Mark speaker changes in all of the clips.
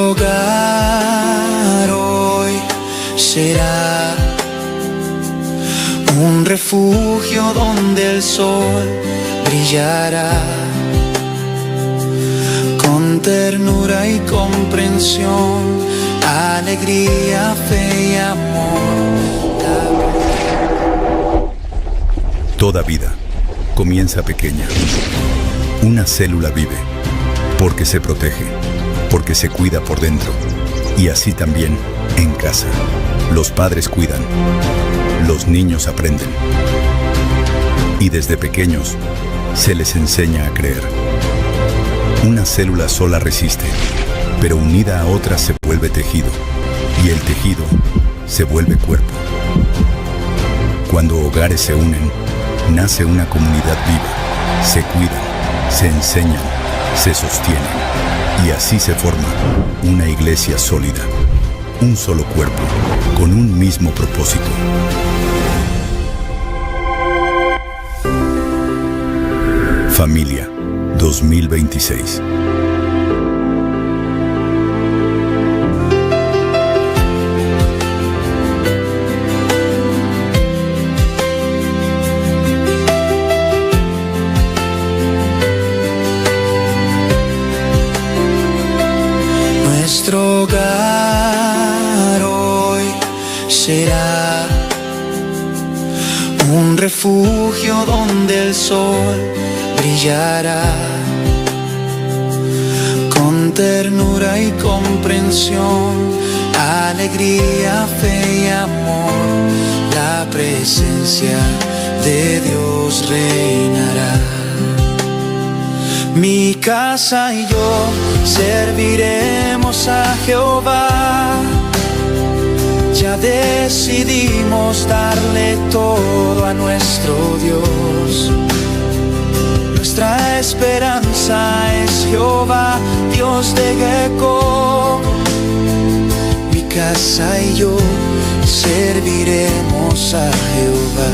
Speaker 1: Nuestro hogar hoy será un refugio donde el sol brillará con ternura y comprensión, alegría, fe y amor.
Speaker 2: Toda vida comienza pequeña. Una célula vive porque se protege, porque se cuida por dentro. Y así también en casa. Los padres cuidan, los niños aprenden. Y desde pequeños se les enseña a creer. Una célula sola resiste, pero unida a otras se vuelve tejido. Y el tejido se vuelve cuerpo. Cuando hogares se unen, nace una comunidad viva. Se cuidan, se enseñan, se sostienen. Y así se forma una iglesia sólida. Un solo cuerpo, con un mismo propósito. Familia 2026.
Speaker 1: Nuestro hogar hoy será un refugio donde el sol brillará con ternura y comprensión, alegría, fe y amor. La presencia de Dios reinará. Mi casa y yo serviremos a Jehová. Ya decidimos darle todo a nuestro Dios. Nuestra esperanza es Jehová, Dios de Jacob. Mi casa y yo serviremos a Jehová.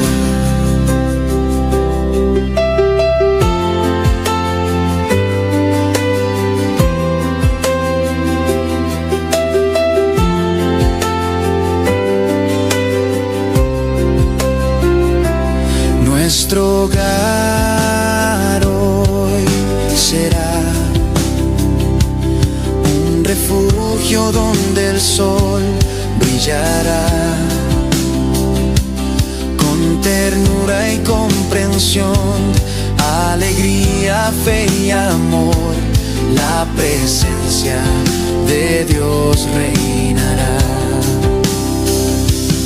Speaker 1: Nuestro hogar hoy será un refugio donde el sol brillará con ternura y comprensión, alegría, fe y amor. La presencia de Dios reinará.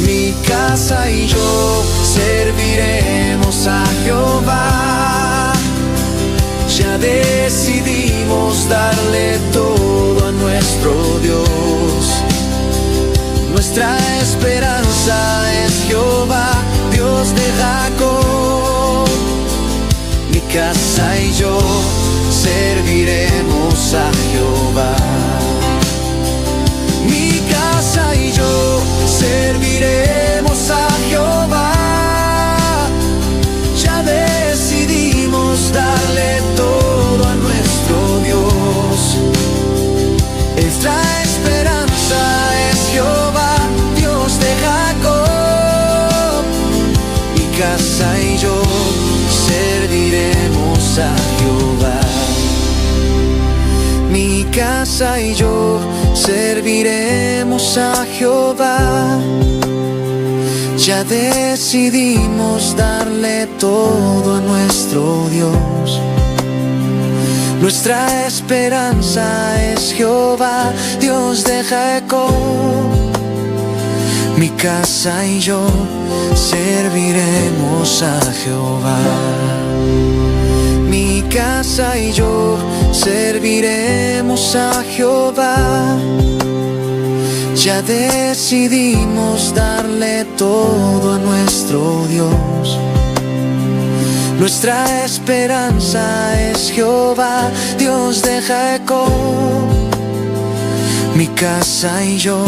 Speaker 1: Mi casa y yo serviremos a Jehová. Ya decidimos darle todo a nuestro Dios. Nuestra esperanza es Jehová, Dios de Jacob. Mi casa y yo serviremos a Jehová. Mi casa y yo serviremos a Jehová. Ya decidimos darle todo a nuestro Dios. Nuestra esperanza es Jehová, Dios de Jacob. Mi casa y yo serviremos a Jehová. Mi casa y yo serviremos a Jehová. Ya decidimos darle todo a nuestro Dios. Nuestra esperanza es Jehová, Dios de Jacob. Mi casa y yo serviremos a Jehová. Mi casa y yo serviremos a Jehová. Ya decidimos darle todo a nuestro Dios. Nuestra esperanza es Jehová, Dios de Jacob. Mi casa y yo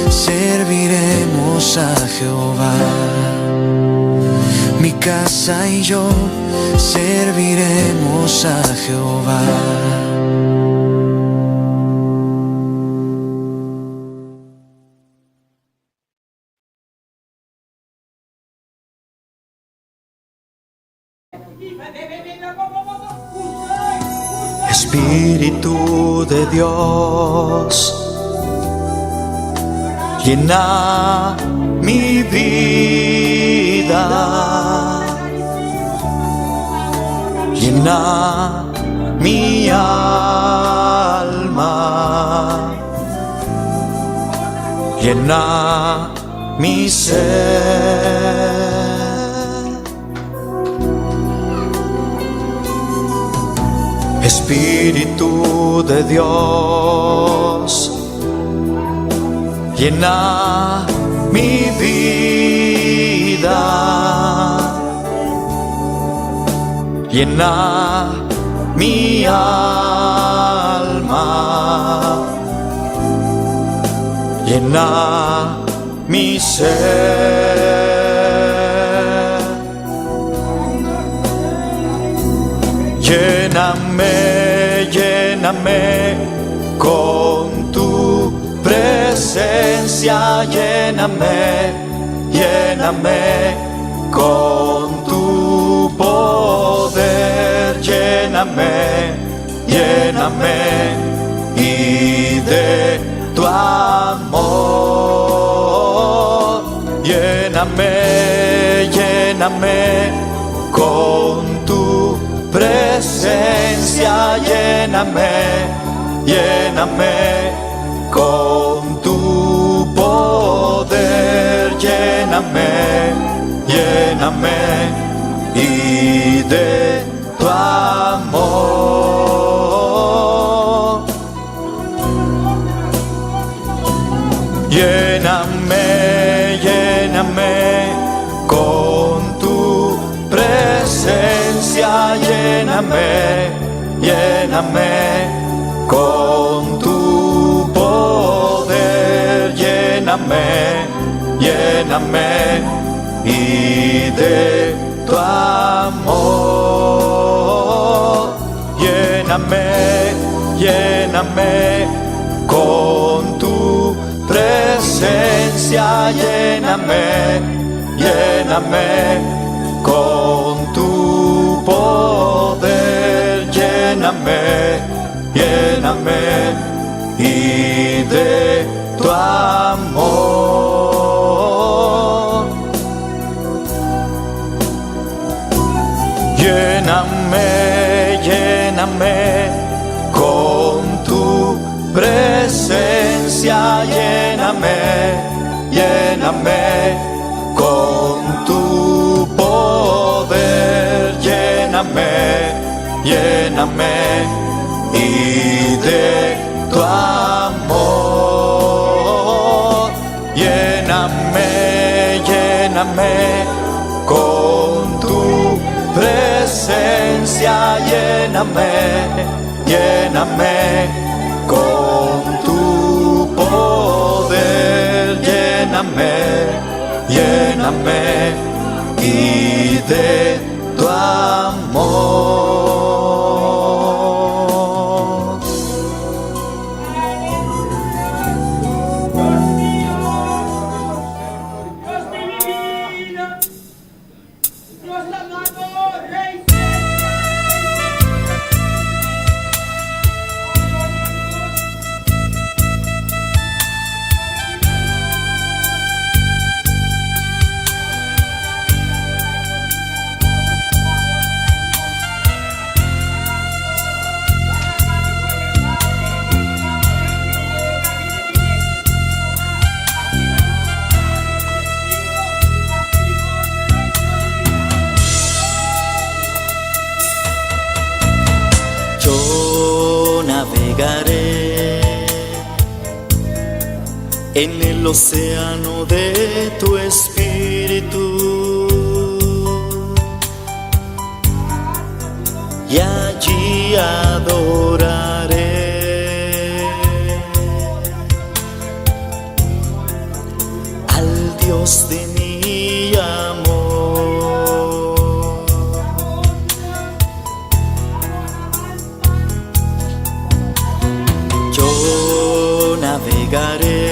Speaker 1: serviremos a Jehová. Mi casa y yo serviremos a Jehová. Espíritu de Dios, llena mi vida, llena mi alma, llena mi ser. Espíritu de Dios, llena mi vida, llena mi alma, llena mi ser. Lléname, lléname con tu presencia, lléname, lléname con tu poder, lléname, lléname y de tu amor, lléname, lléname con tu presencia, lléname, lléname con tu poder, lléname, lléname y de tu amor, lléname, lléname con tu presencia, lléname, lléname con tu poder, lléname, lléname y de tu amor, lléname, lléname con tu presencia, lléname, lléname con tu poder, lléname, lléname y de tu amor, lléname, lléname con tu presencia, lléname, lléname con tu poder, lléname, lléname y de tu amor, lléname, lléname con tu presencia, lléname, lléname con tu poder, lléname, lléname y de tu amor. En el océano de tu espíritu, y allí adoraré al Dios de mi amor. Yo navegaré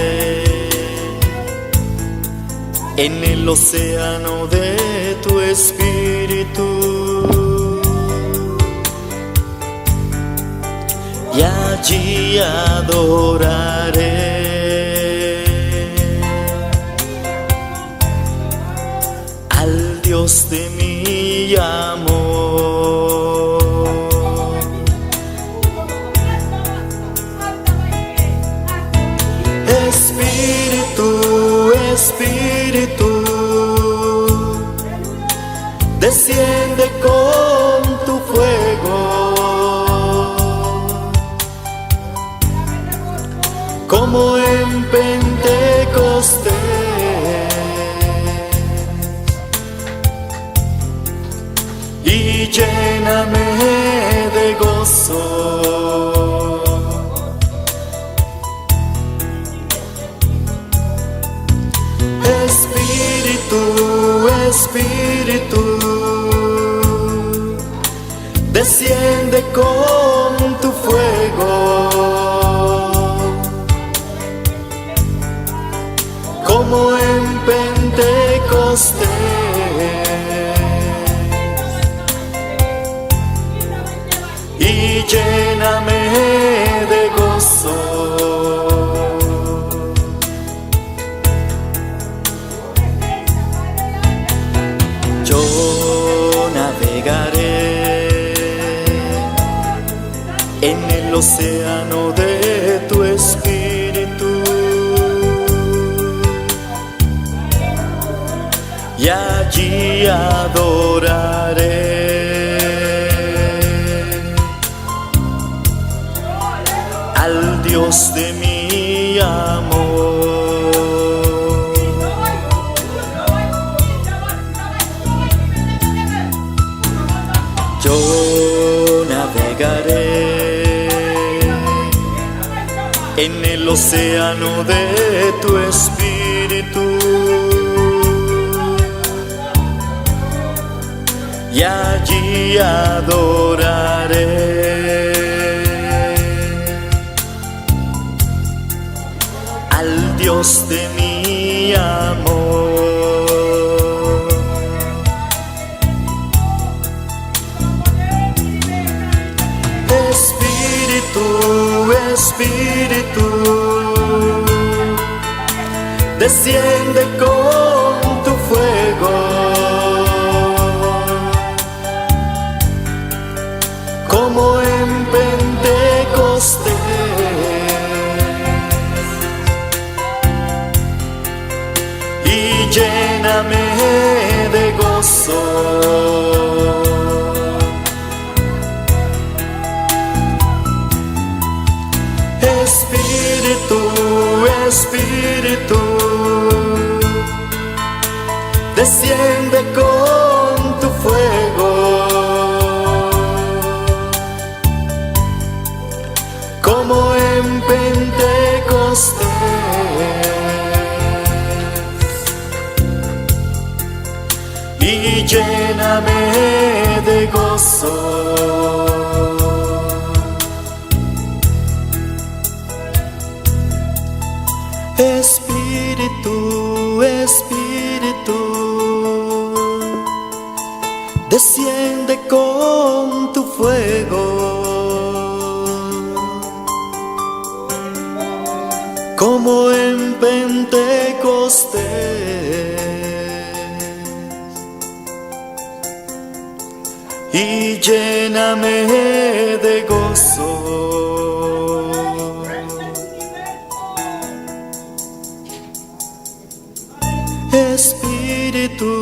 Speaker 1: en el océano de tu espíritu, allí adoraré al Dios de mi amor. Espíritu, Espíritu, desciende con tu fuego, como en Pentecostés, y lléname de gozo. Espíritu, Espíritu, desciende con tu fuego, como en Pentecostés, y lléname de gozo. Yo navegaré en el océano de tu espíritu, y allí adoraré al Dios de mi amor. Yo navegaré en el océano de tu espíritu, y allí adoraré al Dios de mi amor. Espíritu, Espíritu, desciende con tu fuego, como en Pentecostés, y lléname de gozo. Espíritu, Espíritu, desciende con tu fuego, como en Pentecostés, y lléname de gozo. Espíritu, Espíritu, desciende con tu fuego, como en Pentecostés, y lléname de gozo. Espíritu,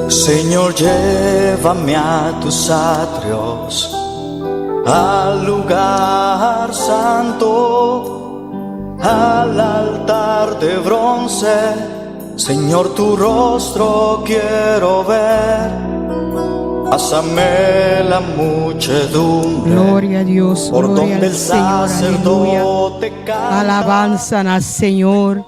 Speaker 1: Señor, llévame a tus atrios, al lugar santo, al altar de bronce. Señor, tu rostro quiero ver, pásame la muchedumbre.
Speaker 3: Gloria a Dios,
Speaker 1: Por
Speaker 3: gloria
Speaker 1: donde
Speaker 3: al
Speaker 1: el
Speaker 3: Señor, aleluya.
Speaker 1: sacerdote canta.
Speaker 3: Alabanza al Señor,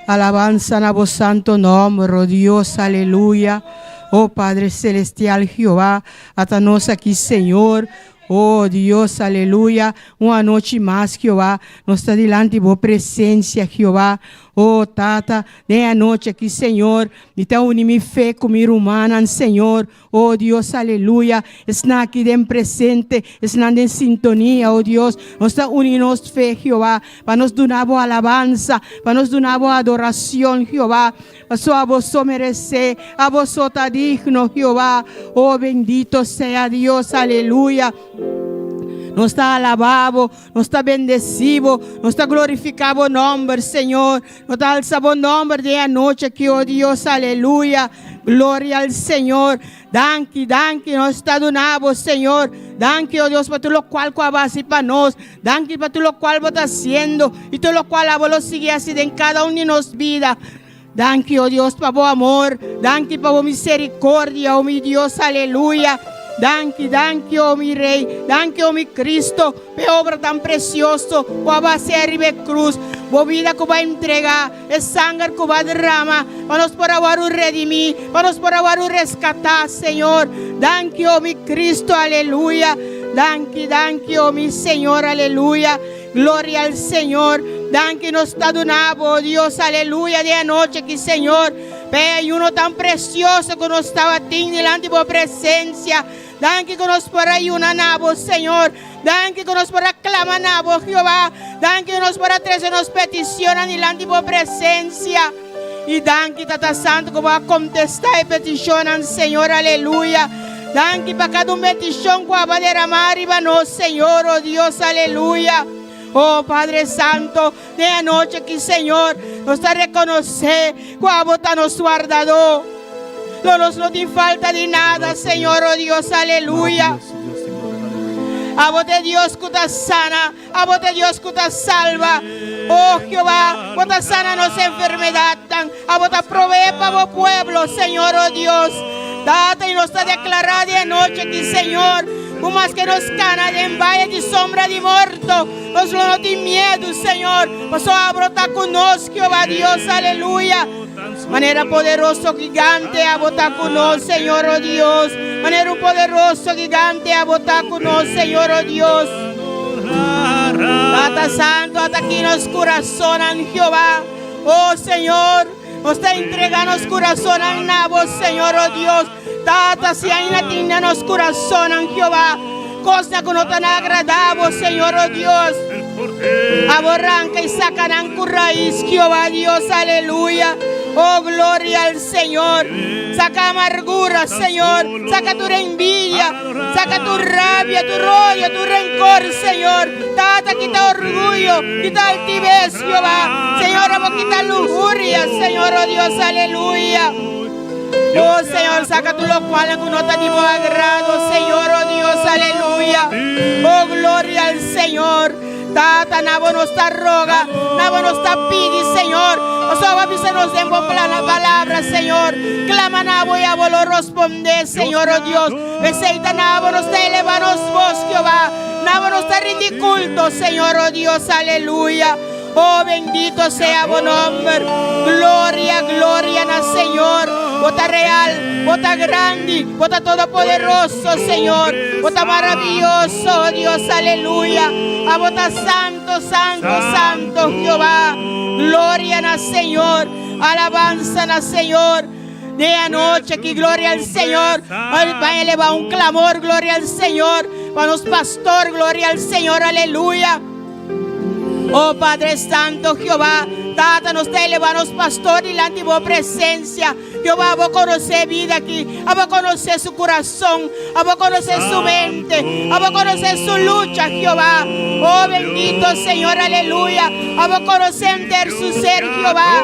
Speaker 3: alabanza a vos santo nombre, oh Dios, aleluya. Oh Padre Celestial Jehová, atanos aquí, Señor. Oh Dios, aleluya. Uma noite mais, Jeová, nós está delante de boa presença, Jeová. Oh Tata, nem a noite aqui, Senhor. Então, unir fé com minha humana, Senhor. Oh Deus, aleluia. Está aqui em presente, está em sintonia, oh Deus. Nós está unindo fé, Jeová, para nos dar boa alabança, para nos dar boa adoração, Jeová. Para só a vos merecer, a vos está digno, Jeová. Oh bendito sea Deus, aleluia. Nos está alabado, nos está bendecido, nos está glorificado o nome, Senhor. Nos está alzado o nome de a noite aqui, oh Deus, aleluia. Glória ao Senhor. Danke, danke, nos está donado, Senhor. Danke, oh Deus, por tudo o qual coabase para nós. Danke por tudo o qual você está fazendo e tudo o qual a vos sigue assim em cada de nossas vidas. Danke, oh Deus, por o amor. Danke por a misericórdia, oh meu Deus, aleluia. Danke, danke, oh mi Rei, danke, oh mi Cristo, por obra tão precioso, que vai ser arriba cruz, por vida que vai entregar, é sangue que vai derramar, para nós poder o redimir, para nós poder o resgatar, Senhor. Danke, oh mi Cristo, aleluia. Danke, danke, oh mi Senhor, aleluia. Glória ao Senhor. Danke, nos está donado, oh Deus, aleluia, de noite aqui, Senhor. Pai, uno tão precioso que nos estava aqui delante de tua presença. Danke que nos para ayunar nabo, Senhor. Danke que nos para clamar nabo, Jehová. Danke que nos para trazer nos peticiones delante de tua presença. E danke, Tata Santo, que vai contestar a petição, Senhor, aleluia. Danke para cada petição que vai derramar arriba nós, Senhor, oh Deus, aleluia. Oh Padre Santo, de a noite aqui, Senhor, nos está reconhecer que a vos está nos guardado. No te falta de nada, Senhor, oh Deus, aleluia. A vos de Deus que te sana, a vos de Deus que te salva. Oh Jehová, vos te sana nuestra enfermedad, a vos te provee para vos pueblo, Señor, oh Dios. Date y nos está declarado de noche aquí, Señor. Por más que nos cana en valle de sombra de muerto, nos no tiene miedo, Señor. Pasó a brotar con nosotros, Jehová Dios, aleluya. Manera poderoso gigante a botar con nosotros, Señor, oh Dios. Manera un poderoso gigante a botar con nosotros, Señor, oh Dios. Tata Santo, hasta aquí nos corazón, Jehová. Oh Señor, nos está entregando los corazones a vos, Señor, oh Dios. Tata, si hay una tienda nos corazón, Jehová. Cosa que no tan agradable, Señor, oh Dios. Aborranca y sacarán con raíz, Jehová Dios, aleluya. Oh, gloria al Señor. Saca amargura, Señor. Saca tu envidia. Saca tu rabia, tu rollo, tu rencor, Señor. Tata, quita orgullo, quita altivez, Jehová. Señor, quita lujuria, Señor, oh Dios, aleluya. Oh Señor, saca tú lo cual en no te animo agrado, Señor, oh Dios, aleluya. Oh, gloria al Señor. Tata, nabo no está roga, nabo no está pidi, Señor. O sea, se nos den la palabra, Señor. Clama nabo y a vos lo responde, Señor, oh Dios. Beceita nabo nos te elevanos vos, Jehová. Nabo no está ridiculto, Señor, oh Dios, aleluya. Oh, bendito sea vos nombre. Gloria, gloria al Señor. Vota real, vota grande, vota todopoderoso, Señor. Vota maravilloso, oh Dios, aleluya. A vota santo, santo, santo, Jehová. Gloria al Señor. Alabanza al Señor. De anoche aquí, gloria al Señor. Va a elevar un clamor, gloria al Señor. Para los pastor, gloria al Señor, aleluya. Oh Padre Santo, Jehová, Tata, nos te elevamos, pastor, y la antigua presencia. Jehová, vos conocer vida aquí, a vos conocer su corazón, a vos conocer su mente, a vos conocer su lucha, Jehová. Oh bendito Señor, aleluya, a vos conocer su ser, Jehová.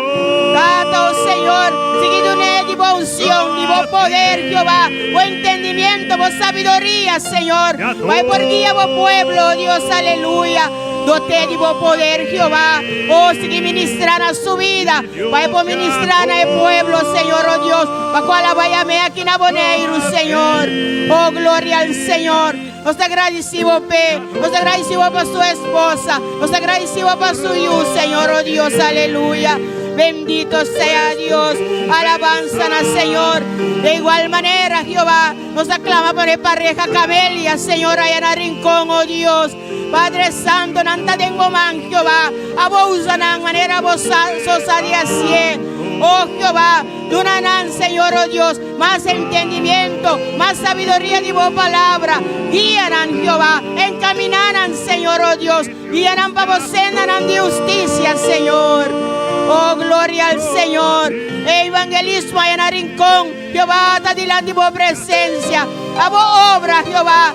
Speaker 3: Tata, oh Señor, seguido de vos unción, de vos poder, Jehová, vos entendimiento, vos sabiduría, Señor. Vai por guía, vos pueblo, oh Dios, aleluya. dote de vos poder, Jehová. Oh, sigue ministrando a su vida. Vaya por ministrar al pueblo, Señor, oh Dios. Para cual vaya aquí en Aboneiro, Señor. Oh, gloria al Señor. Nos agradecemos, Pe. Nos agradecemos por su esposa. Nos agradecemos por su hijo, Señor, oh Dios. Aleluya. Bendito sea Dios, alabanza al Señor. De igual manera, Jehová, nos aclama por el pareja Camelia, Señor, allá en el rincón, oh Dios. Padre Santo, nanta tengo man, Jehová, a vos usan manera vos sosa de así. Oh Jehová, donan, Señor, oh Dios, más entendimiento, más sabiduría de vos palabra. Guíanan, Jehová, encaminan, Señor, oh Dios. Guíanan para vos, sendan de justicia, Señor. Oh, gloria al Señor. Evangelismo en el rincón. Jehová, está delante de vos presencia. A vos obra, Jehová.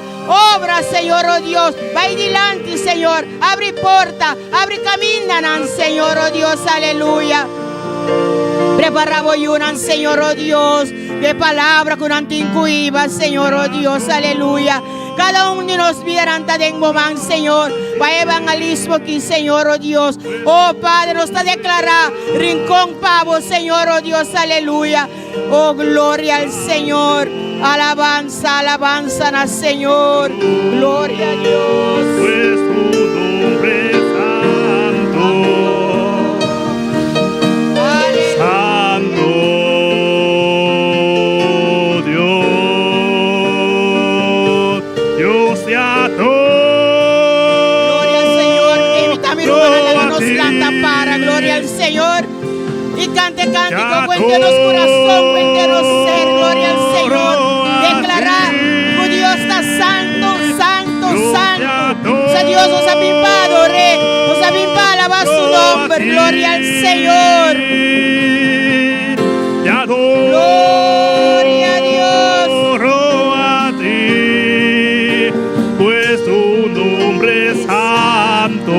Speaker 3: Obra, Señor, oh Dios. Va delante, Señor. Abre puerta, abre camino, Señor, oh Dios. Aleluya. Prepara boyunan, Señor, oh Dios. De palabra con antincuiva, Señor, oh Dios. Aleluya. Cada uno de nos vieran en momento, Señor. Va evangelismo aquí, Señor, oh Dios. Oh Padre, nos está declarando rincón pavo, Señor, oh Dios, aleluya. Oh, gloria al Señor. Alabanza, alabanza al Señor. Gloria a Dios.
Speaker 4: Pues tu nombre es santo. Santo Dios. Dios te adora.
Speaker 3: Gloria al Señor. Y cante cántico, cuéntenos corazón, cuéntenos ser. Gloria al Señor. Declarar que Dios está santo, santo, santo. O sea, Dios nos ha pimpado, Rey. Nos ha pimpado, alaba su nombre. Gloria al Señor. Gloria a Dios.
Speaker 4: A ti, pues tu nombre es santo.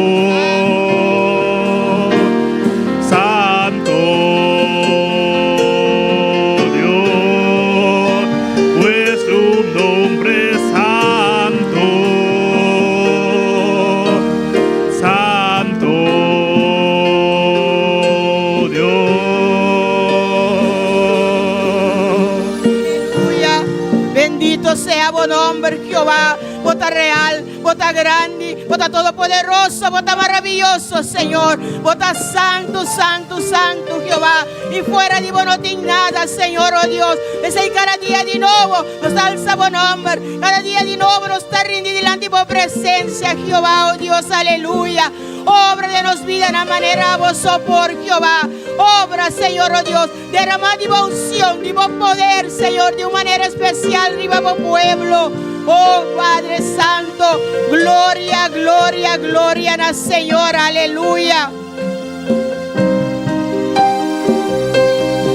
Speaker 3: Sea buen nombre, Jehová. Bota real, bota grande, bota todopoderoso, bota maravilloso, Señor. Bota santo, santo, santo, Jehová. Y fuera de vos no tiene nada, Señor, oh Dios. Desde cada día de nuevo nos alza buen nombre. Cada día de nuevo nos está rindiendo delante de vos presencia, Jehová, oh Dios, aleluya. Obra de nos vida en la manera vos sopor, Jehová. Obra, Señor, oh Dios, derrama de vos unción, de vos poder, Señor, de una manera especial, de vos pueblo. Oh Padre Santo, gloria, gloria, gloria al Señor, aleluya.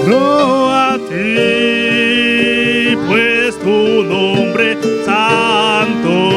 Speaker 4: Gloria a ti, pues tu nombre santo.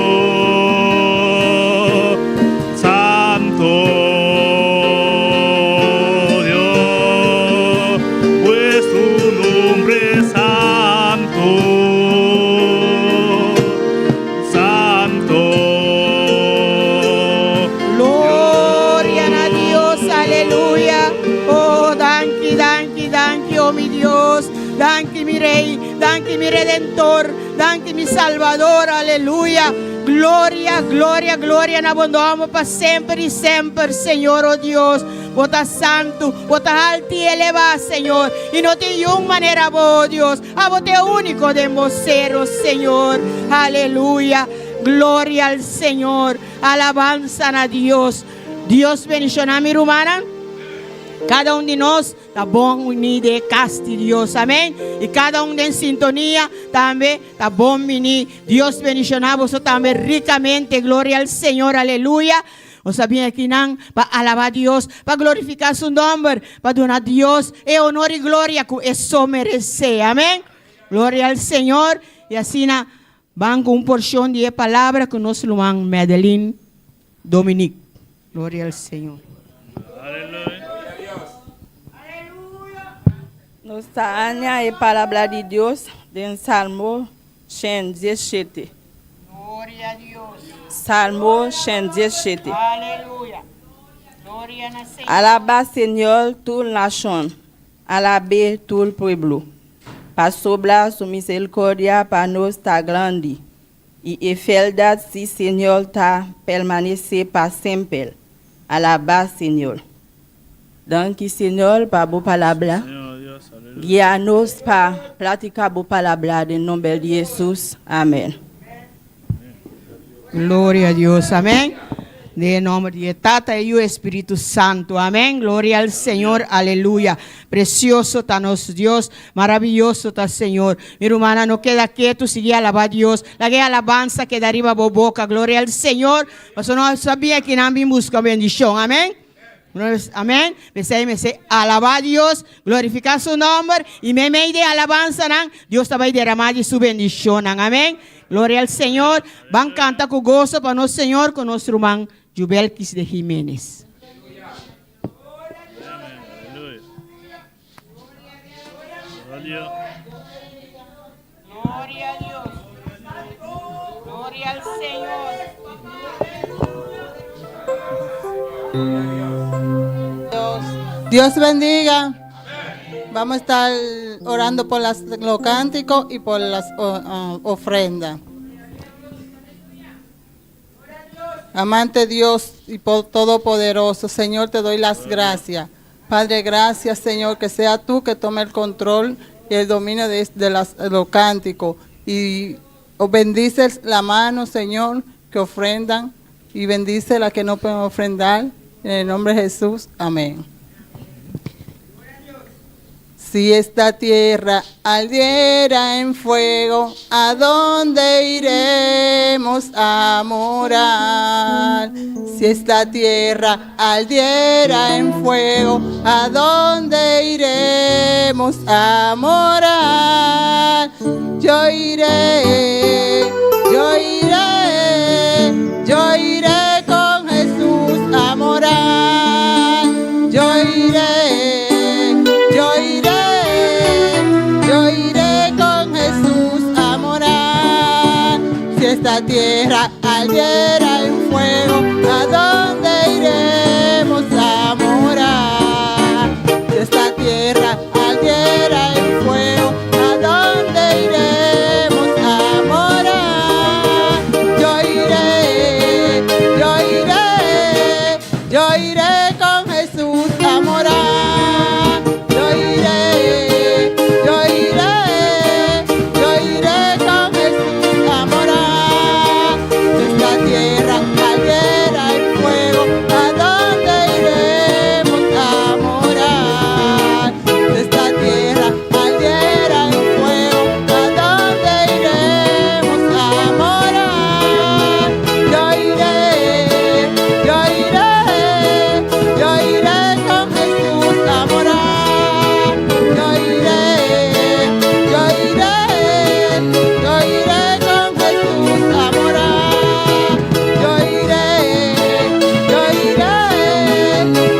Speaker 3: Danke mi Rey, danke mi Redentor, danke mi Salvador, aleluya. Gloria, gloria, gloria, nabondamos para siempre y siempre, Señor, oh Dios. Vota santo, vota alto y eleva, Señor. Y no te dio manera, oh Dios. A vos te único de vocero, Señor. Aleluya. Gloria al Señor. Alabanza a Dios. Dios bendición a mi hermana. Cada uno de nós está bom unir de caste, Dios, amém? E cada um em sintonia também está bom unir. Deus bendicionar você também ricamente, glória ao Senhor, aleluia. Você vem aqui para alabar a Deus, para glorificar seu nome, para dar a Deus e honor e glória que isso merece, amém? Glória ao Senhor. E assim, vamos com uma porção de palavra que nós lumang Madeline Dominique. Glória ao Senhor.
Speaker 5: Nuestra aña es palabra de Dios en Salmo 117.
Speaker 3: Gloria a Dios.
Speaker 5: Salmo 117.
Speaker 3: Aleluya. Gloria al Señor.
Speaker 5: Alaba, Señor, tu nación. Alabe tu pueblo. Pasobla su misericordia para nos está grande. Y fealdad si Señor ta permanece para siempre. Alaba, Señor. Donc, Señor, para vos palabras.
Speaker 4: Señor Dios, aleluya.
Speaker 5: Guíanos para platicar vos palabras en nombre de Jesús. Amén.
Speaker 3: Gloria a Dios, amén. De nombre de Tata y Espíritu Santo, amén. Gloria al Señor, aleluya. Precioso está nuestro Dios, maravilloso está el Señor. Mi hermana, no queda quieto, sigue alabar a Dios. La que alabanza queda arriba por boca. Gloria al Señor. Pero no sabía que nadie busca bendición, amén. Amén. Me dice, alabar a Dios, glorificar su nombre. Y me de alabanza, Dios estaba a derramar de su bendición, amén. Gloria al Señor. Van a cantar con gozo para nuestro Señor, con nuestro hermano Jubelkis de Jiménez.
Speaker 4: Aleluya. Gloria.
Speaker 3: Gloria a Dios. Gloria al Señor.
Speaker 6: Dios bendiga. Vamos a estar orando por los cánticos y por las ofrendas. Amante Dios y todopoderoso, Señor, te doy las gracias. Padre, gracias, Señor, que sea tú que tome el control y el dominio de los cánticos. Y bendices la mano, Señor, que ofrendan, y bendice la que no pueden ofrendar. En el nombre de Jesús, amén. Si esta tierra ardiera en fuego, ¿a dónde iremos a morar? Si esta tierra ardiera en fuego, ¿a dónde iremos a morar? Yo iré, yo iré, yo iré con Jesús a morar. Yo iré, yo iré. Yo iré con Jesús a morar. Si esta tierra ardiera en fuego, ¿a dónde iremos a morar? Si esta tierra ardiera en fuego, ¿a dónde iremos a morar? Yo iré, yo iré, yo iré con Jesús a morar. Yo iré. Yo iré con Jesús a morar. Si esta tierra ardiera en fuego, ¿a dónde iremos a morar? Si esta tierra ardiera en fuego, ¿a dónde iremos a morar? Yo iré, yo iré, yo iré con Jesús a morar. Yo iré. Yo iré con Jesús a morar. Yo iré, yo iré,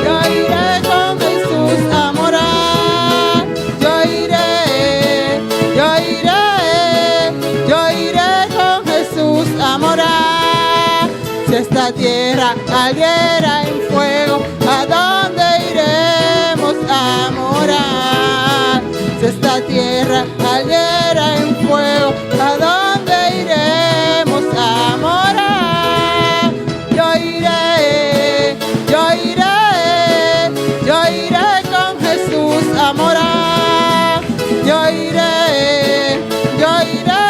Speaker 6: yo iré con Jesús a morar. Yo iré, yo iré, yo iré con Jesús a morar. Si esta tierra ardiera en fuego, ¿a dónde iremos a morar? Si esta tierra ardiera en fuego, ¿a dónde iremos a morar? Yo iré, yo iré, yo iré con Jesús a morar. Yo iré, yo iré,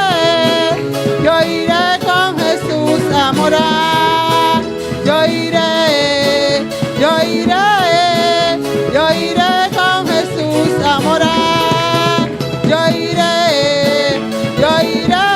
Speaker 6: yo iré con Jesús a morar. Yo iré, yo iré, yo iré con Jesús a morar. Yo iré, yo iré,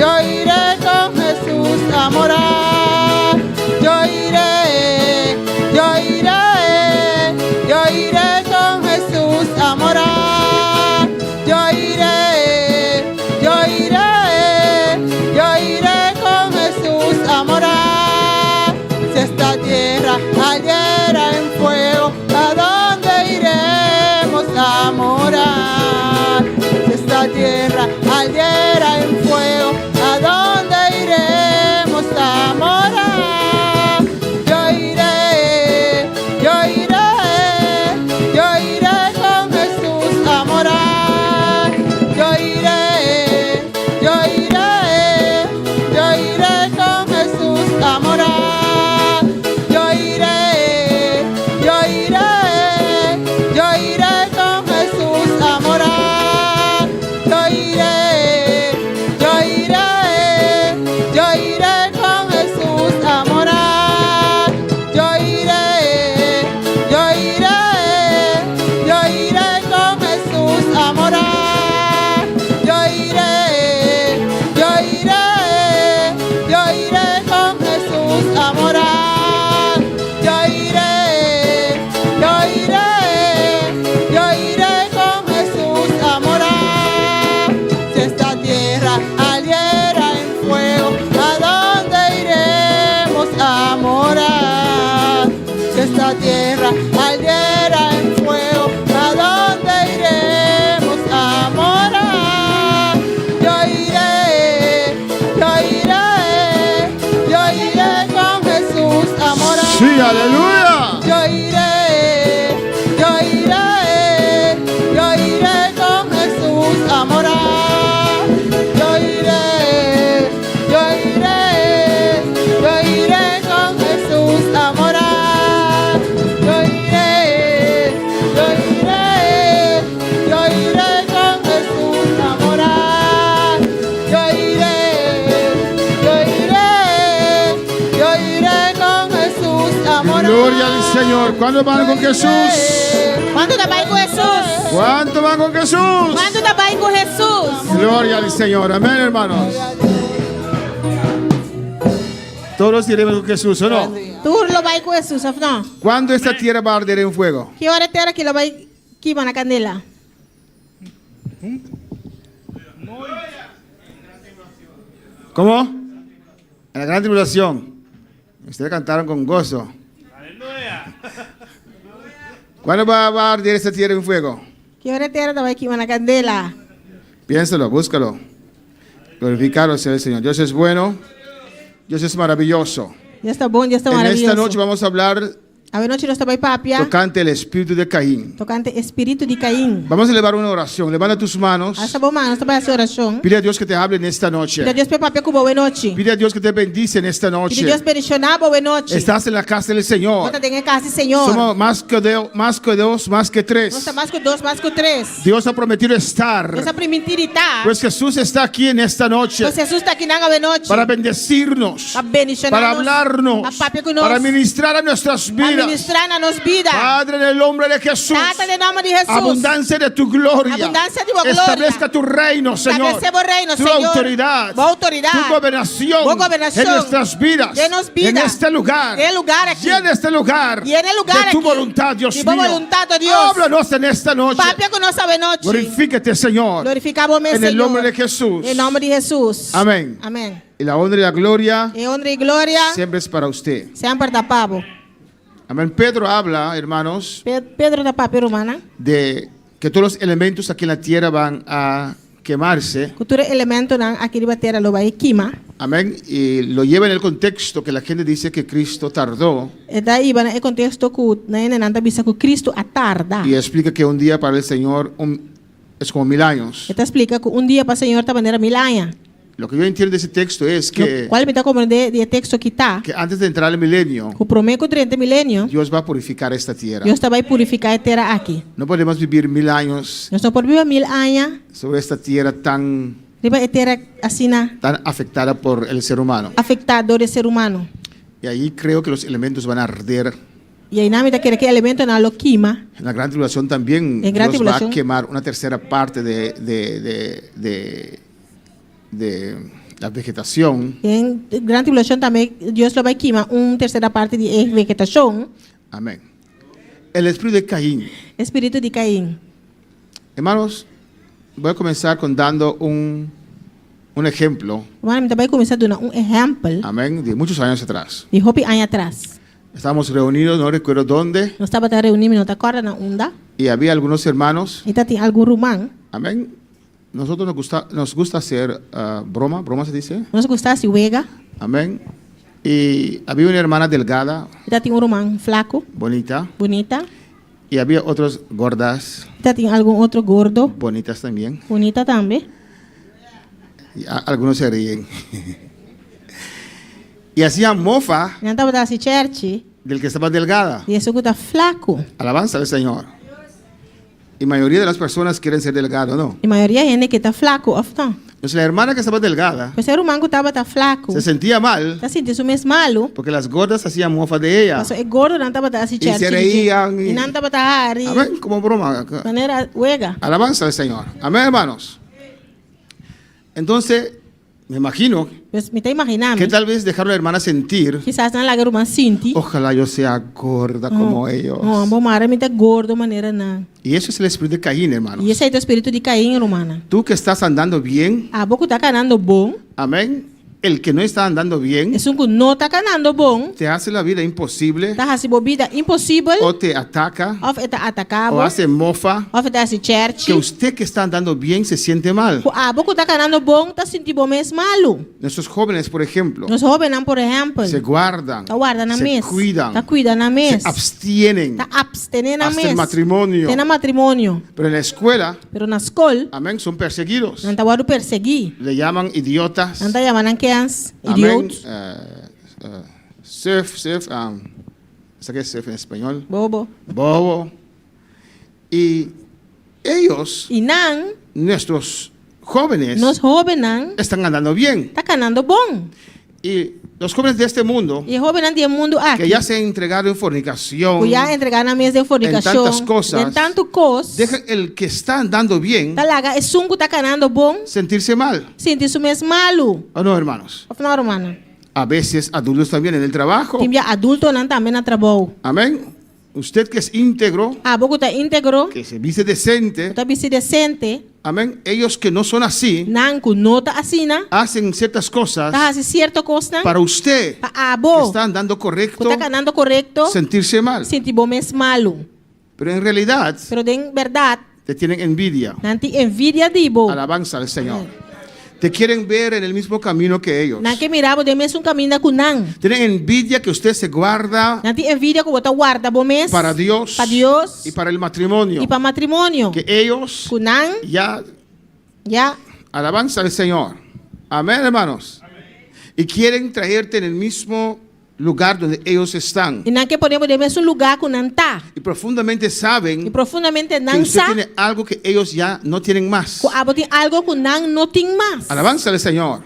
Speaker 6: yo iré con Jesús a morar. Yo iré, yo iré, yo iré con Jesús a morar. Yo iré, yo iré, yo iré con Jesús a morar. Si esta tierra ardiera en fuego, ¿a dónde iremos a morar? Si esta tierra ardiera en fuego, ¿a dónde iremos a
Speaker 7: Sí, aleluya.
Speaker 6: Yo iré, yo iré, yo iré con Jesús a morar. Yo iré, yo iré, yo iré con Jesús a morar. Yo iré, yo iré, yo iré con Jesús a morar. Yo iré, yo iré, yo iré con Jesús a morar.
Speaker 7: Gloria al Señor. ¿Cuántos van con Jesús?
Speaker 8: Quando tá bem com Jesus?
Speaker 7: ¿Cuántos van con Jesús?
Speaker 8: Quando tá bem com Jesus?
Speaker 7: Gloria al Señor. Amén, hermanos. Todos iremos con Jesús, ¿o no?
Speaker 8: Tu lo vai com Jesus, não?
Speaker 7: ¿Cuándo esta tierra va a arder en fuego?
Speaker 8: Que hora terá que lo vai queimar na candela?
Speaker 7: ¿Cómo? En la gran tribulación. Ustedes cantaron con gozo. ¿Cuándo va a arder esta tierra en fuego?
Speaker 8: Que hora terá que vai queimar na candela?
Speaker 7: Piénsalo, búscalo. Glorificado sea el Señor. Dios es bueno. Dios es maravilloso.
Speaker 8: Já está bom, já está
Speaker 7: En
Speaker 8: maravilhoso.
Speaker 7: esta noche vamos a hablar
Speaker 8: A noite nós também papia,
Speaker 7: tocante el espíritu de Caín.
Speaker 8: tocante espírito de Caim.
Speaker 7: Vamos a elevar una oración. Levanta tus manos.
Speaker 8: Essa bom, nós também essa oração.
Speaker 7: Pide a Dios que te hable en esta noche.
Speaker 8: Pide a Deus para papia com boa noite.
Speaker 7: Pide a Dios que te bendice en esta
Speaker 8: Pide a
Speaker 7: noche.
Speaker 8: Deus bendicionar boa noite.
Speaker 7: Estás en la casa del Señor.
Speaker 8: Bota tem em casa, Senhor.
Speaker 7: Somos más que dos, más que
Speaker 8: Nós
Speaker 7: tres.
Speaker 8: estamos mais que dois, mais que três.
Speaker 7: Dios ha prometido estar.
Speaker 8: Deus está permitindo estar.
Speaker 7: Pues Jesús está aquí en esta noche
Speaker 8: Pois Jesus está aqui na boa noite.
Speaker 7: para bendecirnos,
Speaker 8: Para bendicionar
Speaker 7: para
Speaker 8: nós.
Speaker 7: hablarnos,
Speaker 8: Para papia com nós.
Speaker 7: para ministrar a nuestras vidas.
Speaker 8: Administrar na nossa vida.
Speaker 7: Padre, en el nombre de Jesús,
Speaker 8: Trata de nome de Jesus.
Speaker 7: abundancia de tu gloria.
Speaker 8: Abundancia de tu gloria.
Speaker 7: Establezca tu reino, Señor.
Speaker 8: Establece tu reino,
Speaker 7: tu
Speaker 8: Señor.
Speaker 7: autoridad,
Speaker 8: Tu autoridad.
Speaker 7: tu gobernación,
Speaker 8: Tu gobernación.
Speaker 7: en nuestras vidas,
Speaker 8: De nos vida.
Speaker 7: en este lugar,
Speaker 8: En el lugar aquí.
Speaker 7: y en este lugar,
Speaker 8: Y en el lugar
Speaker 7: de tu
Speaker 8: aquí.
Speaker 7: voluntad, Dios
Speaker 8: De tu
Speaker 7: mío.
Speaker 8: voluntad, oh Dios.
Speaker 7: Háblanos en esta noche.
Speaker 8: Papia com nossa boa noite.
Speaker 7: Glorifícate, Señor.
Speaker 8: Glorificamos,
Speaker 7: En el
Speaker 8: Senhor.
Speaker 7: nombre de Jesús.
Speaker 8: Em nome de Jesus.
Speaker 7: Amén.
Speaker 8: Amém.
Speaker 7: Y la honra y la gloria
Speaker 8: E honra e glória
Speaker 7: siempre es para usted.
Speaker 8: sempre da Pabo.
Speaker 7: Amén. Pedro habla, hermanos,
Speaker 8: Pedro da papia romana.
Speaker 7: de que todos los elementos aquí en la tierra van a quemarse.
Speaker 8: Cultura elemento nan aqui de bateria lo vai queima.
Speaker 7: Amén. Y lo lleva en el contexto que la gente dice que Cristo tardó.
Speaker 8: E daí vai no contexto que na nanta bisa que Cristo atarda.
Speaker 7: Y explica que un día para el Señor es como 1000 años.
Speaker 8: Eta explica que dia para o Senhor tá maneira milanha.
Speaker 7: Lo que yo entiendo de ese texto es que,
Speaker 8: Qual me tá compreender de texto que tá?
Speaker 7: que antes de entrar al milenio,
Speaker 8: O prometo 30 milênio.
Speaker 7: Dios va a purificar esta tierra.
Speaker 8: Deus vai purificar a terra aqui.
Speaker 7: No podemos vivir 1000 años
Speaker 8: Nós não podemos viver 1000 anos.
Speaker 7: sobre esta tierra tan
Speaker 8: Riba a terra assim
Speaker 7: afectada por el ser humano.
Speaker 8: afetado do ser humano.
Speaker 7: Y ahí creo que los elementos van a arder.
Speaker 8: E aí na medida que elemento na lo queima.
Speaker 7: En la gran tribulación también
Speaker 8: En gran
Speaker 7: Dios va a
Speaker 8: tribulación.
Speaker 7: quemar una tercera parte de la vegetación.
Speaker 8: Em grande tribulação também Deus lo vai queimar terceira parte de vegetação.
Speaker 7: Amén. El espíritu de Caín.
Speaker 8: Espírito de Caim.
Speaker 7: Hermanos, voy a comenzar dando un ejemplo,
Speaker 8: Mano, também começar dando exemplo
Speaker 7: amén, de muchos años atrás.
Speaker 8: de roupa anos atrás.
Speaker 7: Estábamos reunidos, no recuerdo dónde,
Speaker 8: Nós estava reunidos, não te acorda na onda.
Speaker 7: y había algunos hermanos,
Speaker 8: E tá tem algum romano.
Speaker 7: amén. Nosotros nos gusta hacer broma se dice,
Speaker 8: Nós gostasse wega.
Speaker 7: amén. Y había una hermana delgada,
Speaker 8: E tá tem romano flaco,
Speaker 7: bonita,
Speaker 8: bonita.
Speaker 7: y había otras gordas,
Speaker 8: E tá tem algum outro gordo,
Speaker 7: bonitas también.
Speaker 8: bonita também.
Speaker 7: Y algunos se ríen. Y hacían mofa
Speaker 8: Não estava da church.
Speaker 7: del que estaba delgada.
Speaker 8: E isso que tá flaco.
Speaker 7: Alabanza al Señor. Y mayoría de las personas quieren ser delgado, ¿no?
Speaker 8: E a maioria gente que tá flaco, of não.
Speaker 7: Entonces la hermana que estaba delgada
Speaker 8: O ser humano que tava tá flaco.
Speaker 7: se sentía mal
Speaker 8: Tá sentindo mesmo malo.
Speaker 7: porque las gordas hacían mofa de ella.
Speaker 8: Mas é gordo não tava da church.
Speaker 7: se reían
Speaker 8: E
Speaker 7: y-
Speaker 8: não tava da ari.
Speaker 7: Amén, como broma.
Speaker 8: Maneira wega.
Speaker 7: Alabanza al Señor. Amén, hermanos. Entonces, me imagino
Speaker 8: Pues me tá imaginando.
Speaker 7: que tal vez dejaron a la hermana sentir,
Speaker 8: Quizás na laga romano sinti.
Speaker 7: ojalá yo sea gorda como ellos.
Speaker 8: Oh, bom, mara me tá gordo maneira não.
Speaker 7: Y eso es el espíritu de Caín, hermanos.
Speaker 8: E esse aí é o espírito de Caim, romana.
Speaker 7: Tú que estás andando bien,
Speaker 8: A boco tá canando bom.
Speaker 7: amén, el que no está andando bien
Speaker 8: Es que não está canando bom.
Speaker 7: te hace la vida imposible
Speaker 8: Está fazendo vida impossível.
Speaker 7: o te ataca
Speaker 8: Of está atacado.
Speaker 7: o hace mofa,
Speaker 8: Of está se church.
Speaker 7: que usted que está andando bien se siente mal.
Speaker 8: Porque está canando bom, está sentindo bom mesmo malo.
Speaker 7: Nuestros jóvenes, por ejemplo,
Speaker 8: Nós jovens, por exemplo,
Speaker 7: se guardan,
Speaker 8: está guardando na
Speaker 7: se
Speaker 8: mesa.
Speaker 7: cuidan,
Speaker 8: Está cuidando na
Speaker 7: se
Speaker 8: mesa.
Speaker 7: abstienen
Speaker 8: Está abstenendo na
Speaker 7: hasta el
Speaker 8: mesa.
Speaker 7: matrimonio.
Speaker 8: Tem na matrimônio.
Speaker 7: Pero en la escuela,
Speaker 8: Pero na escola,
Speaker 7: amén, son perseguidos.
Speaker 8: não está guardando perseguir.
Speaker 7: Le llaman idiotas.
Speaker 8: Não está chamando crianças,
Speaker 7: Amén.
Speaker 8: idiotas,
Speaker 7: Surf, ¿sabes qué es surf en español?
Speaker 8: bobo.
Speaker 7: Bobo. Y ellos,
Speaker 8: E não,
Speaker 7: nuestros jóvenes,
Speaker 8: nós jovens não,
Speaker 7: están andando bien.
Speaker 8: está canando bom.
Speaker 7: Y los jóvenes de este mundo,
Speaker 8: E jovens não tem mundo
Speaker 7: que
Speaker 8: aqui.
Speaker 7: ya se han entregado en fornicación,
Speaker 8: Que já entregar na mesa de fornicação.
Speaker 7: tantas cosas,
Speaker 8: De tanto coisa.
Speaker 7: dejan el que está andando bien
Speaker 8: Tá lá, é sungo tá canando bom.
Speaker 7: sentirse mal.
Speaker 8: Sinto isso mesmo malo.
Speaker 7: ¿O no, hermanos?
Speaker 8: Afinal, hermano.
Speaker 7: A veces adultos también en el trabajo.
Speaker 8: Tem adulto não também na trabalho.
Speaker 7: Amén. Usted que es íntegro,
Speaker 8: Pouco tá íntegro.
Speaker 7: que se viste decente,
Speaker 8: Tá vestido decente.
Speaker 7: amén. Ellos que no son así,
Speaker 8: Não, que não tá assim, né?
Speaker 7: hacen ciertas cosas
Speaker 8: Tá assim certo coisa.
Speaker 7: para usted
Speaker 8: Para
Speaker 7: que
Speaker 8: abo.
Speaker 7: está andando
Speaker 8: Que
Speaker 7: correcto
Speaker 8: tá canando correto.
Speaker 7: sentirse mal.
Speaker 8: Sinto bom mesmo malo.
Speaker 7: Pero en realidad
Speaker 8: Pero de verdade,
Speaker 7: te tienen envidia.
Speaker 8: não tem envidia de bo.
Speaker 7: Alabanza al Señor. Te quieren ver en el mismo camino que ellos.
Speaker 8: Não que mirava de mesmo caminho com não.
Speaker 7: Tienen envidia que usted se guarda
Speaker 8: Não tem envidia que você guarda bom mesmo.
Speaker 7: para Dios
Speaker 8: Para Deus.
Speaker 7: y para el matrimonio.
Speaker 8: E para matrimônio.
Speaker 7: Que ellos
Speaker 8: Com não,
Speaker 7: ya
Speaker 8: já.
Speaker 7: alabanza al Señor. Amén, hermanos. Y quieren traerte en el mismo lugar donde ellos están.
Speaker 8: E não que podemos de mesmo lugar com não tá.
Speaker 7: Y profundamente saben
Speaker 8: E profundamente
Speaker 7: que
Speaker 8: não
Speaker 7: usted
Speaker 8: sabe.
Speaker 7: tiene algo que ellos ya no tienen más.
Speaker 8: Tem algo que não tem mais.
Speaker 7: Alabanza al Señor.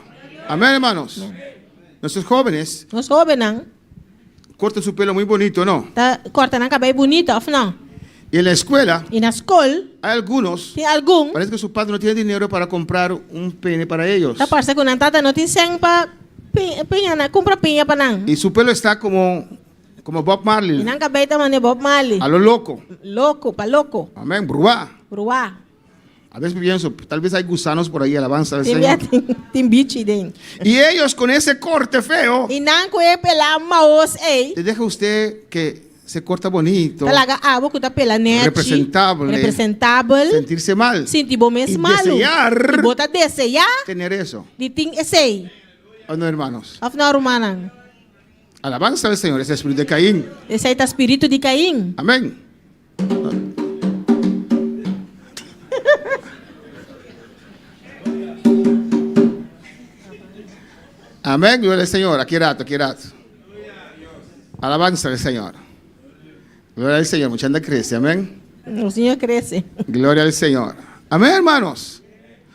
Speaker 7: Amén, hermanos. Nuestros jóvenes
Speaker 8: Nós jovens não.
Speaker 7: cortan su pelo muy bonito, ¿no?
Speaker 8: Tá cortando a cabelo bonita, afinal.
Speaker 7: Y en la escuela
Speaker 8: E na escola,
Speaker 7: hay algunos,
Speaker 8: tem algum.
Speaker 7: parece que su padre no tiene dinero para comprar un pene para ellos.
Speaker 8: Tá parece que não tá não tem sangue para penha, compra penha para não.
Speaker 7: Y su pelo está como Bob
Speaker 8: E
Speaker 7: Marley,
Speaker 8: não cabelo também Bob Marley.
Speaker 7: a lo loco.
Speaker 8: Louco, para louco.
Speaker 7: Amén, bruá.
Speaker 8: Bruá.
Speaker 7: A veces pienso, tal vez hay gusanos por ahí, alabanza al
Speaker 8: Tem
Speaker 7: Señor.
Speaker 8: tem bicho dentro.
Speaker 7: Y ellos con ese corte feo,
Speaker 8: E não que é pela maos ei.
Speaker 7: te deja usted que se corta bonito,
Speaker 8: Tá laga abo que tá pela net.
Speaker 7: Representable.
Speaker 8: Representável.
Speaker 7: sentirse mal,
Speaker 8: Sinti bom mesmo
Speaker 7: E
Speaker 8: malo.
Speaker 7: desejar.
Speaker 8: E bota desejar.
Speaker 7: tener eso.
Speaker 8: De tem esse.
Speaker 7: ¿O no, hermanos?
Speaker 8: Afinal, romana.
Speaker 7: Alabanza al Señor, ese espíritu de Caín.
Speaker 8: Esse aí tá espírito de Caim.
Speaker 7: Amén. Amén, gloria al Señor. Aquí rato, aquí rato. Alabanza al Señor. Gloria al Señor. Mucha gente crece, amén.
Speaker 8: O Senhor cresce.
Speaker 7: Gloria al Señor. Amén, hermanos.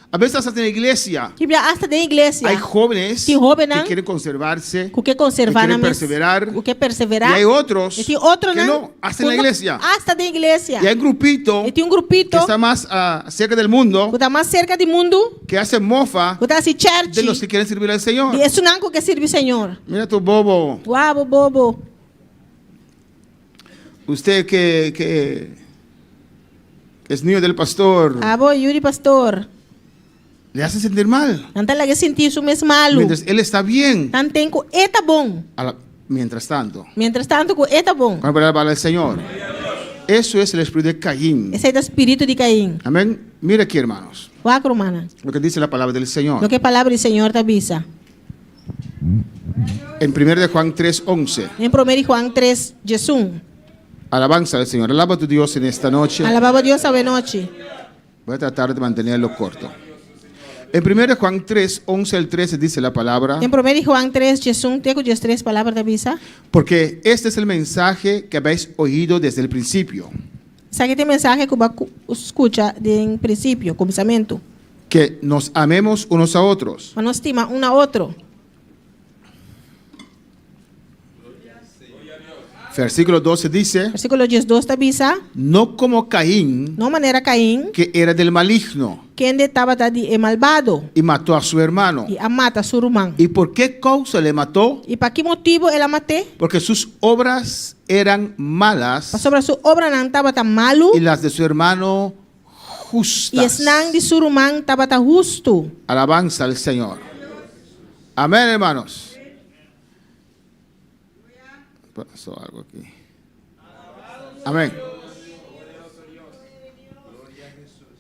Speaker 7: A veces hasta en la iglesia
Speaker 8: Que hasta da igreja.
Speaker 7: hay jóvenes
Speaker 8: Tem jovem,
Speaker 7: que
Speaker 8: né?
Speaker 7: quieren conservarse,
Speaker 8: O que conservar
Speaker 7: que
Speaker 8: na
Speaker 7: quieren
Speaker 8: mesa.
Speaker 7: perseverar,
Speaker 8: O que perseverar.
Speaker 7: y hay otros
Speaker 8: E tem outro,
Speaker 7: que
Speaker 8: né?
Speaker 7: no, hasta en la iglesia.
Speaker 8: Hasta da igreja.
Speaker 7: Y hay un grupito
Speaker 8: E tem grupito
Speaker 7: que está más cerca del mundo,
Speaker 8: que está mais cerca do mundo.
Speaker 7: que hace mofa
Speaker 8: Que está assim, church.
Speaker 7: de los que quieren servir al Señor.
Speaker 8: E isso não que serve o Senhor.
Speaker 7: Mira tu bobo,
Speaker 8: Uau, bobo.
Speaker 7: usted que es niño del pastor,
Speaker 8: Abo, Yuri, pastor.
Speaker 7: le hace sentir mal.
Speaker 8: Não tá lá que sentir isso mesmo malo.
Speaker 7: Mientras él está bien,
Speaker 8: Não tem que eta bom.
Speaker 7: mientras tanto,
Speaker 8: Mientras tanto, que eta bom.
Speaker 7: cuando para el Señor. Eso es el espíritu de Caín.
Speaker 8: Esse aí é o espírito de Caim.
Speaker 7: Amén. Mira aquí, hermanos,
Speaker 8: Uau, romana.
Speaker 7: lo que dice la palabra del Señor.
Speaker 8: Lo que a palavra do Senhor te avisa.
Speaker 7: En 1 de Juan 3:11.
Speaker 8: Em 1 Juan 3, Jesus.
Speaker 7: Alabanza al Señor. Alaba a tu Dios en esta noche.
Speaker 8: Alababa a Deus essa noite.
Speaker 7: Voy a tratar de mantenerlo corto. En 1 de Juan 3:11 al 13 dice la palabra.
Speaker 8: Em 1 Juan 3, Jesus, tem as 3 palavras da avisa.
Speaker 7: Porque este es el mensaje que habéis oído desde el principio.
Speaker 8: Sabe que tem mensagem que você escuta de princípio, começamento.
Speaker 7: Que nos amemos unos a otros.
Speaker 8: Mas nós estima um a outro.
Speaker 7: Versículo 12 dice,
Speaker 8: Versículo 12 te avisa.
Speaker 7: no como Caín,
Speaker 8: Não maneira Caim,
Speaker 7: que era del maligno,
Speaker 8: quem estava de malvado
Speaker 7: y mató a su hermano.
Speaker 8: e a mata seu irmão.
Speaker 7: ¿Y por qué causa le mató?
Speaker 8: E para que motivo ela matou?
Speaker 7: Porque sus obras eran malas
Speaker 8: Sobre sua obra não estava tão malo
Speaker 7: y las de su hermano
Speaker 8: e as
Speaker 7: justas.
Speaker 8: não de seu irmão estava tão justo.
Speaker 7: Alabanza al Señor. Amén, hermanos. Pasó algo aquí. Amén.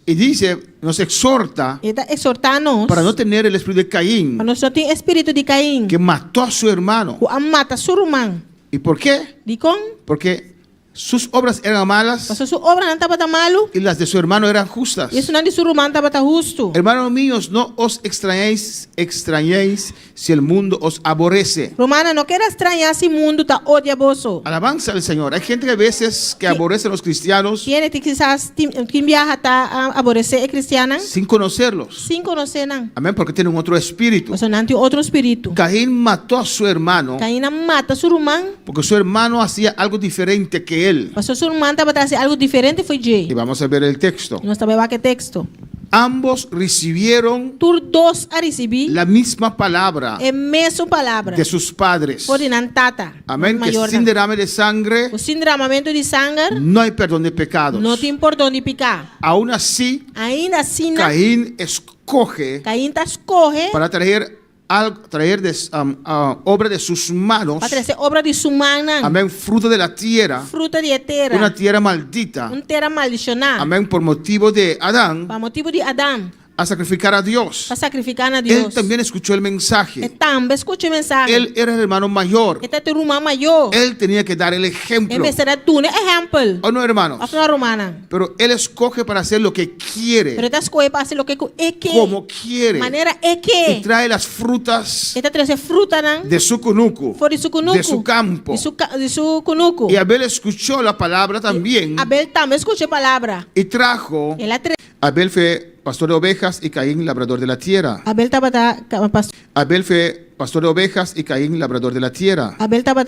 Speaker 7: Y dice, nos exhorta
Speaker 8: Ele está exortando-nos
Speaker 7: para no tener el espíritu de Caín,
Speaker 8: para nós não ter espírito de Caim,
Speaker 7: que mató a su hermano.
Speaker 8: que mata seu irmão.
Speaker 7: ¿Y por qué?
Speaker 8: De como?
Speaker 7: Porque sus obras eran malas
Speaker 8: Pastor, sua obra não estava tão malo,
Speaker 7: y las de su hermano eran justas.
Speaker 8: isso não de seu irmão estava tão justo.
Speaker 7: Hermanos míos, no os extrañéis si el mundo os aborrece.
Speaker 8: Romana, não quero estranhar se o mundo está odioso.
Speaker 7: Alabanza al Señor. Hay gente que a veces que aborrece a los cristianos
Speaker 8: Tiene que quizás quem viaja está a aborrecer a cristiana,
Speaker 7: sin conocerlos.
Speaker 8: sem conhecer não.
Speaker 7: Amén, porque tienen otro espíritu.
Speaker 8: Mas não tem outro espírito.
Speaker 7: Caín mató a su hermano
Speaker 8: Caim não mata seu irmão,
Speaker 7: porque su hermano hacía algo diferente que él.
Speaker 8: pastor, seu irmão estava fazendo algo diferente, foi
Speaker 7: Y
Speaker 8: Jay.
Speaker 7: vamos a ver el texto.
Speaker 8: Nós também vamos ver texto.
Speaker 7: Ambos recibieron
Speaker 8: Tur dos a receber
Speaker 7: la misma palabra
Speaker 8: a mesma palavra.
Speaker 7: de sus padres.
Speaker 8: Por inantata.
Speaker 7: Amén, que sin derrame de sangre
Speaker 8: O sin derramamento de sangue
Speaker 7: no hay perdón de pecados.
Speaker 8: não tem perdão de pecar.
Speaker 7: Aún así,
Speaker 8: Ainda assim,
Speaker 7: Caín escoge
Speaker 8: Caim está escorre
Speaker 7: para traer obra de sus manos,
Speaker 8: para trazer obra de sua mão,
Speaker 7: amén, fruto de la tierra,
Speaker 8: fruta de terra,
Speaker 7: una tierra maldita,
Speaker 8: terra maldicionada,
Speaker 7: amén, por motivo de Adán,
Speaker 8: para motivo de Adão,
Speaker 7: a sacrificar a Dios.
Speaker 8: para sacrificar a
Speaker 7: Él
Speaker 8: Deus.
Speaker 7: también escuchó el mensaje.
Speaker 8: Também escute a mensagem.
Speaker 7: Él era el hermano mayor.
Speaker 8: Este é teu irmão maior.
Speaker 7: Él tenía que dar el
Speaker 8: Em
Speaker 7: ejemplo.
Speaker 8: vez de ser tu exemplo.
Speaker 7: ¿O no, hermanos?
Speaker 8: A sua romana.
Speaker 7: Pero él escoge para hacer lo que
Speaker 8: Pero
Speaker 7: quiere,
Speaker 8: esta escolha para fazer o que é que.
Speaker 7: como quiere,
Speaker 8: Maneira é
Speaker 7: y
Speaker 8: que.
Speaker 7: trae las frutas
Speaker 8: Esta traz fruta, não?
Speaker 7: de su cunuco,
Speaker 8: Fora de su cunuco.
Speaker 7: de su campo.
Speaker 8: De su cunuco.
Speaker 7: Y Abel escuchó la palabra también
Speaker 8: Abel também escutou a palavra.
Speaker 7: y trajo.
Speaker 8: Ela
Speaker 7: Abel fue pastor de ovejas y Caín labrador de la tierra.
Speaker 8: Abel estava pastor.
Speaker 7: Abel fue pastor de ovejas y Caín labrador de la tierra.
Speaker 8: Abel estava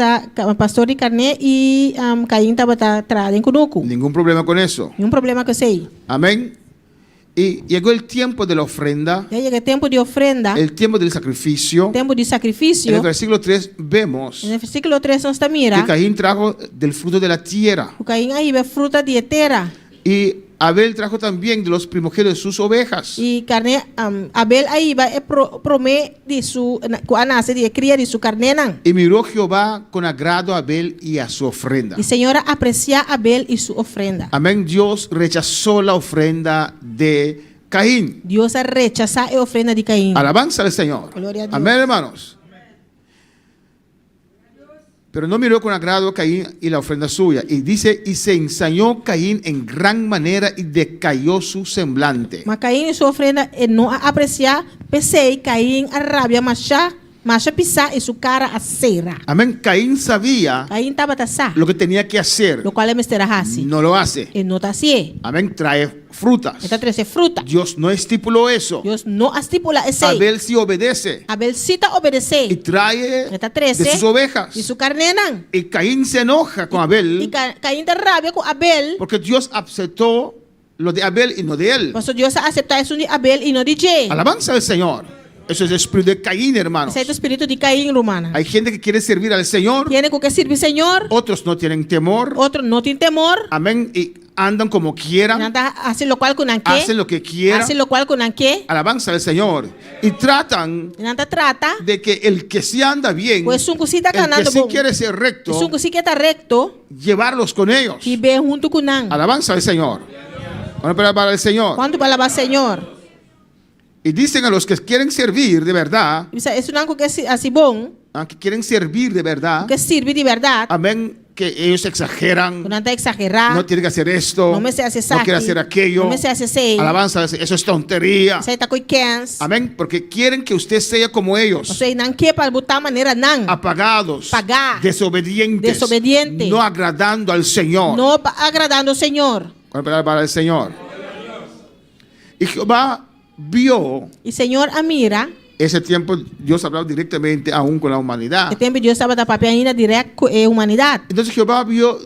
Speaker 8: pastor de carne e Caim estava atrás em cunuco.
Speaker 7: Ningún problema con eso.
Speaker 8: Nenhum problema com isso aí.
Speaker 7: Amén. Y llegó el tiempo de la ofrenda,
Speaker 8: Já chega tempo de ofrenda,
Speaker 7: el tiempo del sacrificio.
Speaker 8: tempo de
Speaker 7: En
Speaker 8: sacrifício.
Speaker 7: el versículo 3 vemos
Speaker 8: No versículo 3 nós está mira.
Speaker 7: que Caín trajo del fruto de la tierra.
Speaker 8: O Caim aí vê fruta de terra.
Speaker 7: Y Abel trajo también de los primogénitos de sus ovejas.
Speaker 8: E carne, Abel aí vai promete de su, a nasce de cria de su carne não.
Speaker 7: Y miró Jehová con agrado a Abel y a su ofrenda.
Speaker 8: E Senhora aprecia Abel e sua ofrenda.
Speaker 7: Amén. Dios rechazó la ofrenda de Caín.
Speaker 8: Deus rechaza a ofrenda de Caim.
Speaker 7: Alabanza al Señor.
Speaker 8: Gloria a Dios.
Speaker 7: Amén, hermanos. Pero no miró con agrado a Caín y la ofrenda suya. Y dice, y se ensañó Caín en gran manera y decayó su semblante.
Speaker 8: Mas Caim e sua ofrenda não aprecia, pensei, Caim a rabia, macha pisar e sua cara a cera.
Speaker 7: Amén. Caín sabía
Speaker 8: Caim estava taçar,
Speaker 7: lo que tenía que hacer.
Speaker 8: lo qual é mistério assim.
Speaker 7: No lo hace.
Speaker 8: E não está assim.
Speaker 7: Amén. Trae frutas.
Speaker 8: Está trazendo fruta.
Speaker 7: Dios no estipuló eso.
Speaker 8: Deus não estipula esse aí.
Speaker 7: Abel sí obedece
Speaker 8: Abel cita
Speaker 7: y
Speaker 8: obedecer.
Speaker 7: trae
Speaker 8: Está
Speaker 7: de
Speaker 8: 13
Speaker 7: sus ovejas.
Speaker 8: e sua carne não.
Speaker 7: Y Caín se enoja con
Speaker 8: E
Speaker 7: Abel
Speaker 8: Caim tem rabia com Abel.
Speaker 7: porque Dios aceptó lo de Abel y no de él.
Speaker 8: Pastor, Deus aceitar isso de Abel e não de Jay.
Speaker 7: Alabanza al Señor. Eso es el espíritu de Caín, hermanos.
Speaker 8: Aceita o espírito de Caim, romana.
Speaker 7: Hay gente que quiere servir al Señor,
Speaker 8: Tiene com que servir Senhor.
Speaker 7: otros no tienen temor.
Speaker 8: Outro não tem temor.
Speaker 7: Amén. Y andan como quieran,
Speaker 8: Nada hace lo cual con anque.
Speaker 7: hacen lo que quieran.
Speaker 8: Hace lo cual con anque.
Speaker 7: Alabanza al Señor. Y tratan
Speaker 8: Nada trata.
Speaker 7: de que el que sí anda bien,
Speaker 8: Pues un cosita
Speaker 7: el que
Speaker 8: ganando
Speaker 7: sí
Speaker 8: bom.
Speaker 7: quiere ser recto,
Speaker 8: Es un cosita que está recto.
Speaker 7: llevarlos con ellos.
Speaker 8: Que ve junto con an.
Speaker 7: Alabanza al Señor. Una palabra para el Señor.
Speaker 8: Quanto palavra Senhor.
Speaker 7: Y dicen a los que quieren servir de verdad,
Speaker 8: Isso não que é assim bom.
Speaker 7: que quieren servir de verdad,
Speaker 8: Que sirve de verdade.
Speaker 7: amén, que ellos exageran,
Speaker 8: Não está exagerar.
Speaker 7: no tienen que hacer esto,
Speaker 8: No me se hace
Speaker 7: no quiere hacer aquello,
Speaker 8: No me se hace sei.
Speaker 7: alabanza, eso es tontería,
Speaker 8: Isso aí tá com quens.
Speaker 7: amén, porque quieren que usted sea como ellos,
Speaker 8: Você não quer para botar maneira não.
Speaker 7: apagados,
Speaker 8: Pagar.
Speaker 7: desobedientes,
Speaker 8: Desobediente.
Speaker 7: no agradando al Señor.
Speaker 8: Não agradando o Senhor.
Speaker 7: Una palabra para el Señor. Y Jehová vio
Speaker 8: E Senhor a mira.
Speaker 7: ese tiempo, Dios hablaba directamente aún con la humanidad.
Speaker 8: Que tempo Deus estava da papel ainda direto com a humanidade.
Speaker 7: Entonces Jehová vio,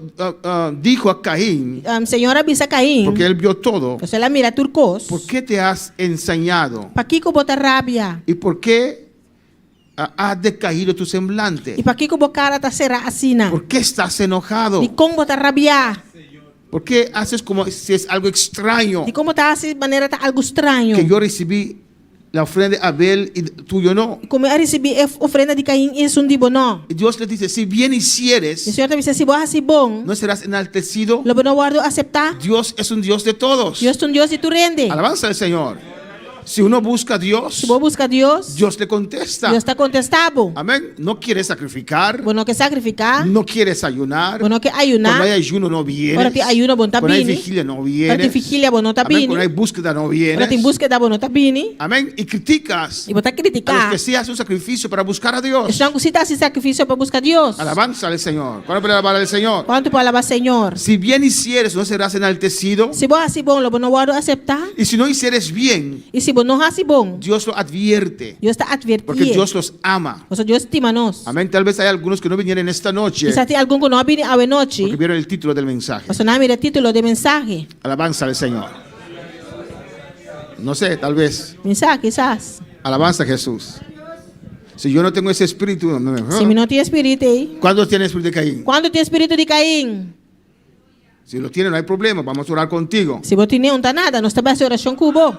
Speaker 7: dijo a Caín,
Speaker 8: Senhor avisa Caim.
Speaker 7: porque él vio todo,
Speaker 8: Você lá mira turcos.
Speaker 7: ¿por qué te has ensañado?
Speaker 8: Para que bota rabia?
Speaker 7: ¿Y por qué has decaído tu semblante?
Speaker 8: E para que o cara tá será assim?
Speaker 7: ¿Por qué estás enojado?
Speaker 8: E como bota rabia?
Speaker 7: ¿Por qué haces como si es algo extraño
Speaker 8: E como tá assim maneira tá algo estranho?
Speaker 7: que yo recibí la ofrenda de Abel y tuyo no.
Speaker 8: Como a receber a ofrenda de Caim e um dibo não.
Speaker 7: Y Dios le dice, si bien
Speaker 8: E o
Speaker 7: hicieres,
Speaker 8: Senhor também disse, se você assim bom,
Speaker 7: no serás enaltecido.
Speaker 8: lobo não guardo aceptar.
Speaker 7: Dios es un Dios de todos.
Speaker 8: Deus é Deus e tu rende.
Speaker 7: Alabanza al Señor. Si uno busca a Dios,
Speaker 8: Se você busca Deus,
Speaker 7: Dios le contesta.
Speaker 8: Deus está contestado.
Speaker 7: Amén. No quieres sacrificar,
Speaker 8: Você não quer sacrificar,
Speaker 7: no quieres ayunar.
Speaker 8: você não quer
Speaker 7: Cuando
Speaker 8: ayunar.
Speaker 7: hay ayuno no
Speaker 8: Ora
Speaker 7: vienes.
Speaker 8: tem ayuno, bom tá
Speaker 7: Cuando hay
Speaker 8: bini.
Speaker 7: vigilia no
Speaker 8: Ora tem
Speaker 7: vienes.
Speaker 8: vigilia, bom não tá
Speaker 7: Amén.
Speaker 8: bini.
Speaker 7: Cuando hay búsqueda no
Speaker 8: Ora tem
Speaker 7: vienes.
Speaker 8: búsqueda, bom não tá bini.
Speaker 7: Amén. Y criticas
Speaker 8: E você
Speaker 7: a los
Speaker 8: criticar.
Speaker 7: que sí hacen un sacrificio para buscar a Dios.
Speaker 8: Estão se esse sacrifício para buscar Deus.
Speaker 7: Alabanza al Señor. ¿Cuándo puede alabar al Señor?
Speaker 8: Quanto para alabar Senhor?
Speaker 7: Si bien hicieres, no serás enaltecido.
Speaker 8: Se você assim bom, lobo não guardo aceptar.
Speaker 7: Y si no hicieres bien,
Speaker 8: E se você não assim bom,
Speaker 7: Dios lo advierte.
Speaker 8: Deus está advertindo.
Speaker 7: Porque Dios los ama.
Speaker 8: Ou seja, Deus estima nós.
Speaker 7: Amén. Tal vez hay algunos que no vinieron esta noche
Speaker 8: E se tem algum que não vem à noite,
Speaker 7: porque vieron el título del mensaje.
Speaker 8: você não mira o título de mensagem.
Speaker 7: Alabanza al Señor. No sé, tal vez.
Speaker 8: Mensagem, quizás.
Speaker 7: Alabanza a Jesús. Si yo no tengo ese espíritu,
Speaker 8: Se não tem espírito aí.
Speaker 7: ¿cuántos tienen espíritu de Caín?
Speaker 8: Quando tem espírito de Caim?
Speaker 7: Si lo tienen, no hay problema. Vamos a orar contigo.
Speaker 8: Se você não está nada, nós estamos fazendo oração com você.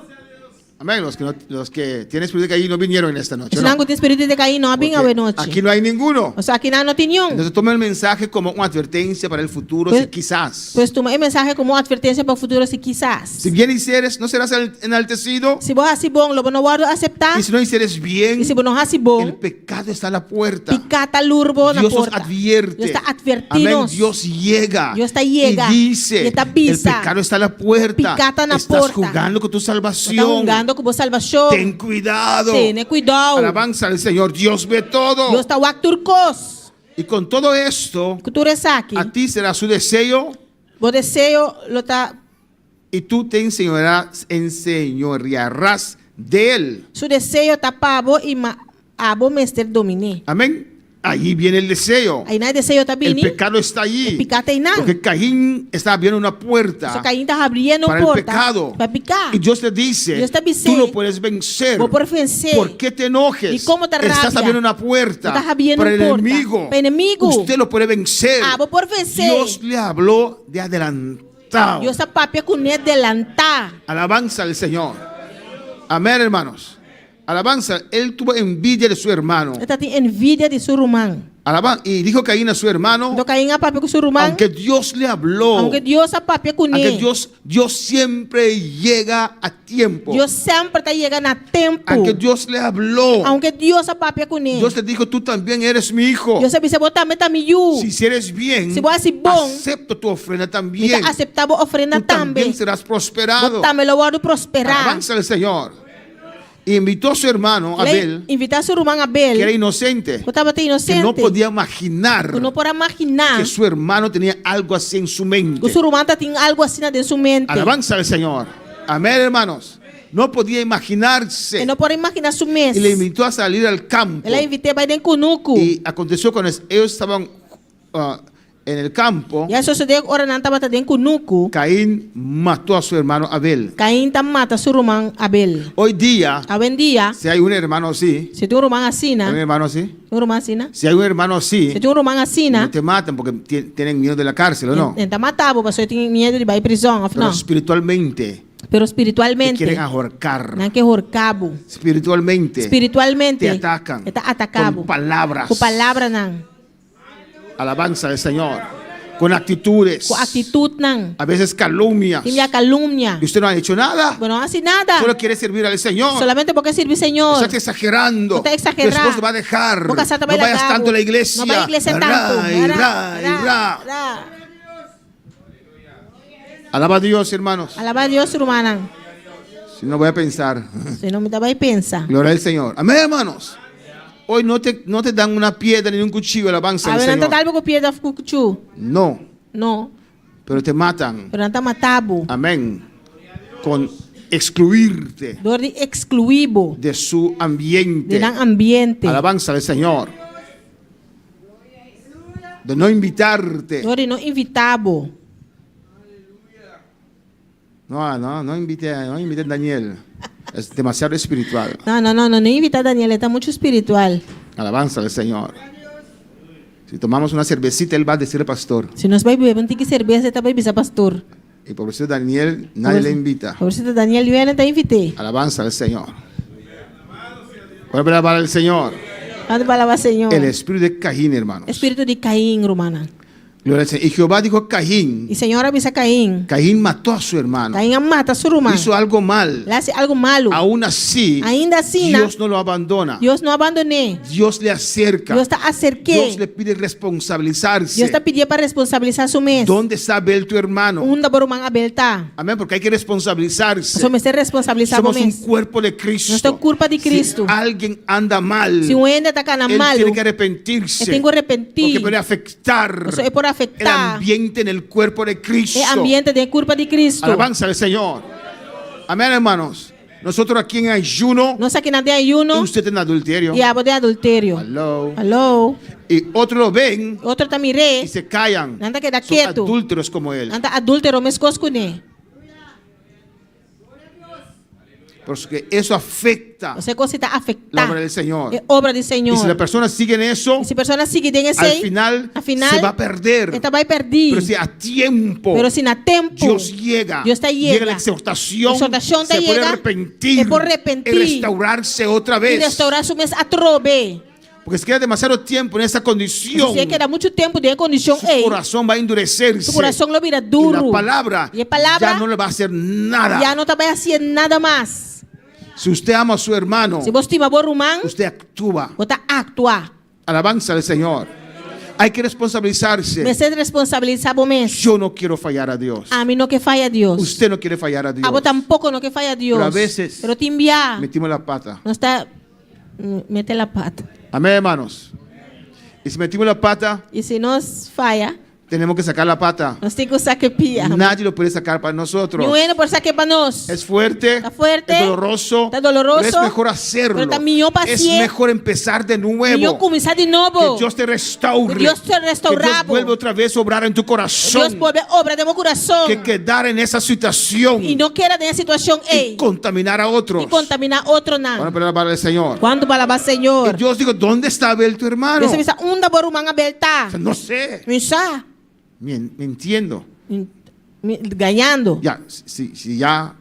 Speaker 7: Amén. Los que tienen espíritu de Caín no vinieron en esta noche.
Speaker 8: Se
Speaker 7: ¿no?
Speaker 8: não tem espírito de Caim, não vem à
Speaker 7: Porque
Speaker 8: noite.
Speaker 7: aquí no hay ninguno.
Speaker 8: Ou seja, aqui não tem nenhum.
Speaker 7: Entonces toma el mensaje como una advertencia para el futuro,
Speaker 8: Pues-
Speaker 7: si quizás.
Speaker 8: Pois toma a mensagem como uma advertência para o futuro, se quizás.
Speaker 7: Si bien hicieres, no serás enaltecido.
Speaker 8: Se você assim bom, lobo não guardo aceptar.
Speaker 7: Y si no hicieres bien,
Speaker 8: E se você não assim
Speaker 7: el
Speaker 8: bom,
Speaker 7: pecado está a la puerta.
Speaker 8: picata lurbo na
Speaker 7: Dios nos
Speaker 8: porta.
Speaker 7: advierte.
Speaker 8: Deus está
Speaker 7: Amén.
Speaker 8: advertindo.
Speaker 7: Dios llega.
Speaker 8: Dios está llega.
Speaker 7: Y dice,
Speaker 8: Y está
Speaker 7: el
Speaker 8: pisa.
Speaker 7: pecado está a la puerta.
Speaker 8: Picata na
Speaker 7: Estás
Speaker 8: porta.
Speaker 7: jugando con tu
Speaker 8: Está
Speaker 7: salvación.
Speaker 8: jugando com a salvação.
Speaker 7: Ten cuidado.
Speaker 8: Tenha cuidado.
Speaker 7: Alabanza al Señor. Dios ve todo.
Speaker 8: Deus está turcos.
Speaker 7: Y con todo esto,
Speaker 8: Cultura é aqui.
Speaker 7: a ti será su deseo
Speaker 8: O desejo lo está.
Speaker 7: y tú te enseñorearás de él.
Speaker 8: Su desejo está para vos e a vos mestre domine.
Speaker 7: Amén. Allí viene el deseo.
Speaker 8: Aí não é desejo está
Speaker 7: El
Speaker 8: vindo.
Speaker 7: pecado está allí.
Speaker 8: El pecado está ahí.
Speaker 7: Porque Caín está abriendo una puerta
Speaker 8: Só Caim está abrindo
Speaker 7: para el
Speaker 8: porta
Speaker 7: pecado.
Speaker 8: para picar.
Speaker 7: Y Dios te dice,
Speaker 8: Dios te dice,
Speaker 7: tú lo puedes vencer.
Speaker 8: vos por vencer.
Speaker 7: ¿Por qué te enojes?
Speaker 8: ¿Y cómo te
Speaker 7: Estás
Speaker 8: rabia?
Speaker 7: abriendo una puerta
Speaker 8: Estás abriendo
Speaker 7: para el
Speaker 8: una puerta
Speaker 7: enemigo.
Speaker 8: para el enemigo.
Speaker 7: Usted lo puede vencer.
Speaker 8: Ah, vos por vencer.
Speaker 7: Dios le habló de adelantado.
Speaker 8: Deus está papia com ele adelantar.
Speaker 7: Alabanza al Señor. Amén, hermanos. Alabanza. Él tuvo envidia de su hermano.
Speaker 8: Ele está tendo envidia de seu irmão.
Speaker 7: Y dijo Caín a su hermano,
Speaker 8: Então Caim a papia com seu irmão.
Speaker 7: aunque Dios le habló,
Speaker 8: Aunque Deus a papia com
Speaker 7: aunque
Speaker 8: ele.
Speaker 7: Dios siempre llega a tiempo.
Speaker 8: Deus sempre está chegando a tempo.
Speaker 7: Aunque Dios le habló,
Speaker 8: Aunque Deus a papia com ele.
Speaker 7: Dios le dijo, tú también eres mi hijo.
Speaker 8: Deus sabe se você também está miú.
Speaker 7: Si hicieres bien,
Speaker 8: Si vos haces bom,
Speaker 7: acepto tu ofrenda también.
Speaker 8: Então aceitável ofrenda
Speaker 7: Tú también
Speaker 8: também.
Speaker 7: serás prosperado.
Speaker 8: Você também lo vai prosperar.
Speaker 7: Alabanza al Señor. Y invitó a su hermano Abel,
Speaker 8: Invitar seu irmão Abel.
Speaker 7: que era inocente,
Speaker 8: Você estava
Speaker 7: que
Speaker 8: inocente.
Speaker 7: no podía imaginar
Speaker 8: Você não pode imaginar.
Speaker 7: que su hermano tenía algo así en su mente.
Speaker 8: O seu irmão tem algo assim dentro de sua mente.
Speaker 7: Alabanza al Señor. Amén, hermanos. No podía imaginarse.
Speaker 8: Ele não pode imaginar sua mês.
Speaker 7: Y le invitó a salir al campo.
Speaker 8: Ela invitou para ir em Cunuco.
Speaker 7: Y aconteció cuando ellos estaban en el campo,
Speaker 8: E a sociedade ora não estava dentro de Cunuco.
Speaker 7: Caín mató a su hermano Abel.
Speaker 8: Caim mata seu irmão Abel.
Speaker 7: Hoy día,
Speaker 8: A buen dia,
Speaker 7: si hay un hermano así,
Speaker 8: se tem um irmão assim,
Speaker 7: ¿hay un
Speaker 8: né?
Speaker 7: hermano así?
Speaker 8: Um irmão assim, né?
Speaker 7: Si hay un hermano así,
Speaker 8: Se tem um irmão assim,
Speaker 7: no
Speaker 8: né?
Speaker 7: te matan porque tienen miedo de la cárcel, ¿o no?
Speaker 8: Então matava, porque tem medo de ir para prisão,
Speaker 7: Pero
Speaker 8: não.
Speaker 7: espiritualmente
Speaker 8: Pero
Speaker 7: te
Speaker 8: espiritualmente,
Speaker 7: quieren ahorcar.
Speaker 8: não que horcabo.
Speaker 7: Espiritualmente
Speaker 8: Espiritualmente,
Speaker 7: te atacan
Speaker 8: está atacado.
Speaker 7: con palabras.
Speaker 8: Com palavra não.
Speaker 7: Alabanza del Señor. Con actitudes.
Speaker 8: Com atitude não.
Speaker 7: A veces calumnias.
Speaker 8: Tem a calúnia.
Speaker 7: Y usted no ha hecho nada.
Speaker 8: Bueno, assim nada.
Speaker 7: Solo quiere servir al Señor.
Speaker 8: Solamente porque sirve Senhor.
Speaker 7: Está exagerando.
Speaker 8: Está
Speaker 7: Tu
Speaker 8: exagerando.
Speaker 7: esposo va a dejar.
Speaker 8: Vou casar
Speaker 7: No
Speaker 8: também
Speaker 7: vayas
Speaker 8: acabo.
Speaker 7: tanto a la iglesia.
Speaker 8: Não vai à igreja tanto.
Speaker 7: Ra, y ra, y ra. Alaba a Dios, hermanos.
Speaker 8: Alaba a Deus, irmã.
Speaker 7: Si no voy a pensar.
Speaker 8: Se não me dá vai pensar.
Speaker 7: Gloria al Señor. Amén, hermanos. Hoy no te dan una piedra ni un cuchillo. Alabanza
Speaker 8: A
Speaker 7: al
Speaker 8: ver, não
Speaker 7: Señor.
Speaker 8: tá algo com piedra cucu.
Speaker 7: No.
Speaker 8: Não.
Speaker 7: Pero te matan.
Speaker 8: Pero não tá matabo.
Speaker 7: Amén. Con excluirte
Speaker 8: Dor de excluíbo.
Speaker 7: de su ambiente.
Speaker 8: De não ambiente.
Speaker 7: Alabanza al Señor. De no invitarte.
Speaker 8: Dor de não invitabo.
Speaker 7: No invite a Daniel. Es demasiado espiritual.
Speaker 8: Não invita a Daniel, está muito espiritual.
Speaker 7: Alabanza al Señor. Si tomamos una cervecita, él va a decir al pastor.
Speaker 8: Se nós vai beber, tem que cerveja, tá vai bisar pastor.
Speaker 7: Y por eso Daniel nadie le invita.
Speaker 8: Por isso Daniel viene, tá invitei.
Speaker 7: Alabanza al Señor. Vuelve a alabar al Señor.
Speaker 8: Quando palavra Senhor.
Speaker 7: El espíritu de Caín, hermanos.
Speaker 8: Espírito de Caim, romana.
Speaker 7: Gloria al Señor. Y Jehová dijo a Caín.
Speaker 8: E Senhor avisa Caim.
Speaker 7: Caín mató a su hermano.
Speaker 8: Caim mata seu irmão.
Speaker 7: Hizo algo mal.
Speaker 8: Ele faz algo malo.
Speaker 7: Aún así,
Speaker 8: Ainda assim,
Speaker 7: Dios no lo abandona.
Speaker 8: Deus não abandonou.
Speaker 7: Dios le acerca.
Speaker 8: Deus está acerquei.
Speaker 7: Dios le pide responsabilizarse.
Speaker 8: Deus está pedindo para responsabilizar seu mês.
Speaker 7: ¿Dónde está Abel, tu hermano?
Speaker 8: Da borumang Abel tá.
Speaker 7: Amén, porque hay que responsabilizarse.
Speaker 8: Somos ser responsabilizar
Speaker 7: Somos un
Speaker 8: mês.
Speaker 7: cuerpo de Cristo.
Speaker 8: Nós estamos culpa de Cristo.
Speaker 7: Si alguien anda mal,
Speaker 8: Se um ainda está cana
Speaker 7: él
Speaker 8: malo,
Speaker 7: tiene que arrepentirse.
Speaker 8: eu tenho que arrepentir.
Speaker 7: Porque puede afectar
Speaker 8: Isso é por
Speaker 7: el
Speaker 8: afetar.
Speaker 7: ambiente en el cuerpo de Cristo.
Speaker 8: É ambiente de culpa de Cristo.
Speaker 7: Alabanza al Señor. Amén, hermanos. Nosotros aquí en ayuno,
Speaker 8: Nós aqui na de ayuno
Speaker 7: usted en adulterio.
Speaker 8: e abo de adultério.
Speaker 7: Hello.
Speaker 8: Alô.
Speaker 7: Y otros lo ven
Speaker 8: Outro tá
Speaker 7: y
Speaker 8: miré.
Speaker 7: se callan.
Speaker 8: Anda queda
Speaker 7: Son
Speaker 8: quieto.
Speaker 7: adúlteros como él.
Speaker 8: Anda adúltero mes coscune.
Speaker 7: Porque eso afecta
Speaker 8: Você coisa tá
Speaker 7: la
Speaker 8: afetar.
Speaker 7: obra del Señor.
Speaker 8: É obra do
Speaker 7: Y
Speaker 8: Senhor.
Speaker 7: si la persona sigue en eso,
Speaker 8: E se persona sigue den esse,
Speaker 7: al final, se va a perder.
Speaker 8: esta vai perder.
Speaker 7: Pero si a tiempo
Speaker 8: Pero se na tempo
Speaker 7: Dios llega,
Speaker 8: Dios está
Speaker 7: llega la exhortación,
Speaker 8: Exhortación te
Speaker 7: se puede
Speaker 8: llega,
Speaker 7: arrepentir,
Speaker 8: es por arrepentir,
Speaker 7: y restaurarse otra
Speaker 8: e
Speaker 7: vez.
Speaker 8: restaurar su mês a trobe.
Speaker 7: Porque si queda demasiado tiempo en esa condición,
Speaker 8: Se queda muito tempo de condição,
Speaker 7: su
Speaker 8: ei,
Speaker 7: corazón va a endurecerse.
Speaker 8: su coração lo vira
Speaker 7: Y
Speaker 8: duro.
Speaker 7: la palabra,
Speaker 8: E a palavra
Speaker 7: ya no le va a hacer nada.
Speaker 8: já não tá vai fazer nada mais.
Speaker 7: Si usted ama a su hermano,
Speaker 8: Se você estima bom irmão,
Speaker 7: usted actúa.
Speaker 8: você actuar.
Speaker 7: Alabanza al Señor. Hay que responsabilizarse.
Speaker 8: Você responsabilizar bom mês.
Speaker 7: Yo no quiero fallar a Dios.
Speaker 8: A mim não que falha Deus.
Speaker 7: Usted no quiere fallar a Dios.
Speaker 8: A vos tampouco não que falha Deus.
Speaker 7: Pero a veces
Speaker 8: Pero te enviar.
Speaker 7: metimos la pata.
Speaker 8: Não está mete la pata.
Speaker 7: Amén, hermanos. Y si metimos la pata,
Speaker 8: E se nós falha,
Speaker 7: tenemos que sacar la pata.
Speaker 8: nós temos que usar que pia.
Speaker 7: Nadie lo puede sacar para nosotros.
Speaker 8: Não é por sacar para nós.
Speaker 7: Es fuerte,
Speaker 8: Está fuerte,
Speaker 7: es doloroso,
Speaker 8: está doloroso,
Speaker 7: pero es mejor hacerlo.
Speaker 8: pero también
Speaker 7: Es
Speaker 8: paciente.
Speaker 7: mejor empezar de
Speaker 8: E eu
Speaker 7: nuevo.
Speaker 8: começar de novo.
Speaker 7: Que Dios te restaure.
Speaker 8: Que Dios te
Speaker 7: Que
Speaker 8: restauraba.
Speaker 7: Dios vuelva otra vez a obrar en tu
Speaker 8: Deus
Speaker 7: corazón.
Speaker 8: pode obra de meu coração.
Speaker 7: Que quedar en esa situación
Speaker 8: E não queira nessa situação,
Speaker 7: y
Speaker 8: ei,
Speaker 7: contaminar a otros.
Speaker 8: e contaminar outro
Speaker 7: Van a
Speaker 8: não.
Speaker 7: poner para el Señor.
Speaker 8: Quando palavra
Speaker 7: Y
Speaker 8: Senhor,
Speaker 7: Dios dijo, ¿dónde está Abel tu hermano?
Speaker 8: você pensa da borumang abelta.
Speaker 7: No sé.
Speaker 8: Pensa,
Speaker 7: Me entiendo.
Speaker 8: ganhando.
Speaker 7: Ya, si ya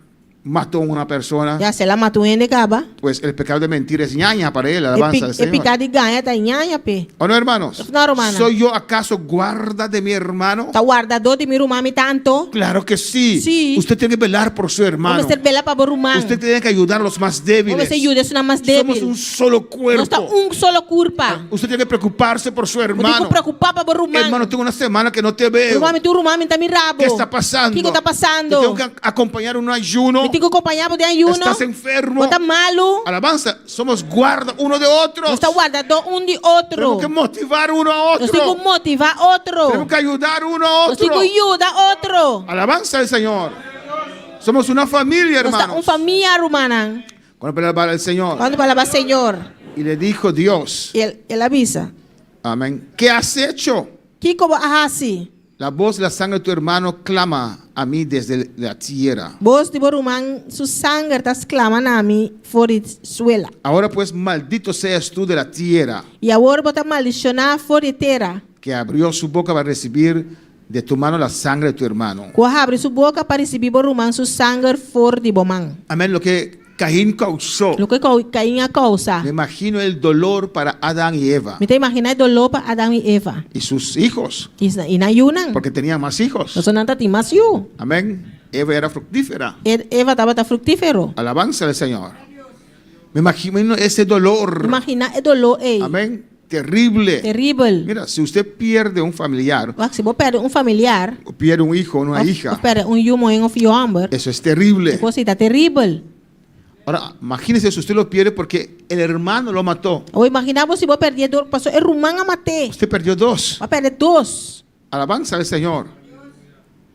Speaker 7: mató a una persona,
Speaker 8: Já se la matou em caba.
Speaker 7: pues el pecado de mentir es ñaña para él. Alabanza al
Speaker 8: E
Speaker 7: Señor.
Speaker 8: picar de ganha tá nhanha pe.
Speaker 7: ¿O no, hermanos?
Speaker 8: No, hermana.
Speaker 7: ¿Soy yo acaso guarda de mi hermano?
Speaker 8: Tá guardador de meu irmão tanto.
Speaker 7: Claro que sí.
Speaker 8: Sí.
Speaker 7: Usted tiene que velar por su hermano.
Speaker 8: Vamos ser bela para borumang.
Speaker 7: Usted tiene que ayudar a los más débiles.
Speaker 8: Vamos ser ajuda na mais
Speaker 7: Somos
Speaker 8: débil.
Speaker 7: un solo
Speaker 8: Nós tá
Speaker 7: cuerpo.
Speaker 8: solo culpa.
Speaker 7: Usted tiene que preocuparse por su
Speaker 8: Eu tenho
Speaker 7: hermano.
Speaker 8: que preocupar para borumang.
Speaker 7: Hermano, tengo una semana que no te veo.
Speaker 8: Irmão, tu irmão tá me rabo.
Speaker 7: ¿Qué está pasando?
Speaker 8: O que está
Speaker 7: Te
Speaker 8: passando?
Speaker 7: tengo que acompañar un ayuno.
Speaker 8: Me tenho que acompanhar de ayuno.
Speaker 7: Estás enfermo.
Speaker 8: Está malo.
Speaker 7: Alabanza, somos guarda uno de otro.
Speaker 8: Nós está guardador de outro.
Speaker 7: Tenemos que motivar uno a
Speaker 8: Nós temos que
Speaker 7: otro.
Speaker 8: motivar outro.
Speaker 7: Tenemos que ayudar uno a
Speaker 8: Nós temos
Speaker 7: otro.
Speaker 8: que ajudar outro.
Speaker 7: Alabanza al Señor. Somos una familia,
Speaker 8: Nós está
Speaker 7: hermanos.
Speaker 8: família romana.
Speaker 7: Cuando palabra del Señor.
Speaker 8: Quando palavra Senhor,
Speaker 7: Y le dijo Dios,
Speaker 8: ele avisa.
Speaker 7: amén, ¿qué has hecho?
Speaker 8: Que como ahasi?
Speaker 7: La voz de la sangre de tu hermano clama a mí desde la tierra.
Speaker 8: Vos de borumang su sangue tas clama na mi fora suela.
Speaker 7: Ahora pues maldito seas tú de la tierra,
Speaker 8: E agora bota maldicionar fora terra.
Speaker 7: que abrió su boca para recibir de tu mano la sangre de tu hermano.
Speaker 8: Ko abre sua boca para receber borumang su sangue fora de bomang.
Speaker 7: Amén, lo que Caín causó.
Speaker 8: Lo que caim a causa.
Speaker 7: Me imagino el dolor para Adán y Eva
Speaker 8: Me te imaginar dolor para Adão e Eva.
Speaker 7: y sus hijos,
Speaker 8: E na yunan.
Speaker 7: porque tenían más hijos.
Speaker 8: Nós não tá mais yu.
Speaker 7: Amén. Eva era fructífera.
Speaker 8: Eva estava tá fructífero.
Speaker 7: Alabanza al Señor. Me imagino ese dolor.
Speaker 8: Imagina o dolor ei.
Speaker 7: Amén. Terrible.
Speaker 8: Terrível.
Speaker 7: Mira, si usted pierde un familiar,
Speaker 8: Se você perde familiar,
Speaker 7: o pierde un hijo o una hija,
Speaker 8: perde yumo em filho homem,
Speaker 7: eso es terrible.
Speaker 8: coisa está terrível.
Speaker 7: Ahora, imagínese si usted lo pierde porque el hermano lo mató.
Speaker 8: Ou imaginava se você perder dor, passou é rumang a matar.
Speaker 7: Usted perdió dos.
Speaker 8: Vai perder dois.
Speaker 7: Alabanza al Señor.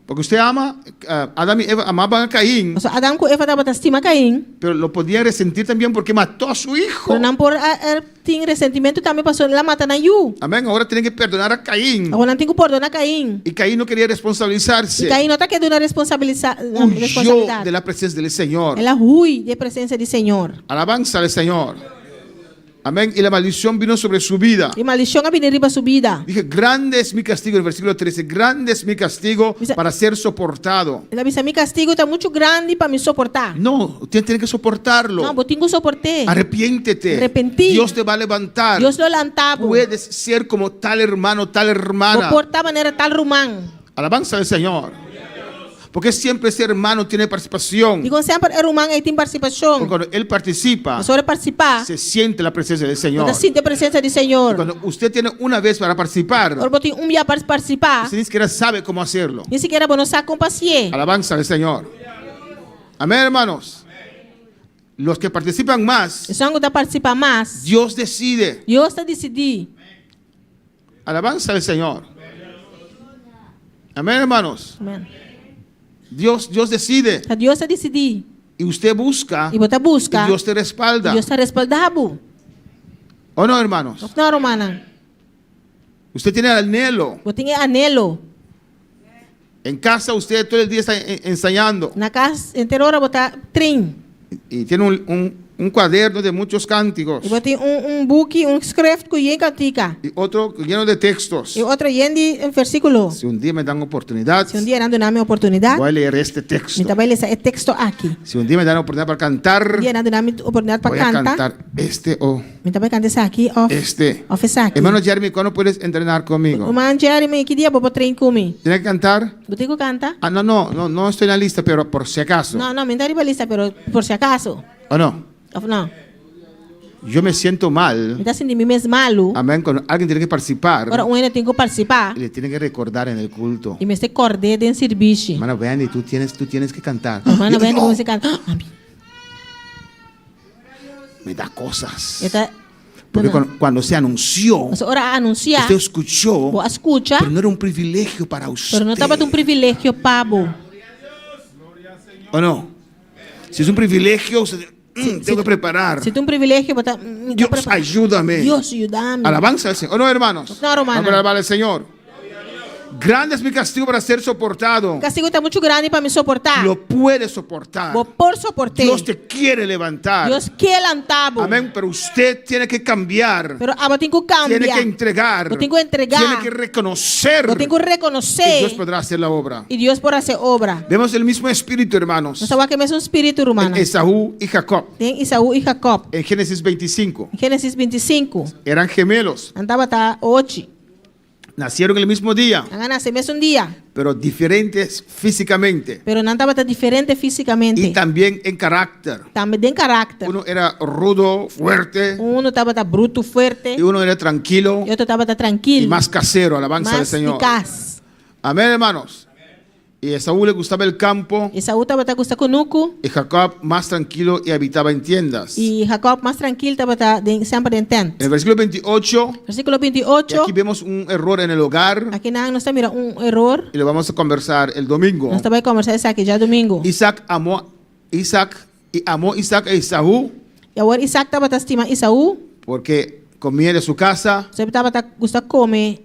Speaker 7: Porque usted ama, Adán y Eva amaban a Caín,
Speaker 8: Então, Adão com Eva estava tá estima Caim.
Speaker 7: pero lo podían resentir también porque mató a su hijo.
Speaker 8: Pero não por tem ressentimento também passou lá matando a Yu.
Speaker 7: Amén. Ahora tienen que perdonar a Caín.
Speaker 8: Agora não tem que perdonar Caim.
Speaker 7: Y Caín no quería
Speaker 8: E
Speaker 7: responsabilizarse.
Speaker 8: Caim não está querendo
Speaker 7: Huyó
Speaker 8: responsabilidade.
Speaker 7: de la presencia del Señor.
Speaker 8: Ela rui de presença do Senhor.
Speaker 7: Alabanza al Señor. Amén. Y la maldición vino sobre su vida.
Speaker 8: E maldição a venir riba subida.
Speaker 7: Dije, grande es mi castigo, en el versículo 13, grande es mi castigo para ser soportado.
Speaker 8: Ela disse, mi castigo está muito grande para me suportar.
Speaker 7: No, usted tiene que soportarlo.
Speaker 8: Não, eu tenho que suportar.
Speaker 7: Arrepiéntete.
Speaker 8: Arrepentí.
Speaker 7: Dios te va a levantar.
Speaker 8: Deus lo lantava.
Speaker 7: Puedes ser como tal hermano, tal hermana.
Speaker 8: Vou portar maneira tal rumán.
Speaker 7: Alabanza al Señor. Porque siempre ese hermano tiene participación.
Speaker 8: Digo sempre é rumán aí tem participação.
Speaker 7: Porque cuando él participa,
Speaker 8: Sobre participar,
Speaker 7: se siente la presencia del Señor.
Speaker 8: você sente a presença do Senhor.
Speaker 7: Cuando usted tiene una vez para participar,
Speaker 8: Agora eu tenho dia para participar.
Speaker 7: usted ni siquiera sabe cómo hacerlo.
Speaker 8: Nem sequer vou não saber com paciência.
Speaker 7: Alabanza al Señor. Amén, hermanos. Los que participan más,
Speaker 8: Eu só não participar mais.
Speaker 7: Dios decide.
Speaker 8: Deus está decidindo.
Speaker 7: Alabanza al Señor. Amén, hermanos.
Speaker 8: Amém.
Speaker 7: Dios decide.
Speaker 8: Deus está decidindo.
Speaker 7: Y usted busca.
Speaker 8: E você busca.
Speaker 7: Y Dios te respalda.
Speaker 8: Deus está respaldado.
Speaker 7: ¿O no, hermanos?
Speaker 8: Não, romana.
Speaker 7: Usted tiene el anhelo.
Speaker 8: Eu tenho anelo.
Speaker 7: En casa usted todo el día está ensayando.
Speaker 8: Na casa inteira hora botar trem.
Speaker 7: Y tiene un cuaderno de muchos cánticos.
Speaker 8: E botar book, script com cantica.
Speaker 7: Y otro lleno de textos.
Speaker 8: E outro de versículo.
Speaker 7: Si un día me dan oportunidad,
Speaker 8: Se dia não dá-me oportunidade,
Speaker 7: voy a leer este texto.
Speaker 8: me trabalha esse texto aqui.
Speaker 7: Si un día me dan oportunidad para cantar,
Speaker 8: Dia não dá-me oportunidade para
Speaker 7: voy a
Speaker 8: cantar.
Speaker 7: cantar este o
Speaker 8: Me trabalha cantar esse aqui, off.
Speaker 7: este.
Speaker 8: Off esse aqui.
Speaker 7: Hermano Jeremy, ¿cuándo puedes entrenar
Speaker 8: O
Speaker 7: conmigo?
Speaker 8: man Jeremy, que dia vou trem comigo?
Speaker 7: ¿Tienes que cantar?
Speaker 8: Botigo canta?
Speaker 7: Ah, no estoy en la lista, pero por si acaso.
Speaker 8: Não, me dá lista, pero por si acaso.
Speaker 7: ¿O no?
Speaker 8: Não.
Speaker 7: Yo me siento mal.
Speaker 8: Me está sentindo mim mesmo malo.
Speaker 7: Amén. Cuando alguien tiene que participar,
Speaker 8: Agora, eu tenho que participar.
Speaker 7: le tiene que recordar en el culto.
Speaker 8: E me estou acordando de serviço.
Speaker 7: Hermano Benny, tú tienes que cantar.
Speaker 8: Mano,
Speaker 7: Yo,
Speaker 8: vem
Speaker 7: no,
Speaker 8: como você canta.
Speaker 7: me da cosas.
Speaker 8: Então,
Speaker 7: Porque cuando se anunció,
Speaker 8: você ora anunciar,
Speaker 7: usted escuchó,
Speaker 8: vou escutar,
Speaker 7: pero no era un privilegio para usted.
Speaker 8: pero não estava um privilégio pabo.
Speaker 7: ¿O no? Si es un privilegio, usted, tengo que preparar.
Speaker 8: Se tem privilégio, botar.
Speaker 7: Dios, ayúdame.
Speaker 8: Dios, ayúdame.
Speaker 7: Alabanza al Señor. ¿O no, hermanos?
Speaker 8: No, hermano.
Speaker 7: Vamos a alabar al Señor. Grande es mi castigo para ser soportado.
Speaker 8: O castigo está muito grande para me suportar.
Speaker 7: Lo puede soportar.
Speaker 8: Vou por suportar.
Speaker 7: Dios te quiere levantar.
Speaker 8: Deus quer lantabo.
Speaker 7: Amén. Pero usted tiene que cambiar.
Speaker 8: Pero eu tenho que cambiar.
Speaker 7: Tiene que entregar.
Speaker 8: Eu tenho que entregar.
Speaker 7: Tiene que reconocer.
Speaker 8: Eu tenho que
Speaker 7: Y
Speaker 8: reconhecer.
Speaker 7: Dios podrá hacer la obra.
Speaker 8: E Deus por fazer obra.
Speaker 7: Vemos el mismo espíritu, hermanos.
Speaker 8: Nós sabemos que é o mesmo espírito,
Speaker 7: En
Speaker 8: romano.
Speaker 7: Esaú y Jacob.
Speaker 8: Tem Isaú e Jacob.
Speaker 7: En Génesis 25.
Speaker 8: Em Gênesis 25.
Speaker 7: Eran gemelos.
Speaker 8: Andava tá hoje.
Speaker 7: Nacieron el mismo día,
Speaker 8: Nasce mesmo dia.
Speaker 7: pero diferentes físicamente.
Speaker 8: Pero não estava diferente fisicamente.
Speaker 7: Y también en carácter.
Speaker 8: Também tem caráter.
Speaker 7: Uno era rudo, fuerte.
Speaker 8: Estava bruto, forte.
Speaker 7: Y uno era tranquilo
Speaker 8: E outro estava
Speaker 7: y
Speaker 8: tranquilo.
Speaker 7: más casero. Alabanza del
Speaker 8: Mais
Speaker 7: Señor.
Speaker 8: eficaz.
Speaker 7: Amén, hermanos. Y a Esaú le gustaba el campo.
Speaker 8: Isaú estava gostando conosco.
Speaker 7: Y Jacob más tranquilo y habitaba en tiendas.
Speaker 8: E Jacob mais tranquilo estava sempre em tente.
Speaker 7: En el versículo 28,
Speaker 8: Versículo
Speaker 7: y
Speaker 8: 28.
Speaker 7: aquí vemos un error en el hogar.
Speaker 8: Aqui nós está mira error.
Speaker 7: Y lo vamos a conversar el domingo.
Speaker 8: Nós também conversar isso aqui já domingo.
Speaker 7: Isaac amó Isaac a Esaú
Speaker 8: E agora Isaac estava estimando Isaú.
Speaker 7: porque comía de su casa,
Speaker 8: Sempre estava gostando comer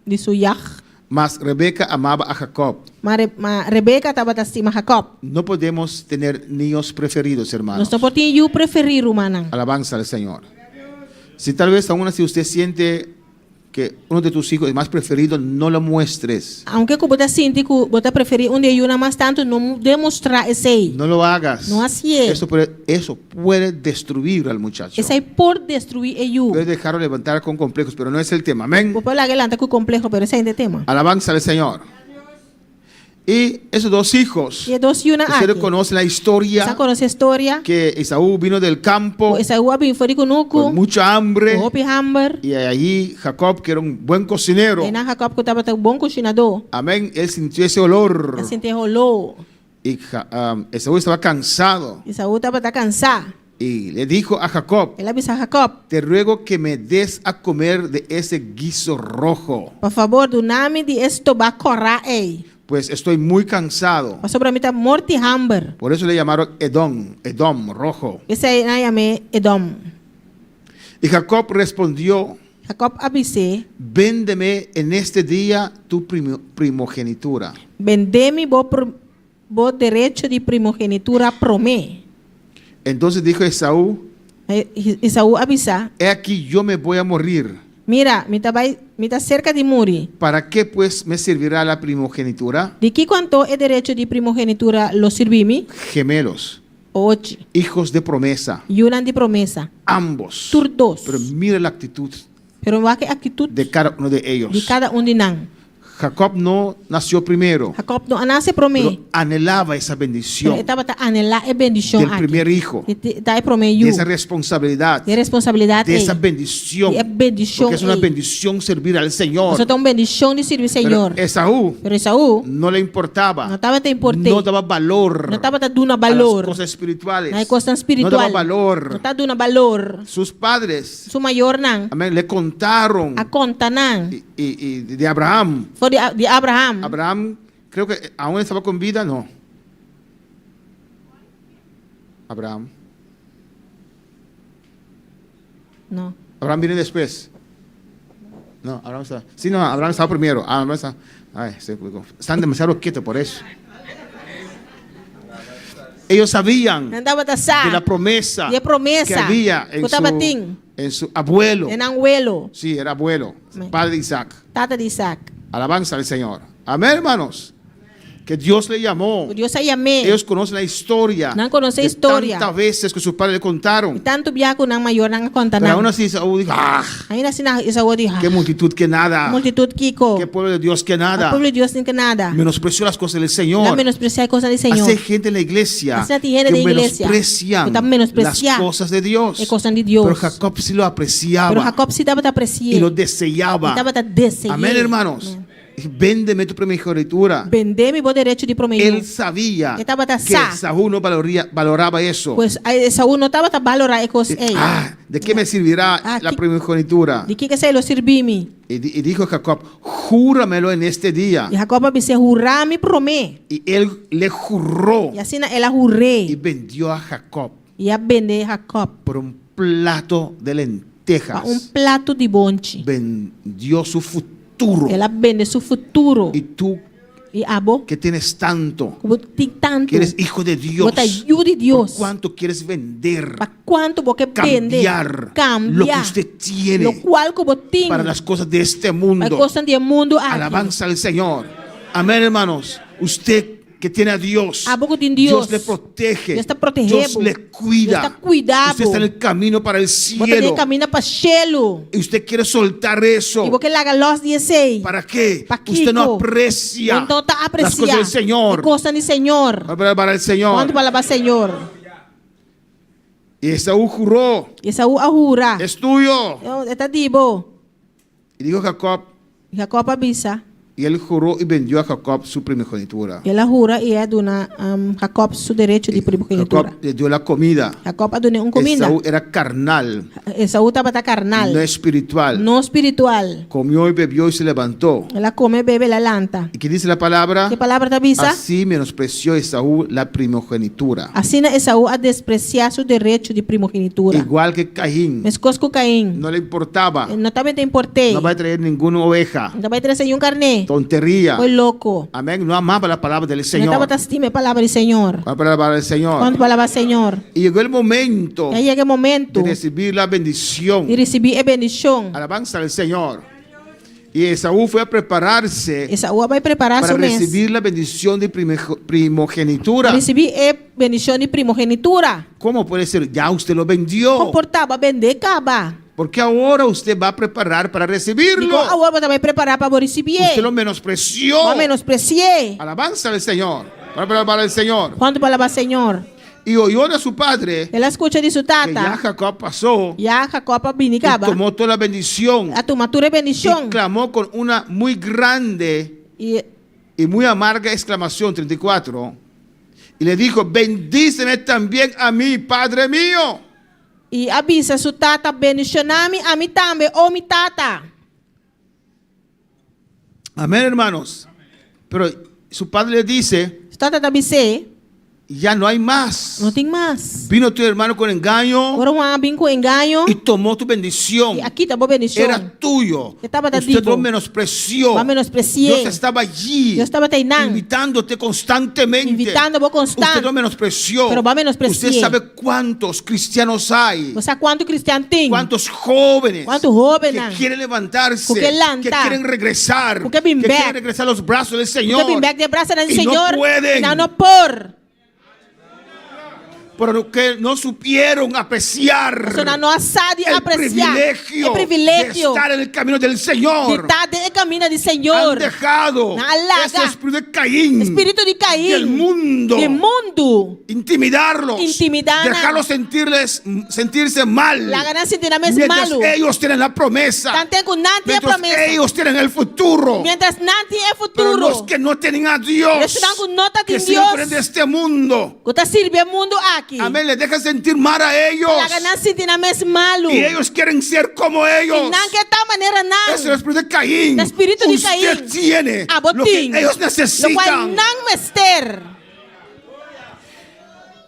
Speaker 8: de sua yach.
Speaker 7: mas Rebeca amaba a Jacob.
Speaker 8: Mas Rebeca estava estimando Jacob.
Speaker 7: No podemos tener niños preferidos, hermanos.
Speaker 8: Nós não podemos eu preferir, humana.
Speaker 7: Alabanza al Señor. Si tal vez aún así usted siente que uno de tus hijos es más preferido, no lo muestres.
Speaker 8: Aunque você sente que você preferir de uma mais tanto, não demonstrar esse.
Speaker 7: No lo hagas.
Speaker 8: No así es.
Speaker 7: Eso puede destruir al muchacho.
Speaker 8: Esse aí por destruir eu.
Speaker 7: Puede dejarlo levantar con complejos, pero no es el tema. Amén.
Speaker 8: Vou falar adelante com o complexo, pero esse é o tema.
Speaker 7: Alabanza al Señor. Y esos dos hijos,
Speaker 8: E dois uma
Speaker 7: ustedes
Speaker 8: aqui.
Speaker 7: conocen la
Speaker 8: Você
Speaker 7: historia
Speaker 8: conhece a história?
Speaker 7: que Esaú vino del campo
Speaker 8: Esse aí o abin foi conosco.
Speaker 7: con mucha hambre.
Speaker 8: O hopi hamber.
Speaker 7: Y allí Jacob, que era un buen cocinero,
Speaker 8: E na Jacob que estava bom cozinador.
Speaker 7: amén, él sintió ese olor.
Speaker 8: Ele se enrolou.
Speaker 7: Y Esaú estaba cansado.
Speaker 8: Isaú estava cansado.
Speaker 7: Y le dijo a Jacob:
Speaker 8: Ele avisa a Jacob:
Speaker 7: te ruego que me des a comer de ese guiso rojo,
Speaker 8: por favor, do nome de esto va a correr aí.
Speaker 7: pues estoy muy cansado.
Speaker 8: Passou para mim tá morte hamber.
Speaker 7: Por eso le llamaron Edom, rojo.
Speaker 8: Esse aí nós chamamos Edom.
Speaker 7: Y Jacob respondió:
Speaker 8: Jacob avisou:
Speaker 7: véndeme en este día tu primogenitura.
Speaker 8: vendeme vos derecho de primogenitura pro mim.
Speaker 7: Entonces dijo Esaú:
Speaker 8: Esaú avisa,
Speaker 7: he aquí yo me voy a morir.
Speaker 8: mira, mita cerca de morir.
Speaker 7: ¿Para qué pues me servirá la primogenitura?
Speaker 8: De que quanto é direito de primogenitura lo servimi?
Speaker 7: Gemelos,
Speaker 8: Hoje,
Speaker 7: hijos de promesa,
Speaker 8: Yunan de promesa.
Speaker 7: ambos.
Speaker 8: Turdos.
Speaker 7: Pero mira la actitud
Speaker 8: Pero va que actitud
Speaker 7: de cada uno de ellos.
Speaker 8: de cada um de nan.
Speaker 7: Jacob no nació primero,
Speaker 8: Jacob no anase prome.
Speaker 7: pero anhelaba esa bendición
Speaker 8: Estava ta anela e bendição
Speaker 7: del
Speaker 8: aqui.
Speaker 7: primer hijo,
Speaker 8: Tá e prome
Speaker 7: de
Speaker 8: yu.
Speaker 7: esa responsabilidad,
Speaker 8: De responsabilidade
Speaker 7: de esa
Speaker 8: ei.
Speaker 7: bendición,
Speaker 8: De bendición
Speaker 7: porque es una
Speaker 8: ei.
Speaker 7: bendición servir al Señor.
Speaker 8: Você tem uma bendição de servir
Speaker 7: Pero
Speaker 8: Senhor.
Speaker 7: Esaú
Speaker 8: Pero Esaú
Speaker 7: no le importaba,
Speaker 8: não estava te importante.
Speaker 7: no daba valor
Speaker 8: Não estava te dando
Speaker 7: a las
Speaker 8: valor.
Speaker 7: cosas espirituales,
Speaker 8: Na coisa
Speaker 7: no
Speaker 8: espiritual.
Speaker 7: daba
Speaker 8: Não
Speaker 7: valor.
Speaker 8: está dando valor.
Speaker 7: Sus padres,
Speaker 8: Su maior nan.
Speaker 7: amén, le contaron
Speaker 8: A conta nan.
Speaker 7: y de Abraham.
Speaker 8: Foi de Abraham.
Speaker 7: Abraham, creo que aún estaba con vida, no. Abraham.
Speaker 8: Não.
Speaker 7: Abraham viene después. No, Abraham estaba. Sí, no, Abraham estaba primero. Abraham estaba. Ay, están demasiado quietos por eso. Ellos sabían
Speaker 8: Não estava te
Speaker 7: de la
Speaker 8: sa.
Speaker 7: promesa
Speaker 8: De promesa.
Speaker 7: que había
Speaker 8: Que estava tim.
Speaker 7: en su abuelo.
Speaker 8: En abuelo.
Speaker 7: Sí, era abuelo,
Speaker 8: Amén.
Speaker 7: padre de Isaac.
Speaker 8: Tata de Isaac.
Speaker 7: Alabanza al Señor. Amén, hermanos. Que Dios le llamó.
Speaker 8: Deus aí amém.
Speaker 7: Ellos conocen la historia.
Speaker 8: Não conhece a
Speaker 7: de
Speaker 8: história.
Speaker 7: tantas veces que sus padres le contaron.
Speaker 8: Tanto biaco nang maior nang conta
Speaker 7: Pero aún
Speaker 8: nan.
Speaker 7: así Saúl dijo, ah,
Speaker 8: Ainda assim na Esaú de
Speaker 7: qué multitud que nada.
Speaker 8: multitud Kiko.
Speaker 7: Qué pueblo de Dios que
Speaker 8: O
Speaker 7: nada.
Speaker 8: povo de Deus nem que nada.
Speaker 7: Menospreció las cosas del
Speaker 8: Não
Speaker 7: Señor.
Speaker 8: menospreciar coisa de Senhor.
Speaker 7: Hace gente en la iglesia
Speaker 8: Hace gente
Speaker 7: que
Speaker 8: de iglesia
Speaker 7: menosprecian
Speaker 8: que están
Speaker 7: las
Speaker 8: menospreciando
Speaker 7: cosas de Dios.
Speaker 8: las cosas de Dios.
Speaker 7: Pero Jacob sí lo apreciaba
Speaker 8: Pero Jacob se dava te
Speaker 7: y
Speaker 8: apreciar.
Speaker 7: lo deseaba.
Speaker 8: Estava te desejar.
Speaker 7: Amén, hermanos. Véndeme tu primogenitura.
Speaker 8: Vender mi bom direito de prometer.
Speaker 7: Él sabía
Speaker 8: Estaba
Speaker 7: que
Speaker 8: tasá.
Speaker 7: Saúl no valoraba eso.
Speaker 8: Pues Esaú não estava a valorar coisas.
Speaker 7: ¿De qué me servirá la
Speaker 8: ¿qué-
Speaker 7: primogenitura?
Speaker 8: De que se lo servimi?
Speaker 7: Y dijo Jacob, júramelo en este día.
Speaker 8: E Jacob disse, jurar me promê.
Speaker 7: Y él le juró
Speaker 8: E assim ela
Speaker 7: y
Speaker 8: jurei.
Speaker 7: vendió a Jacob
Speaker 8: E a vender Jacob.
Speaker 7: por un plato de lentejas.
Speaker 8: Prato de bonte.
Speaker 7: Vendió su futuro.
Speaker 8: Ela vende seu futuro.
Speaker 7: Y tú
Speaker 8: E abo,
Speaker 7: que tienes tanto,
Speaker 8: como tem tanto.
Speaker 7: que eres hijo de Dios,
Speaker 8: Bota ajuda de Deus.
Speaker 7: ¿por cuánto quieres vender,
Speaker 8: Para quanto você vende?
Speaker 7: cambiar lo que usted
Speaker 8: Lo
Speaker 7: tiene
Speaker 8: qual como tem.
Speaker 7: para las cosas de este
Speaker 8: Para
Speaker 7: mundo?
Speaker 8: coisas do mundo aqui.
Speaker 7: Alabanza al Señor. Amén, hermanos. Usted que tiene a Dios,
Speaker 8: A pouco tem Deus.
Speaker 7: Dios le protege,
Speaker 8: Deus está protegendo.
Speaker 7: Dios le cuida.
Speaker 8: Deus está cuidado.
Speaker 7: Usted está en el camino para el
Speaker 8: Você
Speaker 7: cielo
Speaker 8: caminha para cielo.
Speaker 7: y usted quiere soltar eso.
Speaker 8: E você larga los 16.
Speaker 7: ¿Para qué?
Speaker 8: Pa'
Speaker 7: Usted no
Speaker 8: Kiko.
Speaker 7: aprecia
Speaker 8: Então tá
Speaker 7: las
Speaker 8: apreciar.
Speaker 7: cosas del Señor.
Speaker 8: Coisa do Senhor.
Speaker 7: Para el Señor.
Speaker 8: Quanto para Senhor.
Speaker 7: Y Esaú juró,
Speaker 8: Esaú a jura.
Speaker 7: es tuyo.
Speaker 8: Está dibo.
Speaker 7: Y dijo Jacob,
Speaker 8: Jacob avisa.
Speaker 7: y él juró y vendió a Jacob su primogenitura.
Speaker 8: Ela jura e é dona Jacob seu direito de primogenitura.
Speaker 7: Jacob le dio la comida.
Speaker 8: Jacob dona comida.
Speaker 7: Esaú era carnal,
Speaker 8: Esaú estava carnal.
Speaker 7: no espiritual.
Speaker 8: No espiritual.
Speaker 7: Comió y bebió y se levantó.
Speaker 8: Ela come, bebe, ela lanta.
Speaker 7: ¿Y qué dice la palabra?
Speaker 8: Que palavra te avisa?
Speaker 7: Así menospreció Esaú la primogenitura.
Speaker 8: Assim Esaú a despreciar seu direito de primogenitura.
Speaker 7: Igual que Caín.
Speaker 8: Mas coisa com Caim.
Speaker 7: No le importaba.
Speaker 8: Não também te importei.
Speaker 7: No va a traer ninguna oveja.
Speaker 8: Não vai trazer um carne.
Speaker 7: Tontería.
Speaker 8: Foi louco.
Speaker 7: Amén. No amaba la palabra del
Speaker 8: Não
Speaker 7: Señor.
Speaker 8: estava te estima a palavra do Senhor.
Speaker 7: La palabra del Señor.
Speaker 8: Quando palavra Senhor.
Speaker 7: Y llegó el momento
Speaker 8: E aí chega o momento
Speaker 7: de recibir la bendición.
Speaker 8: de receber a bendição.
Speaker 7: Alabanza al Señor. Y Esaú fue a prepararse
Speaker 8: Esaú vai preparar
Speaker 7: para
Speaker 8: seu mês.
Speaker 7: recibir la bendición de primogenitura.
Speaker 8: Receber a bendição de primogenitura.
Speaker 7: ¿Cómo puede ser? Ya usted lo vendió.
Speaker 8: Comportava vender caba.
Speaker 7: Porque ahora usted va a preparar para recibirlo.
Speaker 8: Digo, agora você vai preparar para receber.
Speaker 7: Usted lo menospreció.
Speaker 8: Vai menospreciar.
Speaker 7: Alabanza al Señor. Para el Señor.
Speaker 8: Quando palavra Senhor.
Speaker 7: Y oyó de su padre
Speaker 8: Ela escuta de sua
Speaker 7: que ya
Speaker 8: tata.
Speaker 7: Jacob pasó
Speaker 8: Ya Jacob vini
Speaker 7: y
Speaker 8: caba.
Speaker 7: tomó toda la bendición
Speaker 8: A tomatura
Speaker 7: y
Speaker 8: bendição.
Speaker 7: clamó con una muy grande
Speaker 8: E
Speaker 7: y muy amarga exclamación, 34, y le dijo, bendíceme también a mí, Padre mío.
Speaker 8: E avisa sua tata bendicioname a mim também, ô mi tata.
Speaker 7: Amén, hermanos. Pero su padre le dice,
Speaker 8: Sua tata avise.
Speaker 7: ya no hay más.
Speaker 8: Não tem mais.
Speaker 7: Vino tu hermano con engaño
Speaker 8: Agora um homem com engano.
Speaker 7: y tomó tu bendición.
Speaker 8: E aqui tá boa bendição.
Speaker 7: Era tuyo.
Speaker 8: Estaba
Speaker 7: Usted
Speaker 8: dativo.
Speaker 7: lo menospreció.
Speaker 8: Mas menospreciei.
Speaker 7: Dios estaba allí,
Speaker 8: Dios estaba teinando.
Speaker 7: invitándote constantemente.
Speaker 8: Invitando-vos constante.
Speaker 7: Usted lo menospreció.
Speaker 8: Pero va menospreciei.
Speaker 7: Usted sabe cuántos cristianos hay,
Speaker 8: Você sabe quanto cristiano tem?
Speaker 7: cuántos jóvenes
Speaker 8: Quantos jóvenes
Speaker 7: que quieren levantarse,
Speaker 8: Porque levantar.
Speaker 7: que quieren regresar,
Speaker 8: Porque
Speaker 7: que
Speaker 8: vim back.
Speaker 7: quieren regresar a los brazos del Señor.
Speaker 8: Porque vem back de braço do
Speaker 7: Y no
Speaker 8: Senhor.
Speaker 7: pueden.
Speaker 8: Não por.
Speaker 7: Pero que no supieron apreciar
Speaker 8: Você não sabe
Speaker 7: el
Speaker 8: apreciar.
Speaker 7: privilegio,
Speaker 8: É privilégio
Speaker 7: de estar en el camino del
Speaker 8: de
Speaker 7: Señor.
Speaker 8: estar no caminho do
Speaker 7: Han
Speaker 8: Senhor.
Speaker 7: dejado
Speaker 8: Na laga.
Speaker 7: ese espíritu de Caín,
Speaker 8: Espírito de Caim.
Speaker 7: del mundo,
Speaker 8: Do mundo.
Speaker 7: intimidarlos,
Speaker 8: Intimidar.
Speaker 7: dejarlos sentirse mal,
Speaker 8: La ganancia sentirá mais
Speaker 7: mientras
Speaker 8: malo.
Speaker 7: ellos tienen la promesa,
Speaker 8: Tanto com nada tem a
Speaker 7: mientras
Speaker 8: promessa.
Speaker 7: ellos tienen el futuro.
Speaker 8: Mientras nada tem
Speaker 7: Pero
Speaker 8: futuro.
Speaker 7: los que no tienen a Dios,
Speaker 8: Los que no están
Speaker 7: que
Speaker 8: en
Speaker 7: sirven
Speaker 8: Dios.
Speaker 7: de este mundo,
Speaker 8: Que está sirve o mundo aqui.
Speaker 7: amén, les dejan sentir mal a ellos.
Speaker 8: La ganancia sentirá mais malo.
Speaker 7: Y ellos quieren ser como ellos.
Speaker 8: E não que tal maneira não.
Speaker 7: Ese es el espíritu de Caín.
Speaker 8: El espíritu de
Speaker 7: Usted
Speaker 8: Caín.
Speaker 7: tiene
Speaker 8: Ah,
Speaker 7: lo que
Speaker 8: botín.
Speaker 7: ellos
Speaker 8: Lo qual
Speaker 7: necesitan.
Speaker 8: não mester.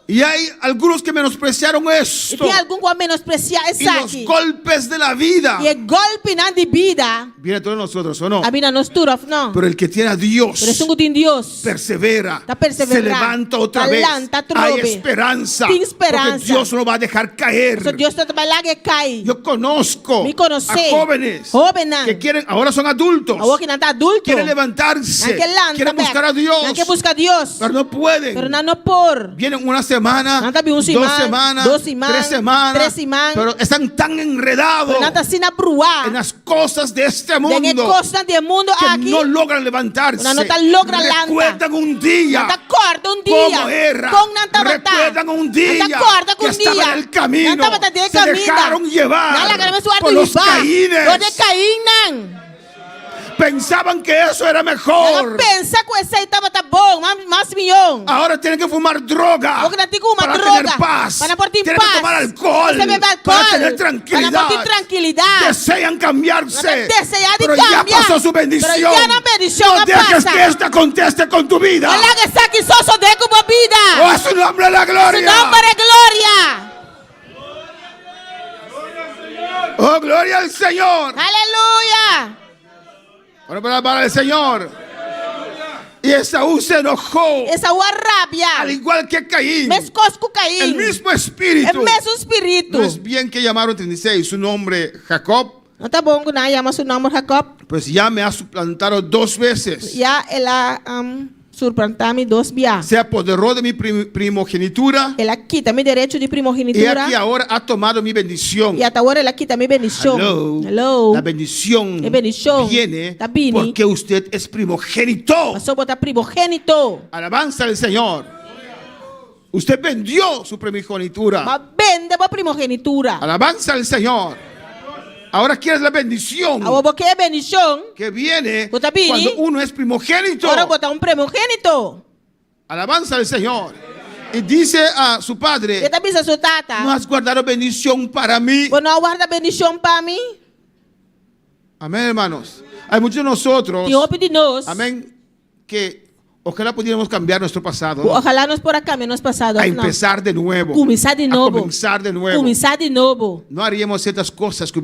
Speaker 7: Y hay algunos que menospreciaron
Speaker 8: E
Speaker 7: esto.
Speaker 8: tem algum que menospreciar
Speaker 7: Y
Speaker 8: isso
Speaker 7: los
Speaker 8: aqui.
Speaker 7: golpes de la vida.
Speaker 8: E golpe na de vida.
Speaker 7: Viene a todos nosotros, ¿o no?
Speaker 8: A vida nos tura, não.
Speaker 7: Pero el que tiene a Dios
Speaker 8: Pero é um tem Deus.
Speaker 7: persevera,
Speaker 8: Está perseverando.
Speaker 7: se levanta otra
Speaker 8: Está
Speaker 7: vez.
Speaker 8: levanta,
Speaker 7: Hay
Speaker 8: trove.
Speaker 7: esperanza.
Speaker 8: Tem esperança.
Speaker 7: Porque Dios no lo va a dejar caer.
Speaker 8: So Deus está trabalhando e cai.
Speaker 7: Yo conozco
Speaker 8: Me conocí.
Speaker 7: a jóvenes
Speaker 8: Jóvenes.
Speaker 7: que quieren, ahora son adultos,
Speaker 8: Agora que não está adulto.
Speaker 7: quieren levantarse,
Speaker 8: Não que lanta,
Speaker 7: quieren buscar a Dios,
Speaker 8: Não que busca Deus.
Speaker 7: pero no pueden.
Speaker 8: Pero não por.
Speaker 7: Vienen una semana,
Speaker 8: Não tá bem
Speaker 7: 2 semanas,
Speaker 8: 2 semanas,
Speaker 7: 3 semanas,
Speaker 8: 3 semanas.
Speaker 7: pero están tan enredados
Speaker 8: Não está sendo bruar.
Speaker 7: en las cosas de este
Speaker 8: De
Speaker 7: mundo
Speaker 8: costa do mundo
Speaker 7: que
Speaker 8: aqui.
Speaker 7: no logran levantarse.
Speaker 8: No te logra lanta.
Speaker 7: Recuerdan un día
Speaker 8: Não te acorda dia.
Speaker 7: cómo era.
Speaker 8: Com não te
Speaker 7: Recuerdan un día
Speaker 8: Não te acorda com
Speaker 7: que estaban en el camino.
Speaker 8: Não estava de
Speaker 7: Se
Speaker 8: caminho.
Speaker 7: dejaron llevar
Speaker 8: Não, la
Speaker 7: por los caínes.
Speaker 8: Los de Caín não.
Speaker 7: Pensaban que eso era
Speaker 8: Ela
Speaker 7: mejor.
Speaker 8: pensa que esse aí estava tá bom, mais milhão.
Speaker 7: Ahora tienen que fumar droga
Speaker 8: Porque não tem como
Speaker 7: para
Speaker 8: droga.
Speaker 7: tener paz.
Speaker 8: Para por ter
Speaker 7: Tienen
Speaker 8: paz.
Speaker 7: que tomar alcohol
Speaker 8: Você bebe alcohol.
Speaker 7: para tener tranquilidad.
Speaker 8: Para por ter tranquilidade.
Speaker 7: Desean cambiarse.
Speaker 8: Desean de
Speaker 7: Pero ya
Speaker 8: cambiar.
Speaker 7: pasó su bendición.
Speaker 8: Pero ya la bendición
Speaker 7: No dejes
Speaker 8: pasa.
Speaker 7: que esta conteste con tu vida.
Speaker 8: Olha que está aqui só de como
Speaker 7: Oh,
Speaker 8: vida.
Speaker 7: a su nombre la
Speaker 8: Su
Speaker 7: gloria.
Speaker 8: nombre é glória.
Speaker 7: Oh, gloria al Señor.
Speaker 8: Aleluia.
Speaker 7: Bueno, para el Señor. Y Esaú se enojó.
Speaker 8: Esaú a rabia.
Speaker 7: Al igual que Caín.
Speaker 8: Mesmo coisa com Caim.
Speaker 7: El mismo
Speaker 8: É
Speaker 7: espíritu.
Speaker 8: mesmo espírito.
Speaker 7: No es bien que llamaron 36 su nombre Jacob.
Speaker 8: Não tá bom que não chama seu nome Jacob.
Speaker 7: Pues ya me ha suplantado 2 veces.
Speaker 8: Já ela surplantar-me 2 vezes.
Speaker 7: Se apoderó de mi primogenitura.
Speaker 8: Ela quita meu direito de
Speaker 7: Y
Speaker 8: primogenitura.
Speaker 7: aquí ahora ha tomado mi bendición.
Speaker 8: E até agora ela quita minha bendição.
Speaker 7: La bendición
Speaker 8: La bendición
Speaker 7: viene
Speaker 8: da bini.
Speaker 7: porque usted es primogénito.
Speaker 8: Passou a botar primogênito.
Speaker 7: Alabanza al Señor. Usted vendió su primogenitura.
Speaker 8: Mas vende a primogenitura.
Speaker 7: Alabanza al Señor. Ahora quieres la bendición
Speaker 8: Agora porque é bendição.
Speaker 7: que viene
Speaker 8: Bota bini.
Speaker 7: cuando uno es primogénito.
Speaker 8: Agora botar primogênito.
Speaker 7: Alabanza al Señor. Y dice a su
Speaker 8: E
Speaker 7: padre:
Speaker 8: também se sua tata.
Speaker 7: no has guardado bendición para mí.
Speaker 8: Você não guarda bendição para mim?
Speaker 7: Amén, hermanos. Hay muchos de nosotros,
Speaker 8: Tem roupa de nós.
Speaker 7: amén, que ojalá pudiéramos cambiar nuestro pasado
Speaker 8: Ojalá nós por acá menos passado.
Speaker 7: a empezar de nuevo.
Speaker 8: Começar de
Speaker 7: A
Speaker 8: novo.
Speaker 7: comenzar de nuevo.
Speaker 8: Começar de novo.
Speaker 7: No haríamos ciertas cosas que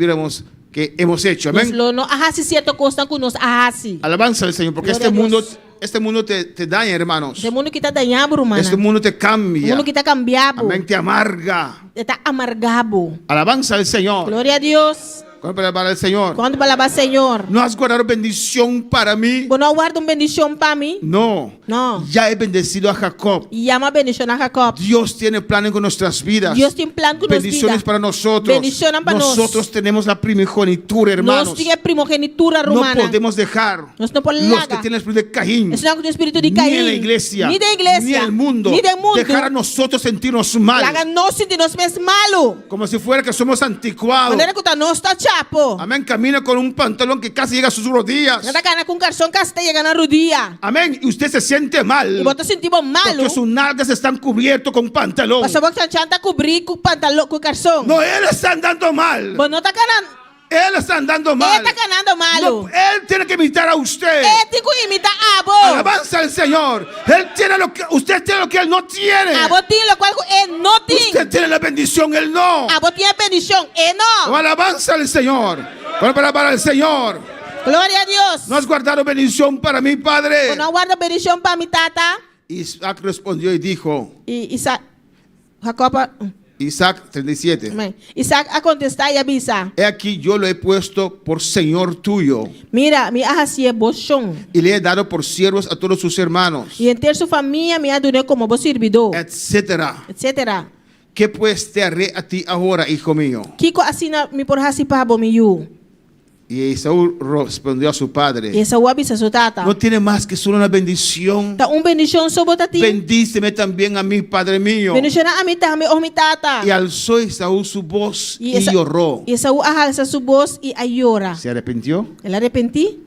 Speaker 7: hemos hecho.
Speaker 8: Nós
Speaker 7: Amén.
Speaker 8: não arrase certa coisa com nós. Arrase.
Speaker 7: Alabanza al Señor, porque
Speaker 8: Gloria a
Speaker 7: este mundo te daña, hermanos.
Speaker 8: O mundo que está danhado, irmã.
Speaker 7: Este mundo te
Speaker 8: O
Speaker 7: cambia.
Speaker 8: mundo que está cambiado.
Speaker 7: Amén, te amarga.
Speaker 8: Está amargado.
Speaker 7: Alabanza al Señor.
Speaker 8: Glória a Deus.
Speaker 7: Para el Señor.
Speaker 8: Quando palavra Senhor.
Speaker 7: ¿No has guardado bendición para mí?
Speaker 8: Você não guarda bendição para mim?
Speaker 7: No.
Speaker 8: Não.
Speaker 7: Ya he bendecido a Jacob.
Speaker 8: E ama bendição a Jacob.
Speaker 7: Dios tiene planes con nuestras vidas.
Speaker 8: Deus tem plano com nós
Speaker 7: Bendiciones
Speaker 8: vida.
Speaker 7: para nosotros.
Speaker 8: Bendición para
Speaker 7: Nosotros tenemos la primogenitura, hermanos.
Speaker 8: Nós temos primogenitura
Speaker 7: No
Speaker 8: romana.
Speaker 7: podemos dejar
Speaker 8: Nós não podemos
Speaker 7: los que
Speaker 8: largar.
Speaker 7: tienen el espíritu de Caín,
Speaker 8: Esse não é o espírito de
Speaker 7: ni
Speaker 8: Caim.
Speaker 7: en la iglesia,
Speaker 8: Ni da igreja.
Speaker 7: ni el mundo,
Speaker 8: Ni del mundo.
Speaker 7: dejar a nosotros sentirnos mal,
Speaker 8: Larga nós sentir-nos mesmo malo.
Speaker 7: como si fuera que somos anticuados.
Speaker 8: Maneira que nós está chapo.
Speaker 7: Amén, camina con un pantalón que casi llega a sus rodillas.
Speaker 8: Nada cara com calção que está chegando a rodilha.
Speaker 7: Amén, y usted se siente mal
Speaker 8: E você sentimos malo.
Speaker 7: porque sus nalgas están cubiertos con pantalón.
Speaker 8: Você vai chantar cobrir com pantalão com calção.
Speaker 7: No, él está andando mal.
Speaker 8: Você não está cara
Speaker 7: Él está andando
Speaker 8: Ele
Speaker 7: mal.
Speaker 8: está ganhando malo.
Speaker 7: No, él tiene que imitar a usted.
Speaker 8: Ele tem que imitar abo.
Speaker 7: Alabanza al Señor. Usted tiene lo que él no tiene.
Speaker 8: Abo tem lo qual ele não tem.
Speaker 7: Usted tiene la bendición, él no.
Speaker 8: Abo tem a bendição, ele
Speaker 7: Oh,
Speaker 8: não.
Speaker 7: alabanza al Señor. Bueno, para el Señor.
Speaker 8: Glória a Deus.
Speaker 7: ¿No has guardado bendición para mi Padre?
Speaker 8: Não guarda bendição para mi tata.
Speaker 7: Isaac respondió y dijo,
Speaker 8: E Isaac, Jacob,
Speaker 7: Isaac 37.
Speaker 8: amém. Isaac a contestar e avisa.
Speaker 7: He aquí yo lo he puesto por Señor tuyo
Speaker 8: Mira, mi ahasi é bochão.
Speaker 7: y le he dado por siervos a todos sus hermanos,
Speaker 8: E entre sua família me adorei como bom servidor,
Speaker 7: etcétera.
Speaker 8: etc.
Speaker 7: ¿Qué pues te haré a ti ahora, hijo mío?
Speaker 8: Kiko assina me por hasi para bom miu.
Speaker 7: Y Esaú respondió a su
Speaker 8: E
Speaker 7: padre,
Speaker 8: essa avisa sua tata.
Speaker 7: no tiene más que solo una bendición.
Speaker 8: Tá bendição sobre tati.
Speaker 7: Bendíceme también a mí, Padre mío.
Speaker 8: Bendição a mim também, oh mi tata.
Speaker 7: Y alzó Esaú su voz
Speaker 8: E
Speaker 7: y lloró.
Speaker 8: essa alça sua voz e a llora.
Speaker 7: ¿Se arrepintió?
Speaker 8: Ela arrependi?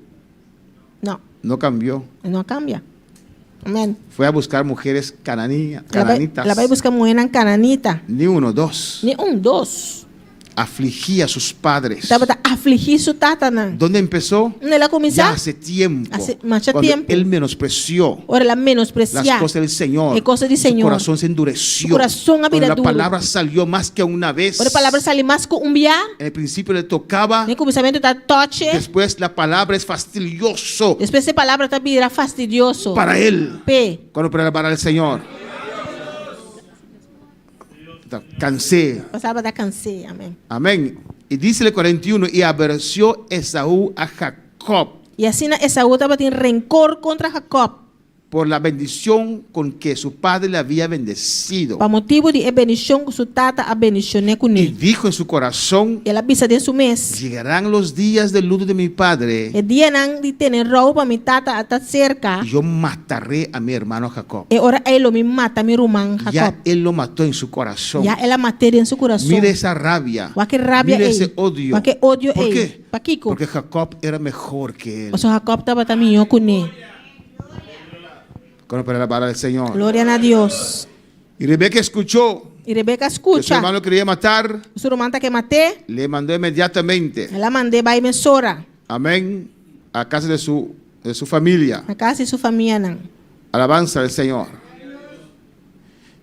Speaker 8: Não,
Speaker 7: No cambió.
Speaker 8: não cambia. Amém.
Speaker 7: Fue a buscar mujeres cananitas.
Speaker 8: Ela vai buscar mulher na cananita.
Speaker 7: Ni uno, dos.
Speaker 8: Nem dois.
Speaker 7: Afligía a sus padres.
Speaker 8: Tava afligir sua tata na.
Speaker 7: ¿Dónde empezó?
Speaker 8: Ela
Speaker 7: Ya
Speaker 8: começar.
Speaker 7: hace tiempo.
Speaker 8: Hace mucho
Speaker 7: Cuando
Speaker 8: tiempo.
Speaker 7: él menospreció
Speaker 8: Ora ela
Speaker 7: las
Speaker 8: menospreciar.
Speaker 7: cosas del Señor.
Speaker 8: E coisa de
Speaker 7: Su
Speaker 8: Senhor.
Speaker 7: corazón se endureció.
Speaker 8: Su corazón
Speaker 7: Cuando
Speaker 8: vira
Speaker 7: la
Speaker 8: duro.
Speaker 7: palabra salió más que una vez.
Speaker 8: Ora a palavra sale mais com biá.
Speaker 7: En el principio le tocaba.
Speaker 8: Nem começamento tá toche.
Speaker 7: Después la palabra es fastidioso
Speaker 8: Depois essa palavra tá virá fastidioso.
Speaker 7: para él.
Speaker 8: P.
Speaker 7: Cuando para el Señor. Cansé.
Speaker 8: Passava da cansei. Amém.
Speaker 7: Amén. Y dice el 41, y aborreció Esaú a Jacob
Speaker 8: E assim Esaú estava tendo rancor contra Jacob.
Speaker 7: por la bendición con que su padre le había bendecido.
Speaker 8: Para motivo de bendição que sua tata a bendicionou com
Speaker 7: Y
Speaker 8: ele.
Speaker 7: dijo en su corazón,
Speaker 8: Ela bisa de su mês.
Speaker 7: llegarán los días del luto de mi padre
Speaker 8: E dia não de ter roupa mi tata até cerca.
Speaker 7: y yo mataré a mi hermano Jacob.
Speaker 8: E ora ele me mata mi irmão
Speaker 7: Ya
Speaker 8: Jacob.
Speaker 7: él lo mató en su corazón.
Speaker 8: Já ela matei em seu coração.
Speaker 7: Mire esa rabia.
Speaker 8: Wa que rabia
Speaker 7: Mire
Speaker 8: é.
Speaker 7: ese odio.
Speaker 8: Wa que ódio
Speaker 7: ¿Por
Speaker 8: é.
Speaker 7: qué?
Speaker 8: Pa Kiko.
Speaker 7: Porque Jacob era mejor que él.
Speaker 8: O seu Jacob estava também com ele.
Speaker 7: Con la palabra del Señor.
Speaker 8: Glória a Deus.
Speaker 7: Y Rebeca escuchó
Speaker 8: E Rebeca
Speaker 7: que su
Speaker 8: escuta.
Speaker 7: hermano quería matar.
Speaker 8: O seu irmão tá que matei.
Speaker 7: Le mandó inmediatamente,
Speaker 8: Ela mandei vai mensora.
Speaker 7: amén, a casa de su familia.
Speaker 8: Na casa de sua família não.
Speaker 7: Alabanza del Señor.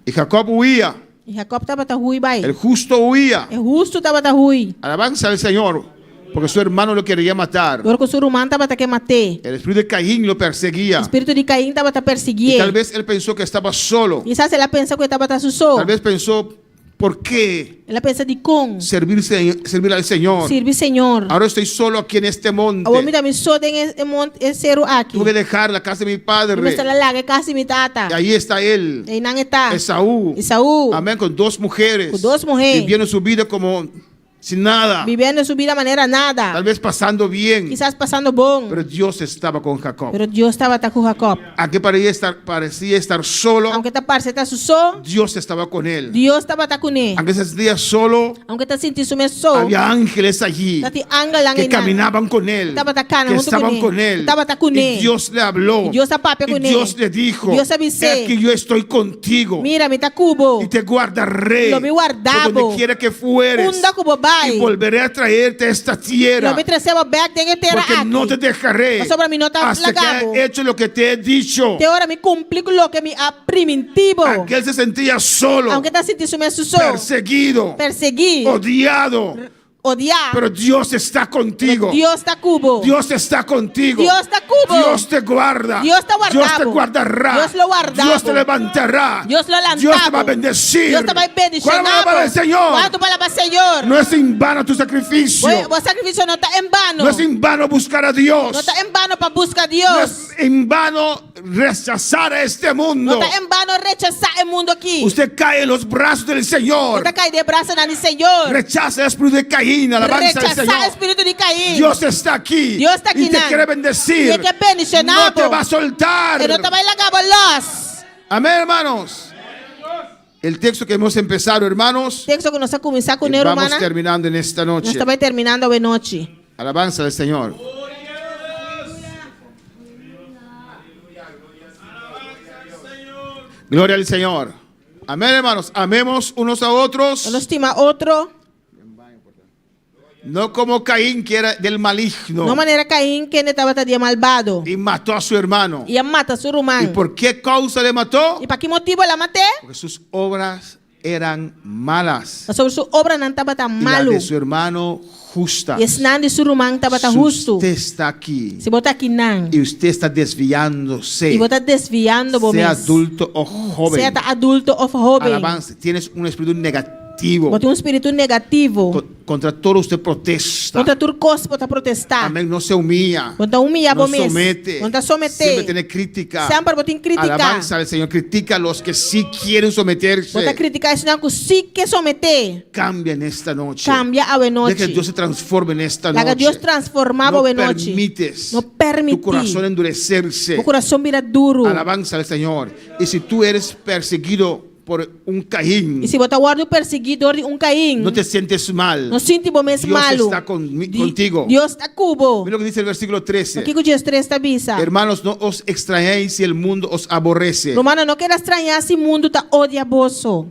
Speaker 7: Y Jacob huía,
Speaker 8: E Jacob estava tá ruim vai.
Speaker 7: el justo huía.
Speaker 8: E justo estava tá ruim.
Speaker 7: Alabanza del Señor, porque su hermano lo quería matar.
Speaker 8: Agora que o seu irmão estava tá que matei.
Speaker 7: El espíritu de Caín lo
Speaker 8: O
Speaker 7: perseguía.
Speaker 8: espírito de Caim estava tá
Speaker 7: Y
Speaker 8: perseguindo.
Speaker 7: tal vez él pensó que estaba solo.
Speaker 8: Quizás ela pensa que estava tá susou.
Speaker 7: Tal vez pensó, ¿por qué
Speaker 8: Ela pensa de como
Speaker 7: servir al Señor?
Speaker 8: servir Senhor.
Speaker 7: Ahora estoy solo aquí en este monte.
Speaker 8: O homem também só tem esse monte cero aqui.
Speaker 7: Tuve que dejar la casa de mi padre.
Speaker 8: Começa a largar casa mi tata.
Speaker 7: Y ahí está él,
Speaker 8: E não está.
Speaker 7: Esaú.
Speaker 8: Esaú.
Speaker 7: Amén, con dos mujeres.
Speaker 8: Con dos mujeres.
Speaker 7: Viviendo su vida como sin nada.
Speaker 8: Vivendo sua vida de maneira nada.
Speaker 7: Tal vez pasando bien.
Speaker 8: Quizás passando bom.
Speaker 7: Pero Dios estaba con Jacob.
Speaker 8: Pero Deus estava tá com Jacob.
Speaker 7: Aunque parecía estar solo,
Speaker 8: Aunque tá parece tá susou,
Speaker 7: Dios estaba con él.
Speaker 8: Deus estava tá com ele.
Speaker 7: Aunque se sentía solo,
Speaker 8: Aunque tá sentindo sume sou,
Speaker 7: había ángeles allí
Speaker 8: tá te angalang
Speaker 7: que
Speaker 8: ina.
Speaker 7: caminaban con él,
Speaker 8: Estaba tacana
Speaker 7: que
Speaker 8: junto con
Speaker 7: estaban
Speaker 8: él.
Speaker 7: con él.
Speaker 8: Estaba con
Speaker 7: Y
Speaker 8: él.
Speaker 7: Dios le habló.
Speaker 8: Y Dios está papi
Speaker 7: Y
Speaker 8: con
Speaker 7: Dios
Speaker 8: él.
Speaker 7: le dijo,
Speaker 8: Dios avisé.
Speaker 7: "He aquí yo estoy contigo
Speaker 8: Mira, me tá cubo.
Speaker 7: y te guardaré
Speaker 8: Lo me guardavo.
Speaker 7: por donde quiera que fueres
Speaker 8: Unda cubo vai.
Speaker 7: y volveré a traerte a esta tierra
Speaker 8: Lo me trazeba back de terra
Speaker 7: porque no te
Speaker 8: aqui.
Speaker 7: dejaré
Speaker 8: Mas sobre mim não tá
Speaker 7: hasta que
Speaker 8: lagado.
Speaker 7: he hecho lo que te he dicho."
Speaker 8: Te ora me cumpri lo que me primitivo.
Speaker 7: Aquel se sentía solo,
Speaker 8: Aunque tá sentindo sume susou,
Speaker 7: perseguido,
Speaker 8: perseguir,
Speaker 7: odiado,
Speaker 8: odiar.
Speaker 7: pero Dios está contigo.
Speaker 8: Dios tá cubo.
Speaker 7: Dios está contigo.
Speaker 8: Dios está cubo.
Speaker 7: Dios te guarda.
Speaker 8: Dios te guardavo.
Speaker 7: Dios te guardará.
Speaker 8: Dios lo guardavo.
Speaker 7: Dios te levantará.
Speaker 8: Dios lo lantavo.
Speaker 7: Dios te va a bendecir.
Speaker 8: Deus vai bendicionar.
Speaker 7: ¿Cuál es la palabra del Señor?
Speaker 8: Qual é a tua palavra, Senhor?
Speaker 7: No es en vano tu sacrificio.
Speaker 8: O sacrifício não está em vano.
Speaker 7: No es en vano buscar a Dios.
Speaker 8: Não está em vano para buscar
Speaker 7: No
Speaker 8: Deus.
Speaker 7: es en vano rechazar a este
Speaker 8: Não
Speaker 7: mundo.
Speaker 8: está em vano rechazar o mundo aqui.
Speaker 7: Usted cae en los brazos del Señor.
Speaker 8: Está caído de braço na de Senhor.
Speaker 7: Rechaza el espíritu de Caín. Alabanza del
Speaker 8: Rechazar o
Speaker 7: Señor.
Speaker 8: espírito de Caim.
Speaker 7: Dios está aquí.
Speaker 8: Dios está aquí,
Speaker 7: y te
Speaker 8: nan.
Speaker 7: quiere bendecir.
Speaker 8: Y quer bendicionar,
Speaker 7: No te
Speaker 8: bo.
Speaker 7: va a soltar.
Speaker 8: E não está vai largar bolos.
Speaker 7: Amén, hermanos. El texto que hemos empezado, hermanos,
Speaker 8: Texto que nós vamos começar com o
Speaker 7: y
Speaker 8: Nero
Speaker 7: vamos
Speaker 8: Humana.
Speaker 7: terminando en esta
Speaker 8: Nós
Speaker 7: noche.
Speaker 8: estamos terminando a noite.
Speaker 7: Alabanza del Señor. Gloria al Señor. Amén, hermanos. Amemos unos a otros.
Speaker 8: Nós estima outro.
Speaker 7: No como Caín, que era del maligno
Speaker 8: No maneira Caim, que ele estava dia malvado.
Speaker 7: y mató a su hermano.
Speaker 8: Ia matar seu
Speaker 7: ¿Y
Speaker 8: irmão.
Speaker 7: por qué causa le mató?
Speaker 8: E para que motivo ela matou?
Speaker 7: Porque sus obras eran malas
Speaker 8: Sobre sua obra não estava tão
Speaker 7: y la
Speaker 8: malo.
Speaker 7: de su hermano justa.
Speaker 8: E esse não de seu irmão estava tão
Speaker 7: Si
Speaker 8: justo.
Speaker 7: usted está aquí
Speaker 8: Se botar aqui não.
Speaker 7: y usted está desviándose,
Speaker 8: E botar desviando o
Speaker 7: sea
Speaker 8: mês.
Speaker 7: adulto o joven,
Speaker 8: Seja adulto ou jovem.
Speaker 7: alabanza, tienes un espíritu negativo.
Speaker 8: Bota espírito negativo.
Speaker 7: Contra todo usted protesta.
Speaker 8: Contra tu coisa, bota protestar.
Speaker 7: Amén. No se humilla.
Speaker 8: Bota humilhar
Speaker 7: No
Speaker 8: o mês.
Speaker 7: somete.
Speaker 8: Bota someter.
Speaker 7: Siempre tiene crítica.
Speaker 8: Sempre bota criticar.
Speaker 7: Alabanza al Señor. Critica a los que sí quieren someterse.
Speaker 8: Bota criticar isso não que se quer someter.
Speaker 7: Cambia en esta noche.
Speaker 8: Cambia a
Speaker 7: Deja
Speaker 8: noite.
Speaker 7: que Dios se transforme en esta
Speaker 8: Laga
Speaker 7: noche.
Speaker 8: Deus transformava
Speaker 7: No
Speaker 8: a noite.
Speaker 7: permites
Speaker 8: Não permite.
Speaker 7: tu corazón endurecerse.
Speaker 8: O coração vira duro.
Speaker 7: Alabanza al Señor. Y si tú eres perseguido por un Caín,
Speaker 8: E se botar guarda o perseguidor de Caim,
Speaker 7: no te sientes mal.
Speaker 8: não sinto bom mês
Speaker 7: Dios
Speaker 8: malo.
Speaker 7: está contigo.
Speaker 8: Deus está cubo.
Speaker 7: Mira lo que dice el versículo 13.
Speaker 8: O que o dia 3 está bisa?
Speaker 7: Hermanos, no os extrañéis si el mundo os aborrece.
Speaker 8: Romano, não quero estranhar se o mundo está odiaboso.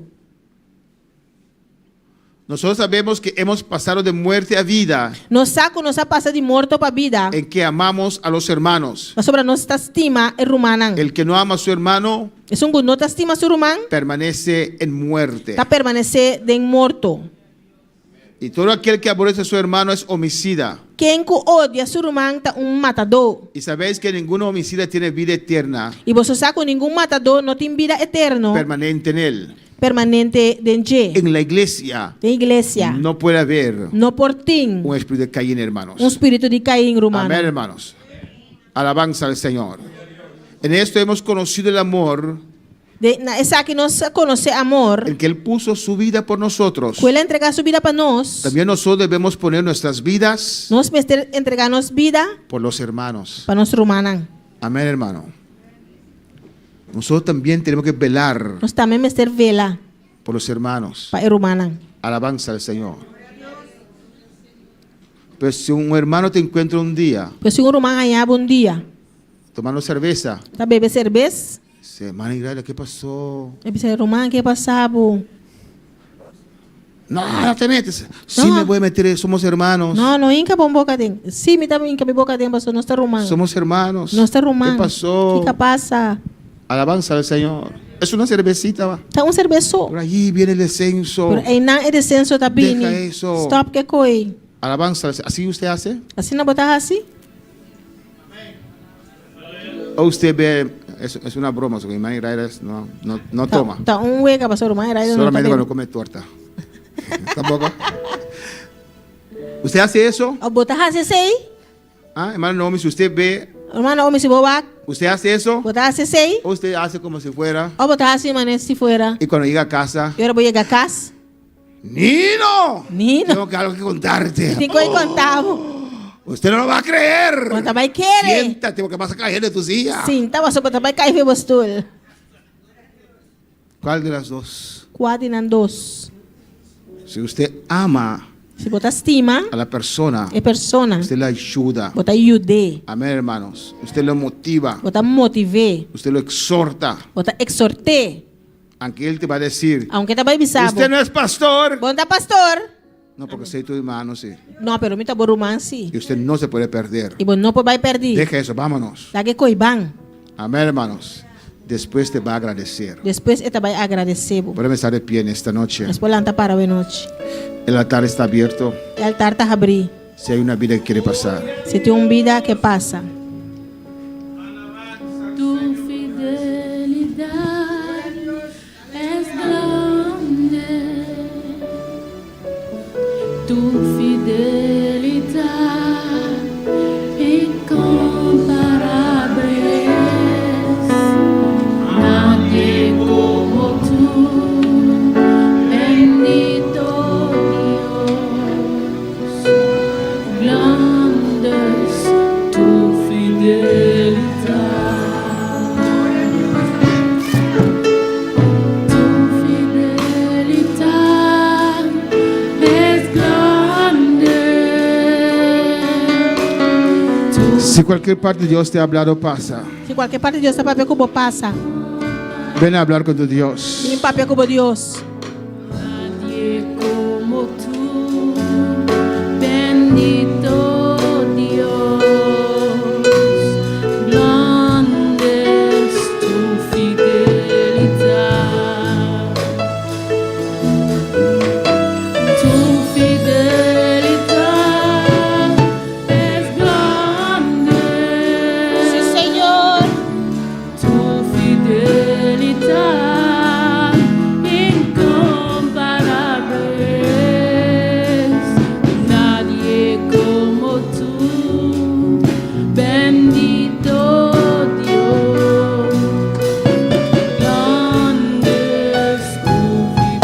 Speaker 7: Nosotros sabemos que hemos pasado de muerte a vida
Speaker 8: Nos saco, nos passa de morto para vida.
Speaker 7: en que amamos a los hermanos.
Speaker 8: Mas sobre nós está estima é romana.
Speaker 7: El que no ama a su hermano
Speaker 8: É um que não está estima seu romano,
Speaker 7: permanece en muerte.
Speaker 8: está permanecer de morto.
Speaker 7: Y todo aquel que aborrece a su hermano es homicida.
Speaker 8: Quem que odia seu romano está matador.
Speaker 7: Y sabéis que ningún homicida tiene vida eterna
Speaker 8: E você sabe que nenhum matador não tem vida eterna
Speaker 7: permanente en él.
Speaker 8: permanente dentro
Speaker 7: En la iglesia
Speaker 8: da igreja.
Speaker 7: no puede haber
Speaker 8: Não por ti
Speaker 7: un espíritu de Caín, hermanos.
Speaker 8: espírito de Caim romano.
Speaker 7: Amén, hermanos. Alabanza al Señor. En esto hemos conocido el amor
Speaker 8: Essa que nós conhece amor,
Speaker 7: en que Él puso su vida por nosotros.
Speaker 8: que ele entregar sua vida para nós.
Speaker 7: También nosotros debemos poner nuestras vidas
Speaker 8: Nós mestre entregar nossa vida
Speaker 7: por los hermanos.
Speaker 8: para nós romano.
Speaker 7: Amén, hermano. Nosotros también tenemos que velar
Speaker 8: Nós também mestre vela
Speaker 7: por los hermanos.
Speaker 8: para romano.
Speaker 7: Alabanza al Señor. Pero si un hermano te encuentra un día
Speaker 8: Porque se um romano ganhar bom dia,
Speaker 7: tomando cerveza,
Speaker 8: tá beber cerveja,
Speaker 7: dice, hermana Israel, ¿qué pasó?
Speaker 8: e pensa, romano, que passava?
Speaker 7: No, no te metes. Sí
Speaker 8: No.
Speaker 7: me voy a meter, somos hermanos.
Speaker 8: Não, não inca bom boca tem. Sim, me também inca boca tem, pastor, nós está romano.
Speaker 7: Somos hermanos.
Speaker 8: Nós está romano.
Speaker 7: ¿Qué pasó?
Speaker 8: Que passa?
Speaker 7: Alabanza al Señor. Es una cervecita, va.
Speaker 8: Tá cerveja.
Speaker 7: Por allí viene el descenso.
Speaker 8: Por aí não é descenso tá bem.
Speaker 7: Deja eso.
Speaker 8: Stop que coi.
Speaker 7: Alabanza. ¿Así usted hace?
Speaker 8: Assim não botar assim?
Speaker 7: O usted ve, es una broma, su hermana Israel no toma.
Speaker 8: Tá hueca, pastor romano, era
Speaker 7: Solamente cuando come torta. Tampoco. ¿Usted hace eso?
Speaker 8: O botar assim sei?
Speaker 7: Ah, hermano Naomi, si usted ve,
Speaker 8: Romano, homem se bobac,
Speaker 7: ¿usted hace eso?
Speaker 8: botar assim sei?
Speaker 7: O usted hace como si fuera.
Speaker 8: O botar assim, mané, se fuera.
Speaker 7: Y cuando llega a casa,
Speaker 8: Eu era vou chegar a casa.
Speaker 7: ¡Nino!
Speaker 8: Nino.
Speaker 7: Tengo que algo que contarte.
Speaker 8: Tem que contar.
Speaker 7: Usted no lo va a creer.
Speaker 8: Quanto vai querer?
Speaker 7: Siéntate porque vas a caer de tu silla.
Speaker 8: Sim, tá, você botar vai cair ver postul.
Speaker 7: ¿Cuál de las dos?
Speaker 8: 4 e 2.
Speaker 7: Si usted ama
Speaker 8: Se botar estima,
Speaker 7: a la persona,
Speaker 8: é persona.
Speaker 7: usted la ayuda.
Speaker 8: Botar ajude.
Speaker 7: Amén, hermanos. Usted lo motiva.
Speaker 8: Botar motive.
Speaker 7: Usted lo exhorta.
Speaker 8: Botar exorte.
Speaker 7: Aunque él te va a decir,
Speaker 8: Aunque tá vai bisabo.
Speaker 7: usted no es pastor.
Speaker 8: Bom, tá pastor.
Speaker 7: No, porque soy tu hermano, sí.
Speaker 8: Não, pero me tá borumán, sim.
Speaker 7: Y usted no se puede perder.
Speaker 8: E bom, não vai perder.
Speaker 7: Deja eso, vámonos.
Speaker 8: Dá que coiban.
Speaker 7: Amén, hermanos. Después te va a agradecer.
Speaker 8: Depois ele vai agradecer.
Speaker 7: Podemos estar de pie en esta noche.
Speaker 8: Depois lanta para a noite.
Speaker 7: El altar está abierto.
Speaker 8: O altar tá abrir.
Speaker 7: Si hay una vida que quiere pasar.
Speaker 8: Se tem vida que passa.
Speaker 9: Tu fidelidad es grande. Tu fidelidad incomparable es. Nadie como tú, bendito Dios. Grande es tu fidelidad.
Speaker 7: Si cualquier parte de Dios te ha hablado, pasa.
Speaker 8: Se qualquer parte de Deus tá papel como passa.
Speaker 7: Ven a hablar con tu Dios.
Speaker 8: Vem papel como Deus.
Speaker 9: Nadie como tú, bendito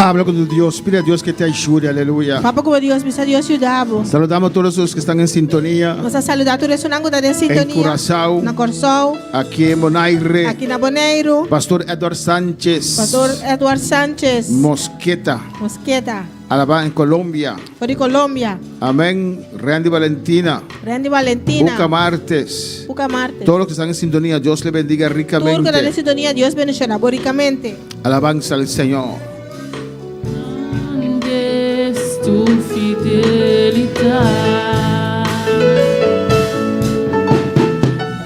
Speaker 7: Habla con tu Dios, pide a Dios que te ayude, aleluya.
Speaker 8: Papa como Dios, bisa Dios ayudavo.
Speaker 7: Saludamos a todos los que están en sintonía
Speaker 8: Vamos a saludar todos os nango da
Speaker 7: en
Speaker 8: sintonia.
Speaker 7: Curazao,
Speaker 8: Na Corsol,
Speaker 7: aquí en Bonaire,
Speaker 8: aqui na Boneiro.
Speaker 7: Pastor Edward Sánchez,
Speaker 8: Pastor Edward Sánchez
Speaker 7: Mosqueta,
Speaker 8: Mosqueta,
Speaker 7: Alabama en Colombia.
Speaker 8: foi de Colômbia.
Speaker 7: Amén. Randy Valentina,
Speaker 8: Randy Valentina,
Speaker 7: Buca Martes.
Speaker 8: Buca Marte.
Speaker 7: Todos los que están en sintonía, Dios le bendiga
Speaker 8: Tudo que da
Speaker 7: ricamente.
Speaker 8: sintonia, Deus bendicionará boricamente.
Speaker 7: Alabanza al Señor.
Speaker 9: Grande es tu fidelidad.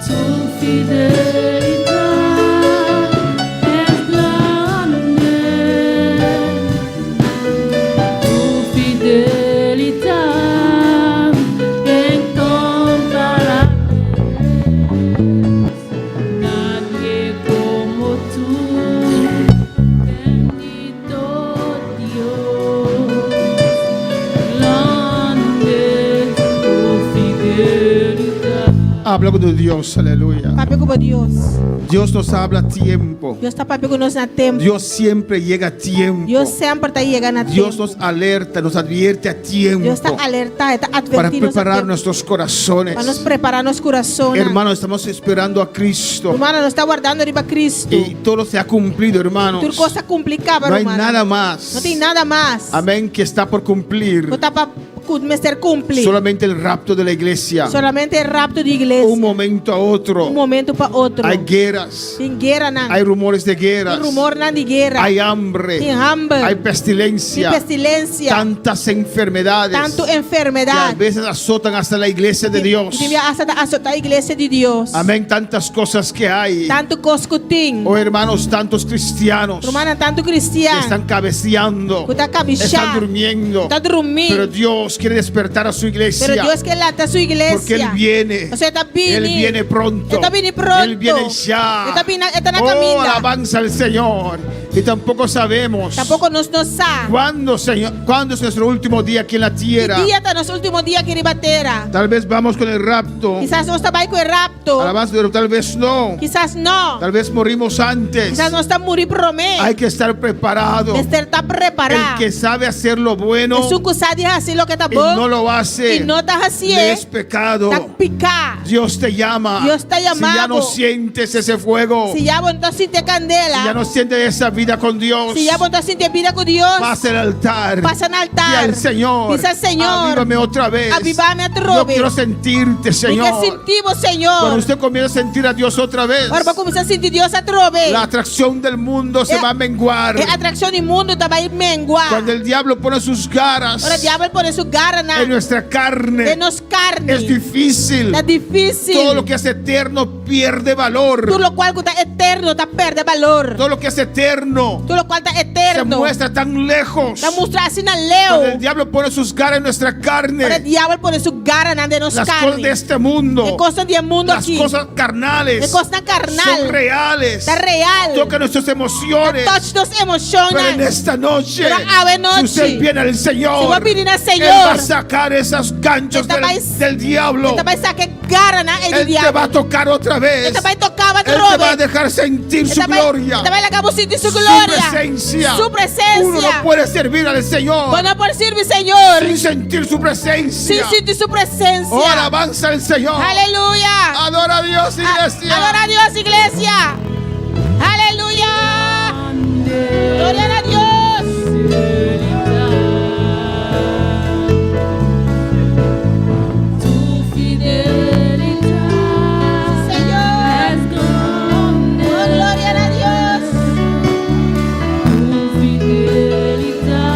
Speaker 9: Tu fidelidad es grande. Tu fidelidad incomparable. Nadie como tú. Bendito Dios, grande es tu fidelidad.
Speaker 7: Habla con tu Dios, aleluya.
Speaker 8: Papi como Deus.
Speaker 7: Dios nos habla a tiempo.
Speaker 8: Deus está papi conosco na tempo.
Speaker 7: Dios siempre llega a tiempo.
Speaker 8: Deus sempre está chegando a
Speaker 7: Dios
Speaker 8: tempo.
Speaker 7: nos alerta, nos advierte a tiempo
Speaker 8: Deus está alerta, está
Speaker 7: para
Speaker 8: advertindo
Speaker 7: preparar nuestros corazones.
Speaker 8: para nos preparar nos corações.
Speaker 7: Hermano, estamos esperando a Cristo
Speaker 8: Hermano, nos está guardando arriba Cristo.
Speaker 7: y todo se ha cumplido, hermanos.
Speaker 8: Tudo coisa complicada,
Speaker 7: No hay
Speaker 8: hermano.
Speaker 7: nada más.
Speaker 8: Não tem nada mais.
Speaker 7: Amén, que está por cumplir.
Speaker 8: Não está para ser cumplir.
Speaker 7: Solamente el rapto de la iglesia.
Speaker 8: Solamente el rapto de iglesia.
Speaker 7: Un momento a otro.
Speaker 8: Um momento para outro.
Speaker 7: Hay guerras.
Speaker 8: Tem guerra, não.
Speaker 7: Hay rumores de guerras.
Speaker 8: Tem rumor, não de guerra.
Speaker 7: Hay hambre.
Speaker 8: Tem hambre.
Speaker 7: Hay
Speaker 8: Tem
Speaker 7: pestilencia.
Speaker 8: pestilência.
Speaker 7: Tantas enfermedades
Speaker 8: Tanto
Speaker 7: que a
Speaker 8: enfermedade.
Speaker 7: veces azotan hasta la iglesia de Dios.
Speaker 8: Tem a igreja de Deus.
Speaker 7: Amén. Tantas cosas que hay.
Speaker 8: Tanto cosco tem.
Speaker 7: Oh, hermanos, tantos cristianos
Speaker 8: Hermano, tanto
Speaker 7: que
Speaker 8: cristiano.
Speaker 7: están cabeceando,
Speaker 8: Que está
Speaker 7: están
Speaker 8: cabichado.
Speaker 7: durmiendo.
Speaker 8: Está dormindo.
Speaker 7: Pero Dios quiere despertar a su iglesia.
Speaker 8: Pero Deus quer lá a sua igreja.
Speaker 7: Porque Él viene.
Speaker 8: Você está vindo.
Speaker 7: Él viene pronto.
Speaker 8: Ele está vindo pronto.
Speaker 7: Él viene ya.
Speaker 8: Ele está na
Speaker 7: Oh,
Speaker 8: caminho.
Speaker 7: alabanza al Señor. Y tampoco sabemos
Speaker 8: Tampouco nos sabe.
Speaker 7: cuándo es nuestro último día aquí en la tierra.
Speaker 8: Que dia está nosso último dia aqui em Ribateira?
Speaker 7: Tal vez vamos con el rapto.
Speaker 8: Quizás nós estamos com o rapto.
Speaker 7: Alabanza, pero tal vez no.
Speaker 8: Quizás não.
Speaker 7: Tal vez morimos antes.
Speaker 8: Quizás nós estamos morrer promê.
Speaker 7: Hay que estar preparado.
Speaker 8: Estar está
Speaker 7: El
Speaker 8: preparado.
Speaker 7: que sabe hacer lo bueno
Speaker 8: Es un que sabe hacer lo que está
Speaker 7: y
Speaker 8: bom.
Speaker 7: no lo hace,
Speaker 8: Y no está
Speaker 7: le
Speaker 8: haciendo.
Speaker 7: es pecado.
Speaker 8: Está picar.
Speaker 7: Dios te llama.
Speaker 8: Dios te ha
Speaker 7: Si ya
Speaker 8: llamado.
Speaker 7: no sientes ese fuego,
Speaker 8: Se já voltou a sentir candela.
Speaker 7: si ya no sientes esa vida con Dios,
Speaker 8: Se já voltou a sentir vida com Deus.
Speaker 7: pasa al altar.
Speaker 8: Passa no
Speaker 7: Y
Speaker 8: altar.
Speaker 7: al Señor,
Speaker 8: Diz ao Senhor.
Speaker 7: avívame otra vez.
Speaker 8: Avivame outra
Speaker 7: Yo
Speaker 8: vez.
Speaker 7: quiero sentirte,
Speaker 8: Eu
Speaker 7: Señor.
Speaker 8: quero sentir o
Speaker 7: Cuando
Speaker 8: Senhor.
Speaker 7: usted comienza a sentir a Dios otra vez,
Speaker 8: Agora vai começar a sentir Deus outra vez.
Speaker 7: la atracción del mundo se va a menguar.
Speaker 8: A atração do mundo vai menguar.
Speaker 7: Cuando el diablo pone sus garras
Speaker 8: Agora o diabo põe sua garra na
Speaker 7: en nuestra
Speaker 8: de
Speaker 7: carne,
Speaker 8: nos carne.
Speaker 7: es difícil.
Speaker 8: Está difícil.
Speaker 7: Todo lo que es eterno pierde valor.
Speaker 8: Tudo lo qual está eterno está perde valor.
Speaker 7: Todo lo que es eterno
Speaker 8: Tudo lo qual está
Speaker 7: se
Speaker 8: eterno
Speaker 7: muestra tan lejos.
Speaker 8: está mostrar assim na
Speaker 7: Cuando el
Speaker 8: leu.
Speaker 7: diablo pone sus garras en nuestra
Speaker 8: Agora o
Speaker 7: carne,
Speaker 8: diabo põe sua garra na de nos
Speaker 7: las cosas de
Speaker 8: carne.
Speaker 7: este mundo,
Speaker 8: É coisa do mundo
Speaker 7: las
Speaker 8: aqui.
Speaker 7: cosas
Speaker 8: É
Speaker 7: carnales,
Speaker 8: coisa carnal.
Speaker 7: son reales.
Speaker 8: Está real.
Speaker 7: Toca nuestras emociones.
Speaker 8: Touch nos
Speaker 7: Pero en
Speaker 8: emociones.
Speaker 7: esta noche,
Speaker 8: Pero ave noche,
Speaker 7: si usted viene al
Speaker 8: Se
Speaker 7: Señor,
Speaker 8: vai pedir ao
Speaker 7: Él va a
Speaker 8: Senhor.
Speaker 7: sacar esas ganchos
Speaker 8: Ele vai-
Speaker 7: del diablo.
Speaker 8: Ele vai sacar garra na
Speaker 7: Él te va a
Speaker 8: diabo.
Speaker 7: tocar otra vez.
Speaker 8: Ele vai tocar
Speaker 7: Él te va a
Speaker 8: outra vez.
Speaker 7: dejar sentir su gloria,
Speaker 8: Ele vai levar você de sua
Speaker 7: su
Speaker 8: glória.
Speaker 7: presencia.
Speaker 8: Su presencia.
Speaker 7: Uno no puede servir al Señor
Speaker 8: Quando por servir Senhor.
Speaker 7: sin sentir su
Speaker 8: Sem
Speaker 7: presencia.
Speaker 8: sentir sua presença.
Speaker 7: Oh, alabanza al Señor.
Speaker 8: Aleluya.
Speaker 7: Adora a Dios, iglesia.
Speaker 8: Adora a Dios, iglesia. Aleluya. Gloria a Dios.
Speaker 9: Tu fidelidad
Speaker 8: Señor.
Speaker 9: es grande.
Speaker 8: Oh, gloria a Dios.
Speaker 9: Tu fidelidad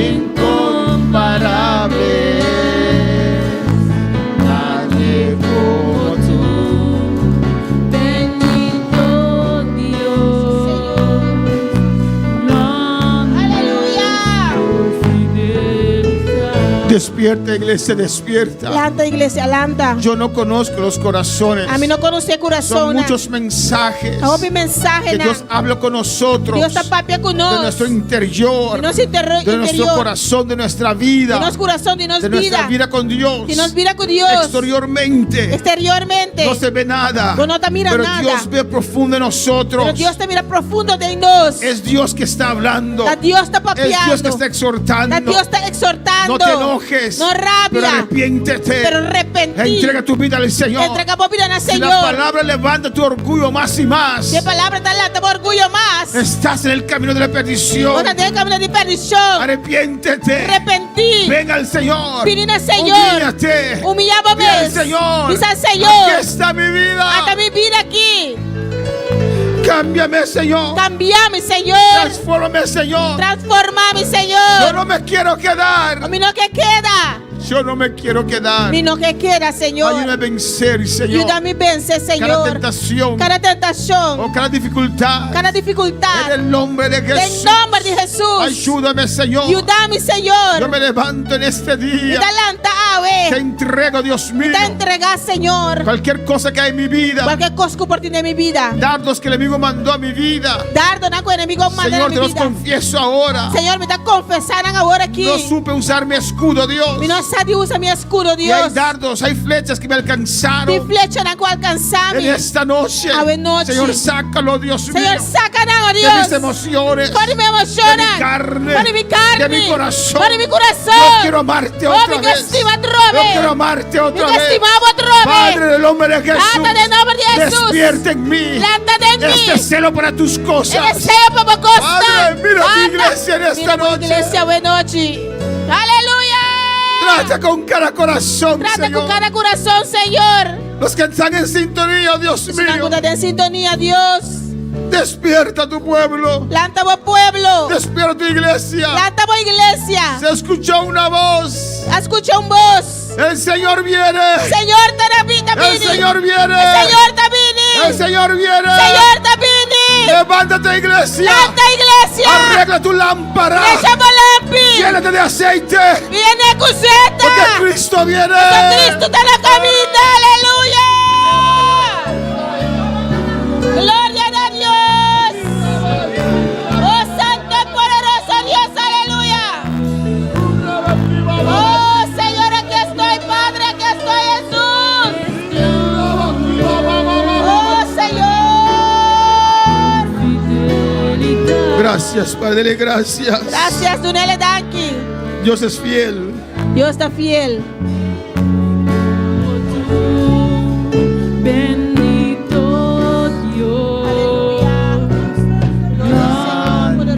Speaker 9: incomparable. Nadie como tú. Bendito Dios.
Speaker 7: Despierta, iglesia, despierta.
Speaker 8: Lanta iglesia, lanta.
Speaker 7: Yo no conozco los corazones.
Speaker 8: A mí no conoce
Speaker 7: Son
Speaker 8: corazón.
Speaker 7: muchos mensajes
Speaker 8: A ouvir mensagem
Speaker 7: que
Speaker 8: na.
Speaker 7: Dios habla con nosotros,
Speaker 8: Deus está papia
Speaker 7: de
Speaker 8: conosco.
Speaker 7: nuestro interior,
Speaker 8: De nosso
Speaker 7: de nuestro
Speaker 8: interior.
Speaker 7: corazón, de nuestra vida,
Speaker 8: De nosso coração, de nossa
Speaker 7: de nuestra
Speaker 8: vida.
Speaker 7: vida con Dios.
Speaker 8: Que nos vira com Deus.
Speaker 7: Exteriormente
Speaker 8: Exteriormente.
Speaker 7: no se ve nada,
Speaker 8: No te mira
Speaker 7: pero
Speaker 8: nada.
Speaker 7: Dios ve profundo en nosotros.
Speaker 8: Pero Deus te mira profundo de nós.
Speaker 7: Es Dios que está hablando,
Speaker 8: Deus está
Speaker 7: es Dios que
Speaker 8: papeando.
Speaker 7: está exhortando.
Speaker 8: Deus está exortando.
Speaker 7: No te enojes,
Speaker 8: No
Speaker 7: pero
Speaker 8: rabia.
Speaker 7: arrepiéntete.
Speaker 8: Pero arrepenti.
Speaker 7: Entrega tu vida al Señor.
Speaker 8: Entrega a vida na
Speaker 7: Si la
Speaker 8: Senhor.
Speaker 7: palabra levanta tu orgullo más y más,
Speaker 8: Se a palavra está lá, tem orgulho mais.
Speaker 7: estás en el camino de la perdición.
Speaker 8: Você tem caminho de perdição.
Speaker 7: Arrepiéntete.
Speaker 8: Arrepenti.
Speaker 7: Ven al Señor.
Speaker 8: Pedindo ao Senhor.
Speaker 7: Humíllate.
Speaker 8: Humilhava
Speaker 7: Dile al
Speaker 8: mesmo.
Speaker 7: Señor.
Speaker 8: Diz ao
Speaker 7: Aquí
Speaker 8: Senhor.
Speaker 7: está mi vida.
Speaker 8: Até minha vida aqui.
Speaker 7: Cámbiame, Señor.
Speaker 8: Cambiame, Senhor.
Speaker 7: Transfórmame, Señor.
Speaker 8: Transformame,
Speaker 7: Yo
Speaker 8: Senhor.
Speaker 7: no me quiero quedar.
Speaker 8: O menino que queda.
Speaker 7: Yo no me quiero quedar.
Speaker 8: Menino que queda, Senhor.
Speaker 7: Ayúdame a vencer, Señor.
Speaker 8: Ajuda-me a vencer,
Speaker 7: Cada
Speaker 8: Senhor.
Speaker 7: tentación
Speaker 8: Cada tentação.
Speaker 7: o cada dificultad.
Speaker 8: Cada
Speaker 7: En
Speaker 8: dificuldade.
Speaker 7: el nombre de
Speaker 8: Em
Speaker 7: Jesús.
Speaker 8: nome de Jesus.
Speaker 7: Ayúdame, Señor.
Speaker 8: Ajuda-me,
Speaker 7: Yo
Speaker 8: Senhor.
Speaker 7: me levanto en este
Speaker 8: Me
Speaker 7: día.
Speaker 8: dá lanta,
Speaker 7: Te
Speaker 8: Aue.
Speaker 7: entrego, Dios mío,
Speaker 8: Me dá entregar, Senhor.
Speaker 7: cualquier cosa que hay en mi vida.
Speaker 8: Qualquer coisa que oportunidade em minha vida.
Speaker 7: Dardos que el enemigo mandó a mi vida.
Speaker 8: Dardo na coisa inimigo manda na
Speaker 7: Señor, te
Speaker 8: minha
Speaker 7: los
Speaker 8: vida.
Speaker 7: confieso ahora.
Speaker 8: Senhor, me dá confessar agora aqui.
Speaker 7: No supe usar mi escudo, Dios.
Speaker 8: Me não sabe usar minha escudo,
Speaker 7: Y hay
Speaker 8: Deus.
Speaker 7: dardos, hay flechas que me
Speaker 8: De
Speaker 7: alcanzaron
Speaker 8: flecha na qual
Speaker 7: en
Speaker 8: alcançar-me.
Speaker 7: esta noche.
Speaker 8: Ave noche.
Speaker 7: Señor, sácalo, Dios mío,
Speaker 8: Senhor, saca não,
Speaker 7: de mis
Speaker 8: Deus.
Speaker 7: emociones,
Speaker 8: Pode me
Speaker 7: de
Speaker 8: emocionar.
Speaker 7: mi carne,
Speaker 8: Pode mi carne.
Speaker 7: de mi corazón.
Speaker 8: Pode mi
Speaker 7: Yo
Speaker 8: coração.
Speaker 7: quiero amarte
Speaker 8: Oh,
Speaker 7: otra
Speaker 8: me
Speaker 7: vez.
Speaker 8: estima
Speaker 7: Yo
Speaker 8: trove.
Speaker 7: quiero amarte
Speaker 8: Me
Speaker 7: otra vez.
Speaker 8: estimava outra
Speaker 7: Padre,
Speaker 8: vez.
Speaker 7: en el nombre de Jesús,
Speaker 8: Trata de nombre de Jesus.
Speaker 7: despierta en mí
Speaker 8: Planta de mí.
Speaker 7: este celo para tus
Speaker 8: El
Speaker 7: cosas.
Speaker 8: deseo para costa.
Speaker 7: Padre, mira mi iglesia en esta
Speaker 8: Mira mi
Speaker 7: noche.
Speaker 8: iglesia hoy noche. Aleluya.
Speaker 7: Trata con cada corazón,
Speaker 8: Trata
Speaker 7: Señor.
Speaker 8: con cada corazón, Señor.
Speaker 7: Los que están en sintonía, Dios mío.
Speaker 8: Estamos en sintonía, Dios.
Speaker 7: Despierta tu pueblo.
Speaker 8: Planta vos pueblo.
Speaker 7: Despierta tu iglesia.
Speaker 8: Planta vos iglesia.
Speaker 7: Se escuchó una voz.
Speaker 8: Escucha un voz.
Speaker 7: El Señor viene.
Speaker 8: Señor Tarabita
Speaker 7: El Señor viene.
Speaker 8: El Señor Tabini.
Speaker 7: El Señor viene.
Speaker 8: Señor Tabini.
Speaker 7: Levántate, iglesia.
Speaker 8: Planta iglesia.
Speaker 7: Arregla tu lámpara.
Speaker 8: Iglesia Molampi.
Speaker 7: Llénate de aceite.
Speaker 8: Viene coseta.
Speaker 7: Porque Cristo viene.
Speaker 8: Cristo está en la camita. Aleluya. Gloria a Dios. Oh, santo y poderoso Dios. Aleluya. Oh, Señor, aquí estoy, Padre. Aquí estoy, Jesús. Oh, Señor.
Speaker 7: Gracias, Padre, gracias.
Speaker 8: Gracias, Dunele Danki.
Speaker 7: Dios es fiel.
Speaker 8: Dios está fiel.
Speaker 9: Bendito Dios, grande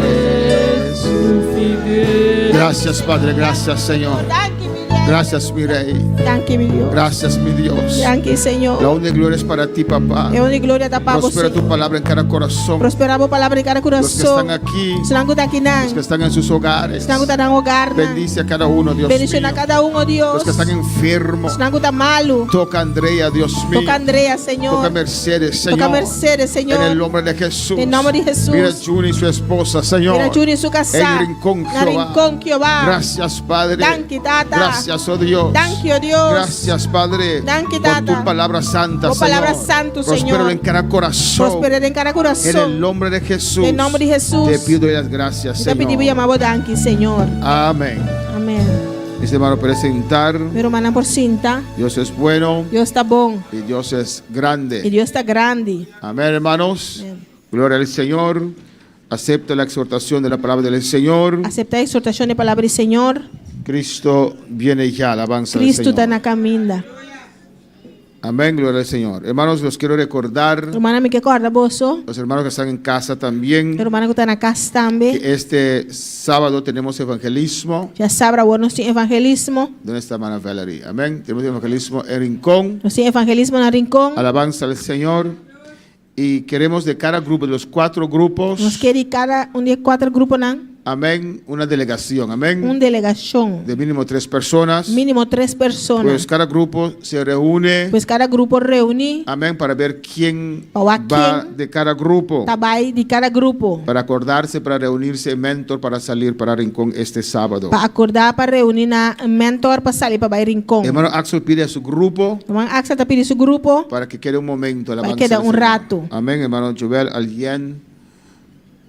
Speaker 9: es su fidelidad.
Speaker 7: Gracias, Padre, gracias, Señor.
Speaker 8: Danki, mi Dios.
Speaker 7: Gracias, mi Rey.
Speaker 8: Danki, mi Dios.
Speaker 7: Gracias, mi Dios.
Speaker 8: Danki,
Speaker 7: La
Speaker 8: Senhor.
Speaker 7: honra y gloria es para ti, papá.
Speaker 8: É onde glória está para
Speaker 7: Prospera
Speaker 8: você.
Speaker 7: tu palabra en cada corazón.
Speaker 8: Prosperava a palavra em cada
Speaker 7: Los que
Speaker 8: coração.
Speaker 7: están aquí,
Speaker 8: Senang daqui
Speaker 7: los
Speaker 8: nang.
Speaker 7: que están en sus hogares.
Speaker 8: Senang tá nang hogar na.
Speaker 7: Bendice a cada uno, Dios
Speaker 8: Bendición a
Speaker 7: mío.
Speaker 8: cada um, ó Dios.
Speaker 7: Los que están enfermos.
Speaker 8: Senang tá malo.
Speaker 7: Toca a Andrea, Dios mío.
Speaker 8: Toca Andrea,
Speaker 7: Toca a
Speaker 8: Senhor.
Speaker 7: Mercedes, Señor.
Speaker 8: Toca Mercedes,
Speaker 7: En el
Speaker 8: Senhor.
Speaker 7: nombre de Jesús.
Speaker 8: En nombre de Jesús.
Speaker 7: Mira a Juni y su esposa, Señor.
Speaker 8: Mira Juni su casa.
Speaker 7: En Rincón,
Speaker 8: Na
Speaker 7: Jehová.
Speaker 8: Rincón, Jehová.
Speaker 7: Gracias, Padre.
Speaker 8: Danki, Tata.
Speaker 7: Gracias, oh Dios.
Speaker 8: Danki, ó Dios.
Speaker 7: Gracias, Padre.
Speaker 8: Danki,
Speaker 7: por
Speaker 8: Tata.
Speaker 7: tu palabra santa,
Speaker 8: Por
Speaker 7: Señor.
Speaker 8: palabra santo,
Speaker 7: Prospéralo
Speaker 8: Señor.
Speaker 7: en cada corazón.
Speaker 8: Prosperar em cada
Speaker 7: En el
Speaker 8: coração.
Speaker 7: nombre de Jesús.
Speaker 8: En nombre de Jesús.
Speaker 7: Te pido las gracias,
Speaker 8: Te pedimos e
Speaker 7: Señor.
Speaker 8: amamos Danki, Senhor.
Speaker 7: Amén.
Speaker 8: Amém.
Speaker 7: Mis hermanos, presentar.
Speaker 8: Meu irmão por cinta.
Speaker 7: Dios es bueno
Speaker 8: Deus está bom.
Speaker 7: y Dios es
Speaker 8: E
Speaker 7: grande.
Speaker 8: Deus está grande.
Speaker 7: Amén, hermanos.
Speaker 8: Amén.
Speaker 7: Gloria al Señor. Acepta la exhortación de la palabra del Señor.
Speaker 8: Aceptar a exortação da palavra do Senhor.
Speaker 7: Cristo viene ya, alabanza al
Speaker 8: Cristo está
Speaker 7: Señor.
Speaker 8: na caminda.
Speaker 7: Amén, gloria al Señor. Hermanos, los quiero recordar,
Speaker 8: Irmã, me que acorda, bolso.
Speaker 7: los hermanos que están en casa también,
Speaker 8: Irmã, que está na casa também.
Speaker 7: que este sábado tenemos evangelismo.
Speaker 8: Já sabe, agora nós temos evangelismo.
Speaker 7: ¿Dónde está hermana Valerie? Amén. Tenemos evangelismo en Rincón.
Speaker 8: Nós temos evangelismo na Rincón.
Speaker 7: Alabanza al Señor. Y queremos de cada grupo, de los 4 grupos,
Speaker 8: Nós queremos cada de 4 grupos, não?
Speaker 7: amén, una delegación, amén,
Speaker 8: una delegación,
Speaker 7: de mínimo 3 personas.
Speaker 8: mínimo 3 personas.
Speaker 7: Pues cada grupo se reúne,
Speaker 8: Pues cada grupo reúne
Speaker 7: amén, para ver quién
Speaker 8: para
Speaker 7: va
Speaker 8: quién
Speaker 7: de cada grupo,
Speaker 8: tabay de cada grupo,
Speaker 7: para acordarse, para reunirse en mentor, para salir para Rincón este sábado.
Speaker 8: para acordar para reunir na mentor para salir para ir rincón.
Speaker 7: Hermano Axel pide a su grupo
Speaker 8: Hermano Axel te pide su grupo
Speaker 7: para que quede un momento,
Speaker 8: para
Speaker 7: alabanza
Speaker 8: quedar
Speaker 7: al
Speaker 8: un
Speaker 7: Señor.
Speaker 8: rato.
Speaker 7: Amén, hermano Joel, Alien,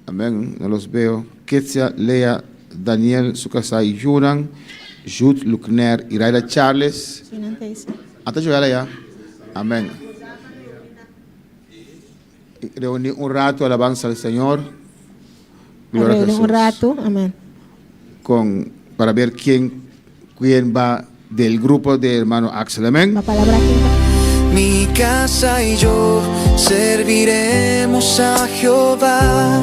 Speaker 7: amén, no los veo. Ketsia, Lea, Daniel, Sukasai, Yuran, Jude, Luckner, Iraida Charles. Hasta llegar allá. Amén. Y reunir un rato, alabanza al Señor. Gloria a
Speaker 8: Reunir
Speaker 7: Jesús.
Speaker 8: un rato, amén.
Speaker 7: Para ver quién va del grupo de hermano Axel. Amén.
Speaker 8: La palabra que
Speaker 1: Mi casa y yo serviremos a Jehová.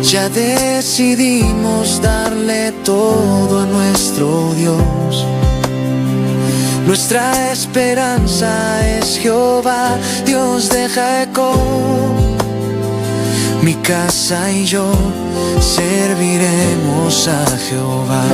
Speaker 1: Ya decidimos darle todo a nuestro Dios. Nuestra esperanza es Jehová, Dios de Jacob. Mi casa y yo serviremos a Jehová.